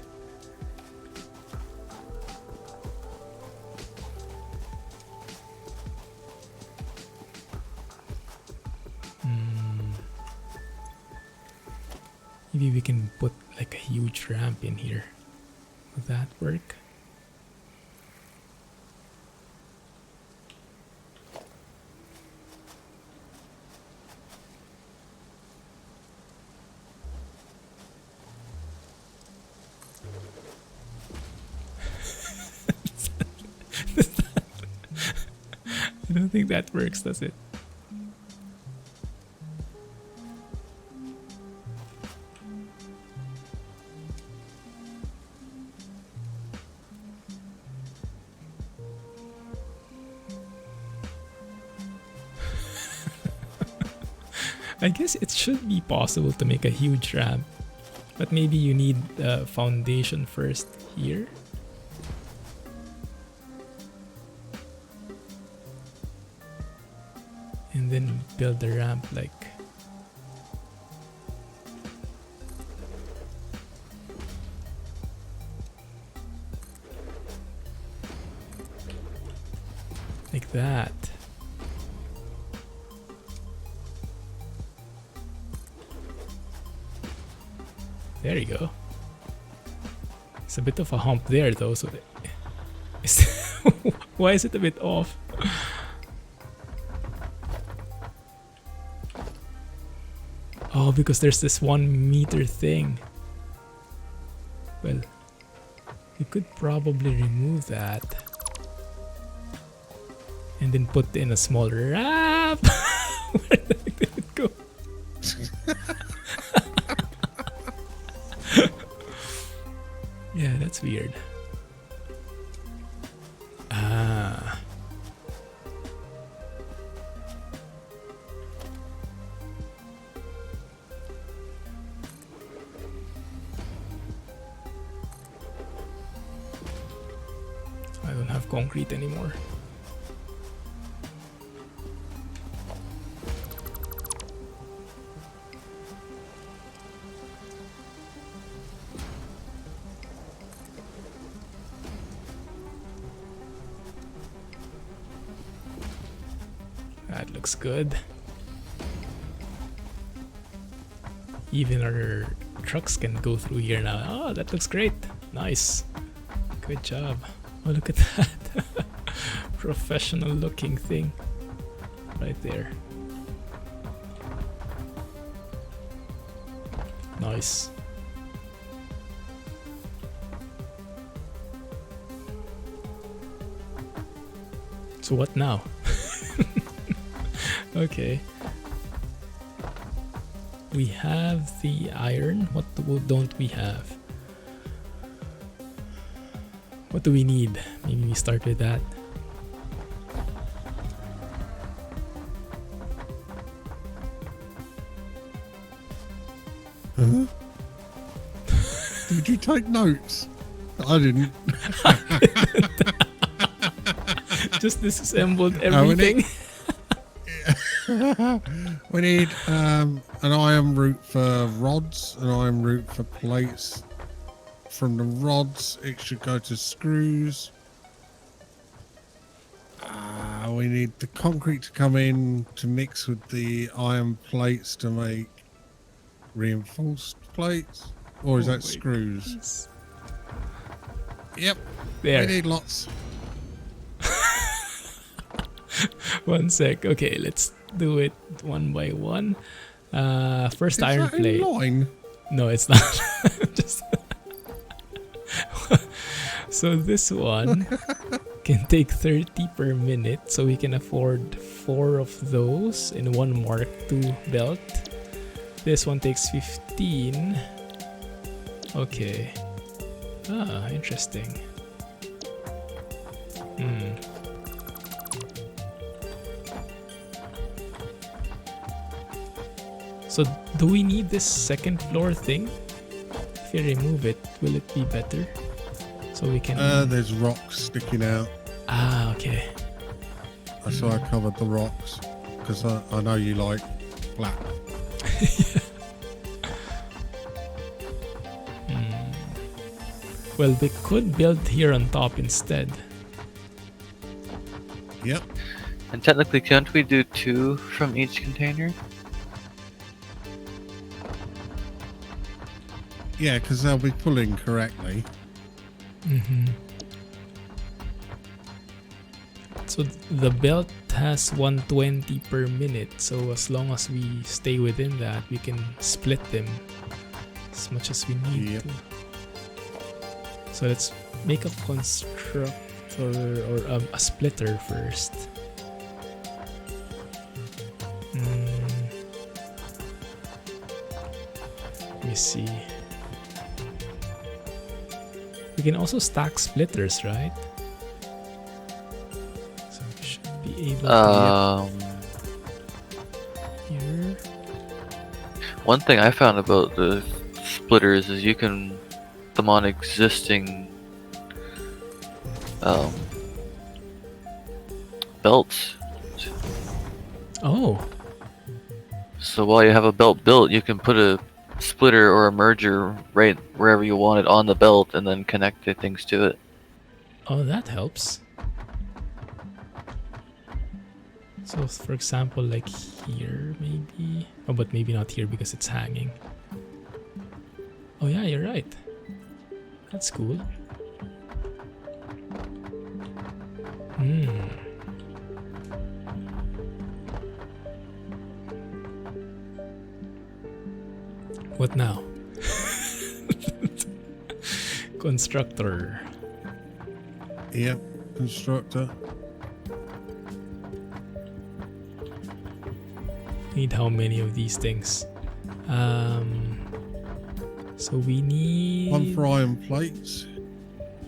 Maybe we can put like a huge ramp in here. Would that work? I don't think that works, does it? I guess it should be possible to make a huge ramp, but maybe you need the foundation first here. And then build the ramp like that. There you go. It's a bit of a hump there though, so why is it a bit off? Oh, because there's this 1 meter thing. Well, we could probably remove that and then put in a small ramp. Where did it go? Yeah, that's weird. Ah. I don't have concrete anymore. That looks good. Even our trucks can go through here now. Oh, that looks great. Nice. Good job. Oh, look at that. Professional looking thing. Right there. Nice. So what now? Okay. We have the iron. What don't we have? What do we need? Maybe we start with that. Huh? Did you take notes? I didn't. Just disassembled everything. We need an iron route for rods, an iron route for plates. From the rods, it should go to screws. We need the concrete to come in to mix with the iron plates to make reinforced plates. Or is that screws? Goodness. Yep. There. We need lots. 1 sec. Okay, let's do it one by one. First Is iron that in plate. line? No, it's not. Just so this one can take 30 per minute, so we can afford 4 of those in one Mark II belt. This one takes 15. Okay. Ah, interesting. So do we need this second floor thing? If you remove it, will it be better? So we can... There's rocks sticking out. Ah, okay. That's why I covered the rocks. Because I know you like black. Well, we could build here on top instead. Yep. And technically, can't we do 2 from each container? Yeah, because they'll be pulling correctly. So the belt has 120 per minute, so as long as we stay within that, we can split them as much as we need Yep. to. So let's make a constructor or a splitter first. Let me see. We can also stack splitters, right? So we should be able to here. One thing I found about the splitters is you can put them on existing belts. Oh, So while you have a belt built, you can put a splitter or a merger right wherever you want it on the belt and then connect the things to it. oh, that helps. So, for example, like here, maybe. Oh, but maybe not here because it's hanging. Oh, yeah, you're right. That's cool. What now? Constructor. Yep. Constructor. Need how many of these things? So we need 1 for iron plates.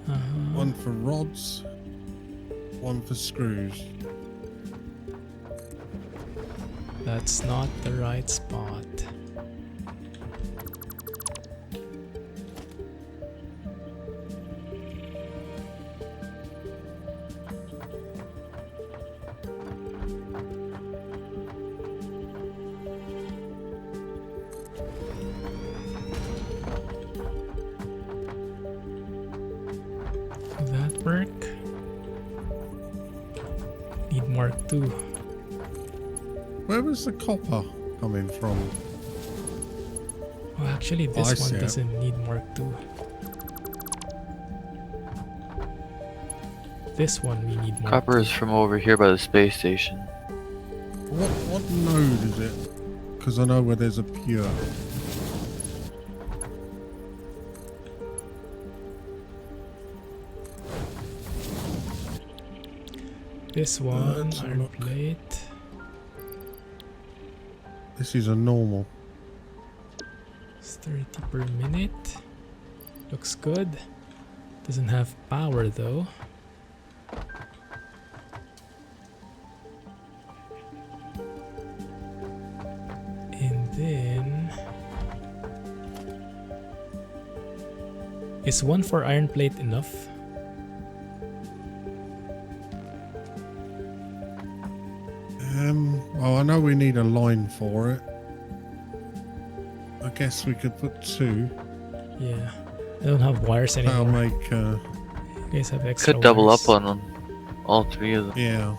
uh-huh. 1 for rods. 1 for screws. That's not the right spot. Will that work? Need Mark II. Where was the copper coming from? Oh, actually, this I see one it. doesn't need Mark II. This one we need Mark Copper is from over here by the space station. What node is it? Because I know where there's a pure. This one, let's have a iron look. plate. This is a normal. It's 30 per minute. Looks good. Doesn't have power though. And then is 1 for iron plate enough? Well, I know we need a line for it. I guess we could put 2. Yeah. I don't have wires That'll anymore. make, You guys have extra Could double wires. up on them. All 3 of them. yeah.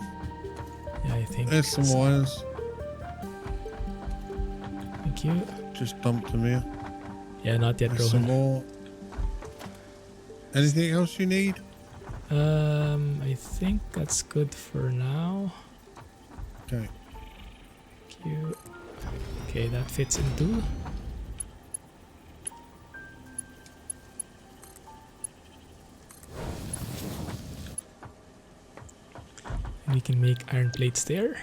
Yeah, I think. There's some wires. Thank you. Just dumped them here. Yeah, not yet, There's some Rohan. more. Anything else you need? I think that's good for now. Okay. you. Okay, that fits in too. And we can make iron plates there.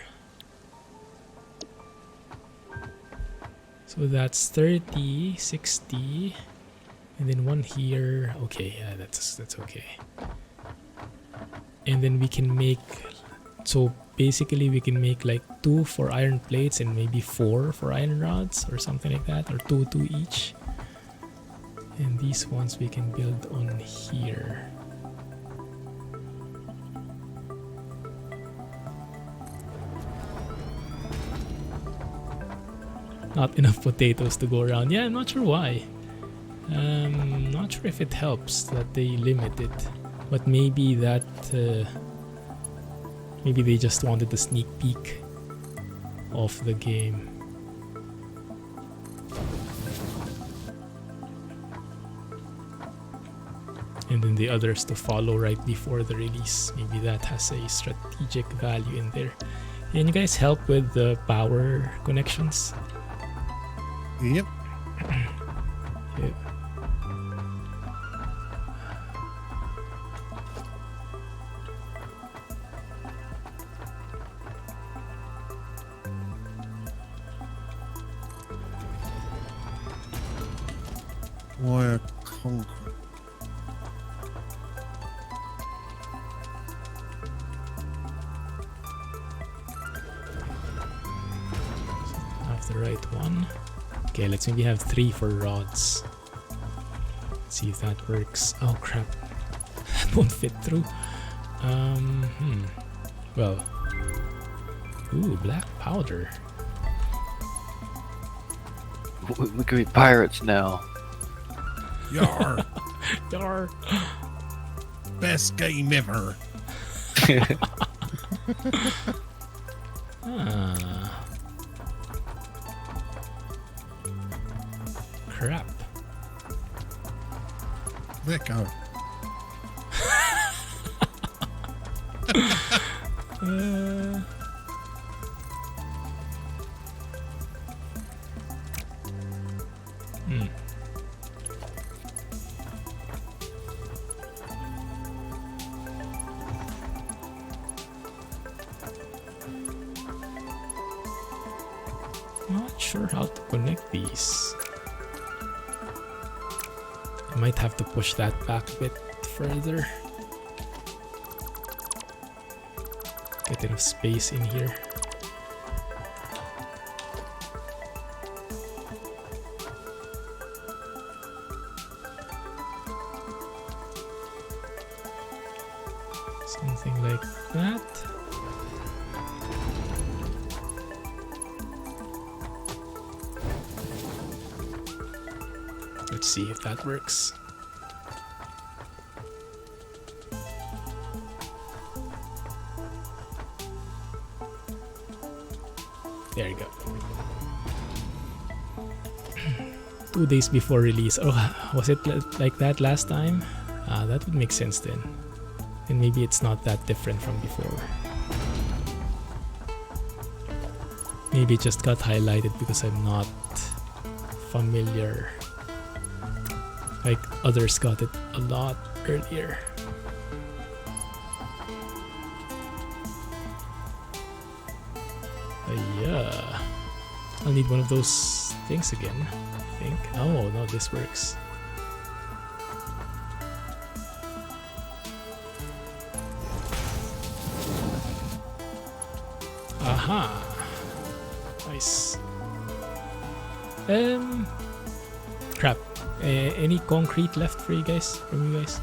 So that's 30, 60, and then one here. Okay, yeah, that's okay. And then we can make, so basically we can make like 2 for iron plates and maybe 4 for iron rods or something like that, or 2 each. And these ones we can build on here. Not enough potatoes to go around. Yeah, I'm not sure why. Not sure if it helps that they limit it, but maybe that maybe they just wanted a sneak peek of the game. And then the others to follow right before the release. Maybe that has a strategic value in there. Can you guys help with the power connections? Yep. Yeah. Wire concrete. Have the right one. Okay, let's maybe have 3 for rods. Let's see if that works. Oh crap. That won't fit through. Well. Ooh, black powder. We could be pirates now. Yar. Yar. Best game ever. Ah. Crap. Let go. Not sure how to connect these. I might have to push that back a bit further. Get enough space in here. Something like that. Let's see if that works. There you go. 2 days before release. Oh, was it like that last time? That would make sense then. And maybe it's not that different from before. Maybe it just got highlighted because I'm not familiar. Like others got it a lot earlier. Yeah. I'll need one of those things again, I think. Oh, no, this works. Aha. Nice. Crap. Any concrete left for you guys? From you guys?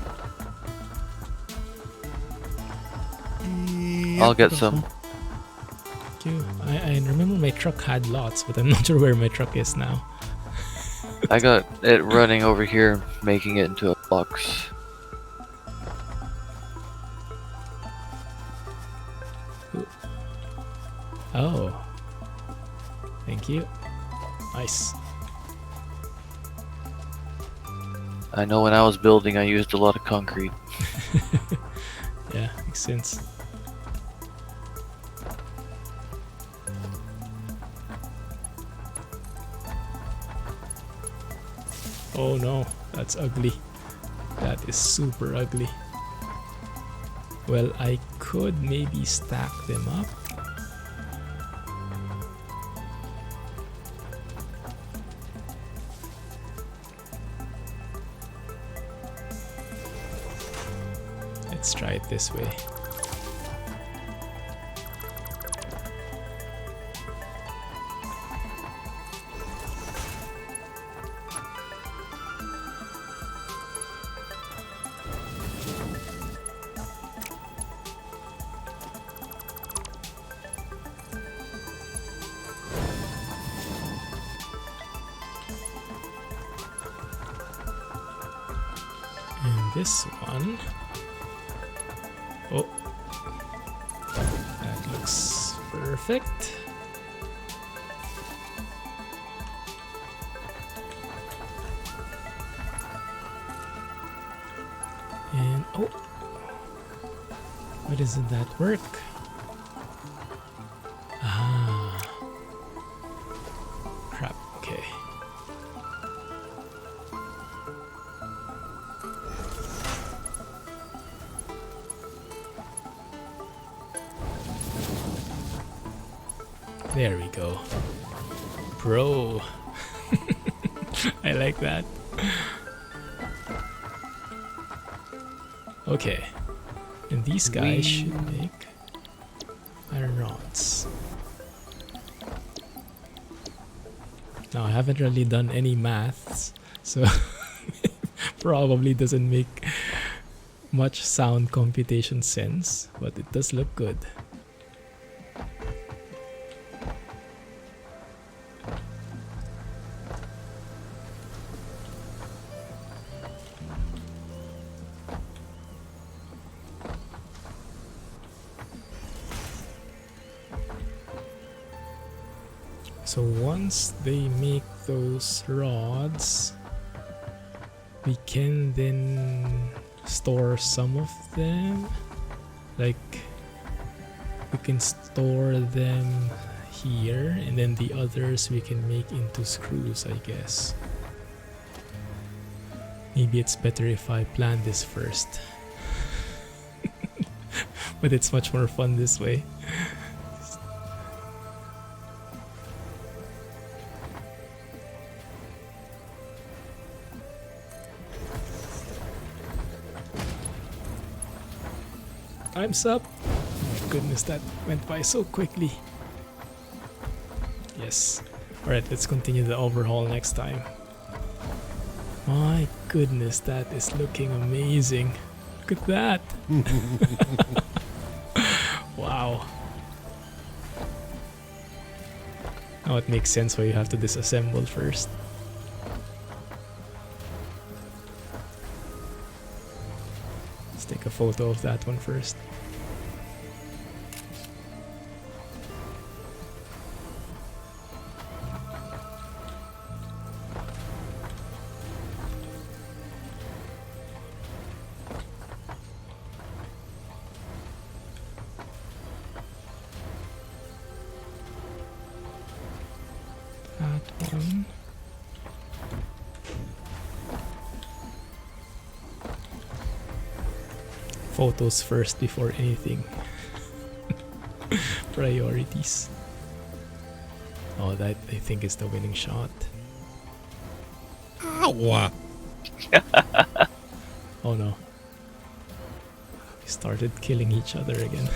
I'll get some. Thank you. I remember my truck had lots, but I'm not sure where my truck is now. I got it running over here, making it into a box. Oh. Thank you. Nice. I know when I was building, I used a lot of concrete. Yeah, makes sense. Oh no, that's ugly. That is super ugly. Well, I could maybe stack them up. Let's try it this way. And this one. Oh, that looks perfect. And oh, why doesn't that work? Ah, crap. Okay. There we go. Bro. I like that. Okay. And these guys should make iron rods. Now I haven't really done any maths, so probably doesn't make much sound computation sense, but it does look good. So once they make those rods, we can then store some of them. Like, we can store them here, and then the others we can make into screws, I guess. Maybe it's better if I plan this first. But it's much more fun this way. Time's up. Oh my goodness, that went by so quickly. Yes. Alright, let's continue the overhaul next time. My goodness, that is looking amazing. Look at that. Wow. Now it makes sense why you have to disassemble first. Let's take a photo of that one first. That one. Photos first before anything. Priorities. Oh, that I think is the winning shot. Ow! Oh no. We started killing each other again.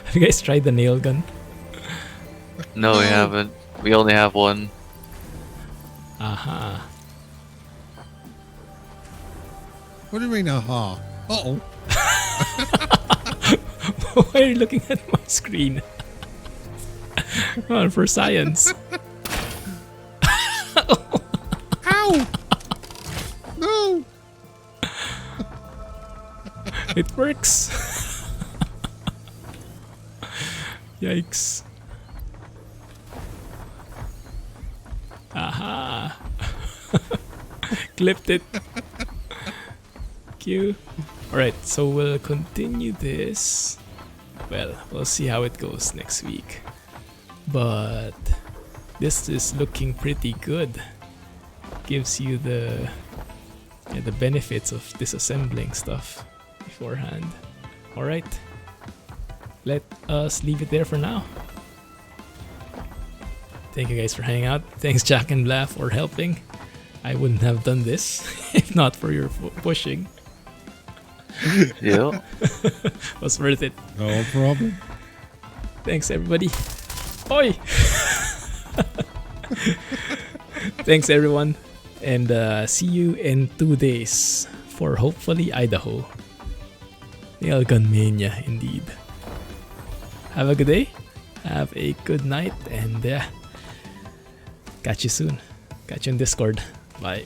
Have you guys tried the nail gun? No, we haven't. We only have one. Aha. What do you mean, aha? Uh-oh. Why are you looking at my screen? Come on, for science. Ow! No! It works. Yikes. Aha. Clipped it. Cute. Alright, so we'll continue this. Well, we'll see how it goes next week. But this is looking pretty good. gives you the benefits of disassembling stuff beforehand. Alright, let us leave it there for now. Thank you guys for hanging out. Thanks Jack and Blah for helping. I wouldn't have done this if not for your pushing. Yeah. Was worth it. No problem. Thanks everybody. Oi! Thanks everyone. And see you in 2 days for hopefully Idaho. Nailgun Mania indeed. Have a good day. Have a good night. And catch you soon. Catch you in Discord. Bye.